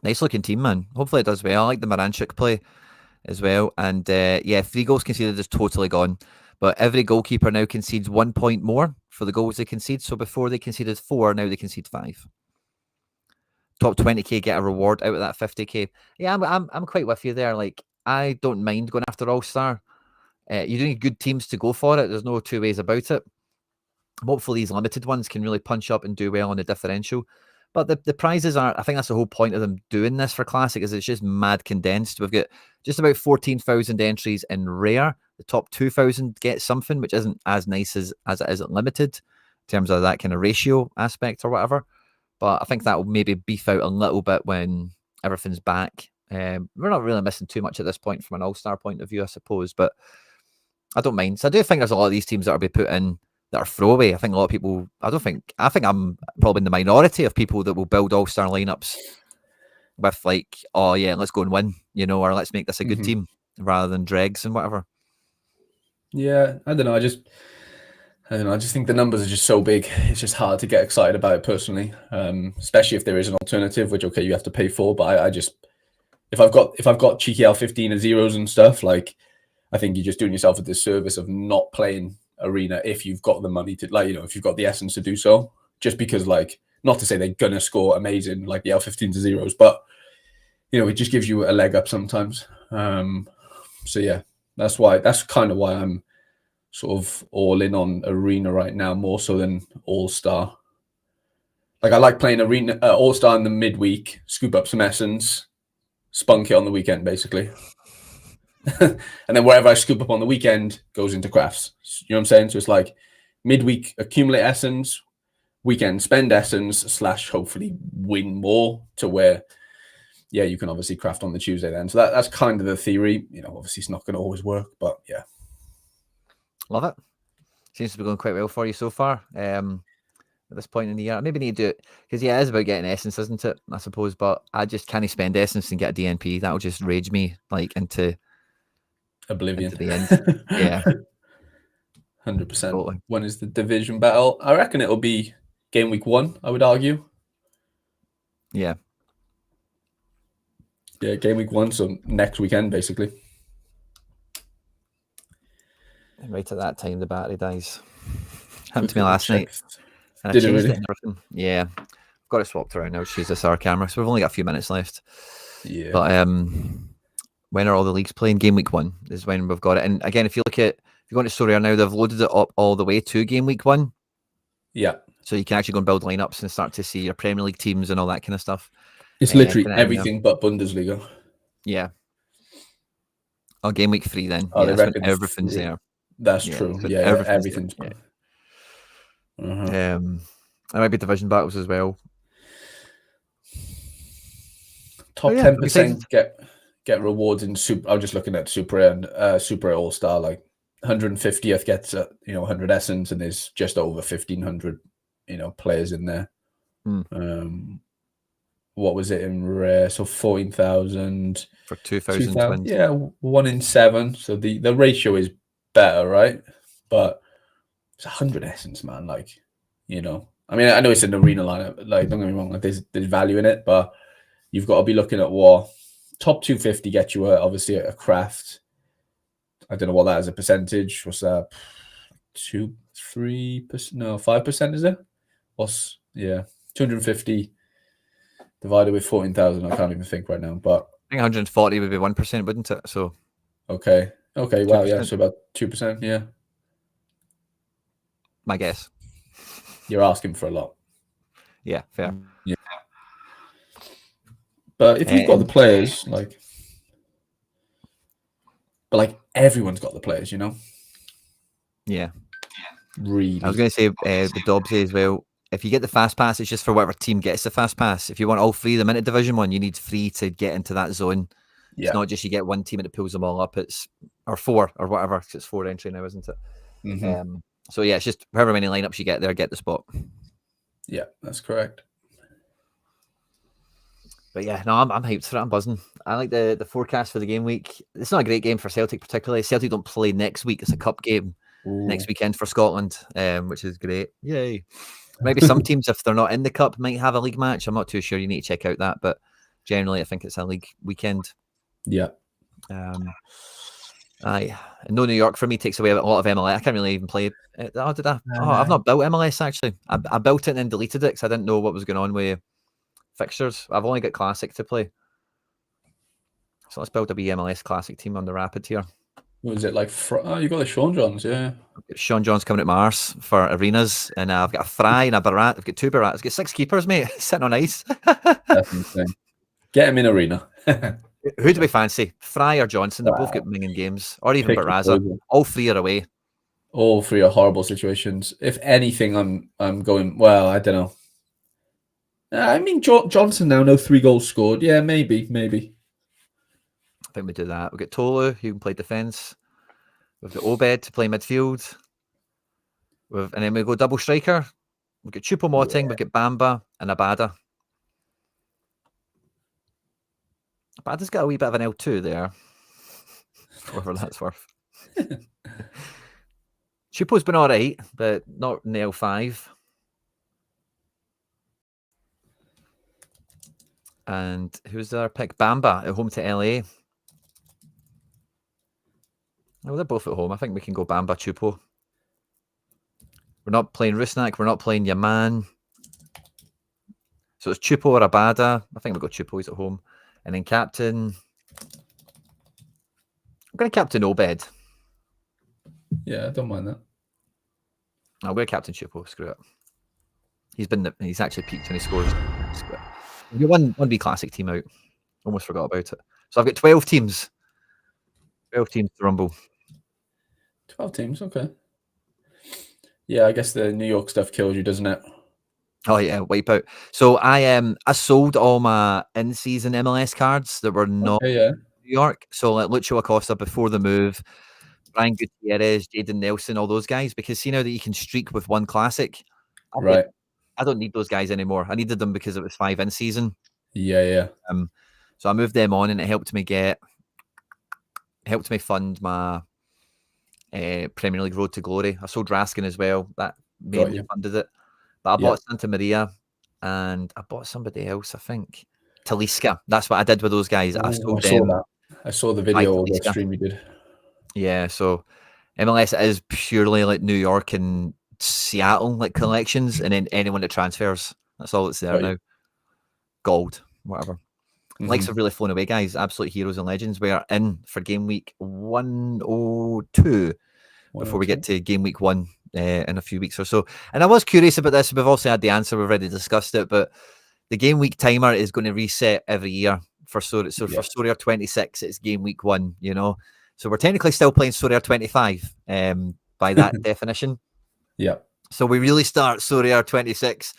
nice looking team, man. Hopefully it does well. I like the Moranchuk play as well. And 3 goals conceded is totally gone. But every goalkeeper now concedes 1 point more for the goals they concede. So before they conceded 4, now they concede 5. Top 20k get a reward out of that 50k. Yeah, I'm quite with you there. Like, I don't mind going after All-Star. You need good teams to go for it. There's no 2 ways about it. Hopefully these limited ones can really punch up and do well on the differential. But the prizes are, I think that's the whole point of them doing this for Classic, is it's just mad condensed. We've got just about 14,000 entries in Rare. The top 2,000 get something, which isn't as nice as it is at Limited in terms of that kind of ratio aspect or whatever. But I think that will maybe beef out a little bit when everything's back. We're not really missing too much at this point from an all-star point of view, I suppose. But I don't mind. So I do think there's a lot of these teams that will be put in that are throwaway. I think a lot of people, I think I'm probably in the minority of people that will build all-star lineups with like, oh yeah, let's go and win, or let's make this a good team rather than dregs and whatever.
Yeah, I don't know. I don't know. I just think the numbers are just so big. It's just hard to get excited about it personally, especially if there is an alternative, which okay, you have to pay for. But I just if I've got cheeky L15 and zeros and stuff, like I think you're just doing yourself a disservice of not playing Arena if you've got the money to, like, you know, if you've got the essence to do so. Just because, like, not to say they're gonna score amazing like the L15 to zeros, but you know, it just gives you a leg up sometimes. So yeah, that's kind of why I'm sort of all in on Arena right now, more so than All-Star. Like I like playing Arena All-Star in the midweek, scoop up some essence, spunk it on the weekend, basically. And then wherever I scoop up on the weekend goes into crafts. You know what I'm saying? So it's like midweek accumulate essence, weekend spend essence / hopefully win more to where, yeah, you can obviously craft on the Tuesday then. So that's kind of the theory. You know, obviously it's not going to always work, but yeah.
Love it. Seems to be going quite well for you so far. At this point in the year, I maybe need to do it because yeah, it is about getting essence, isn't it? I suppose, but I just can't spend essence and get a DNP. That'll just rage me like into
oblivion.
Into the end. Yeah,
100%.
totally.
When is the division battle? I reckon it'll be game week 1. I would argue.
Yeah.
Yeah, game week 1, so next weekend, basically.
And right at that time, the battery dies. Happened to me last night. And
Did
I changed
it really?
and everything. Yeah. I've got it swapped around now. Choose this SR camera. So we've only got a few minutes left.
Yeah.
But when are all the leagues playing? Game week 1 is when we've got it. And again, if you go into Sorare now, they've loaded it up all the way to game week 1.
Yeah.
So you can actually go and build lineups and start to see your Premier League teams and all that kind of stuff.
It's literally everything but Bundesliga.
Yeah. Oh, game week 3 then.
Oh,
yeah, that's when everything's there.
That's true. Yeah, everything's
there. Yeah. There might be division battles as well.
Top 10% get rewards in Super. I was just looking at Super and Super All-Star, like 150th gets 100 essence, and there's just over 1,500 players in there. What was it in rare? So 14,000
for 2,000 twins.
Yeah, 1 in 7. So the ratio is better, right? But it's 100 essence, man. Like, I mean, I know it's an arena lineup. Like, don't get me wrong. Like, there's value in it, but you've got to be looking at what top 250 get you obviously a craft. I don't know what that is a percentage. What's that? 2, 3%? No, 5%, is it? 250 divided with 14,000. I can't even think right now, but
I think 140 would be 1%, wouldn't it? So
okay, wow, yeah, so about 2%, yeah.
My guess.
You're asking for a lot.
Yeah, fair.
Yeah. But if you've got the players, but everyone's got the players,
Yeah.
Really.
I was going to say the Dobbsy as well. If you get the fast pass, it's just for whatever team gets the fast pass. If you want all 3 of them into Division 1, you need 3 to get into that zone. Yeah. It's not just you get one team and it pulls them all up. Or 4 or whatever, because it's 4 entry now, isn't it?
Mm-hmm.
So yeah, it's just however many lineups you get there, get the spot.
Yeah, that's correct.
But yeah, no, I'm hyped for it. I'm buzzing. I like the forecast for the game week. It's not a great game for Celtic particularly. Celtic don't play next week. It's a cup game next weekend for Scotland, which is great. Yay. Maybe some teams, if they're not in the cup, might have a league match. I'm not too sure. You need to check out that. But generally, I think it's a league weekend.
Yeah.
No New York for me takes away a lot of MLS. I can't really even play it. I've not built MLS actually. I built it and then deleted it because I didn't know what was going on with fixtures. I've only got Classic to play. So let's build a MLS Classic team on the Rapid here.
What is it like? You got the Sean Johns, yeah.
Sean Johns coming at Mars for arenas, and I've got a Fry and a Barat. I've got 2 Barats. I've got 6 keepers, mate, sitting on ice.
That's insane. Get him in arena.
Who do we fancy? Fry or Johnson? They've both got minging games, or even Baraza. All 3 are away.
All 3 are horrible situations. If anything, I'm going. Well, I don't know. I mean, Johnson now, no 3 goals scored. Yeah, maybe.
I think we do that. We've got Tolu, who can play defence. We've got Obed to play midfield. And then we go double striker. We've got Choupo-Moting, we've got Bamba and Abada. Abada's got a wee bit of an L2 there. Whatever that's worth. Chupo's been all right, but not in the L5. And who's the other pick? Bamba at home to LA. Oh, they're both at home. I think we can go Bamba, Chupo. We're not playing Rusnak. We're not playing Yaman. So it's Chupo or Abada. I think we'll go Chupo. He's at home. And then captain. I'm going to captain Obed.
Yeah, I don't mind that.
I'll wear captain Chupo. Screw it. He's actually peaked when he scores. Screw it. We've got one B classic team out. Almost forgot about it. So I've got 12 teams. 12 teams to rumble.
12 teams, okay. Yeah, I guess the New York stuff kills you, doesn't it?
Oh yeah, wipeout. So I sold all my in-season MLS cards that were not
yeah.
New York. So like Lucho Acosta before the move, Brian Gutierrez, Jaden Nelson, all those guys, because see now that you can streak with one classic.
Right.
I don't need those guys anymore. I needed them because it was 5 in season.
Yeah.
So I moved them on, and it helped me fund my Premier League road to glory. I sold Raskin as well. That mainly funded it. But I bought Santa Maria, and I bought somebody else, I think. Talisca. That's what I did with those guys. I sold them.
That. I saw the video or the stream you did.
Yeah, so MLS is purely like New York and Seattle like collections, and then anyone that transfers. That's all that's there now. Gold, whatever. Likes have really flown away, guys. Absolute heroes and legends. We are in for game week 102 before we get to game week 1 in a few weeks or so. And I was curious about this. We've also had the answer. We've already discussed it, but the game week timer is going to reset every year for Sorare. So for Sorare 26, it's game week 1, you know. So we're technically still playing Sorare 25 by that definition.
Yeah.
So we really start Sorare 26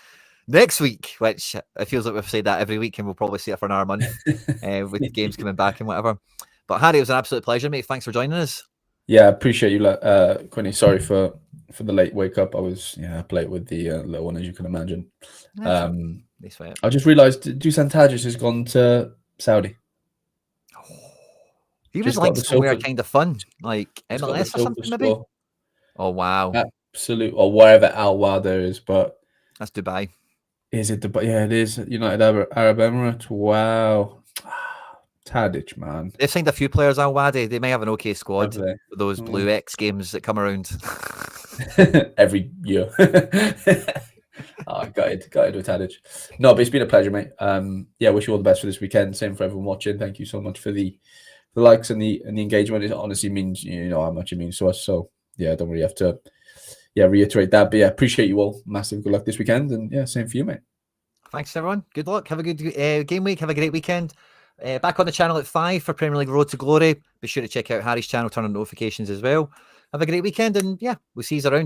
next week, which it feels like we've said that every week, and we'll probably see it for another month with the games coming back and whatever. But Harry, it was an absolute pleasure, mate. Thanks for joining us.
Yeah, I appreciate you, Quinny. Sorry for the late wake up. I was up late with the little one, as you can imagine. I just realised Dusan Tadic has gone to Saudi.
He was like somewhere kind of fun, like MLS or something, maybe. Oh wow!
Absolute, or wherever Al Wada is, but
that's Dubai.
Is it Dubai? Yeah, it is. United Arab Emirates. Wow. Tadic, man.
They've signed a few players, Al Wadi. They may have an okay squad for those Blue X games that come around
every year. Gutted with Tadic. No, but it's been a pleasure, mate. Wish you all the best for this weekend. Same for everyone watching. Thank you so much for the likes and the engagement. It honestly means how much it means to us. So yeah, don't really have to reiterate that. But yeah, appreciate you all. Massive good luck this weekend, and same for you, mate.
Thanks everyone. Good luck. Have a good game week. Have a great weekend. Back on the channel at 5 for Premier League Road to Glory. Be sure to check out Harry's channel, turn on notifications as well. Have a great weekend, and we'll see you around.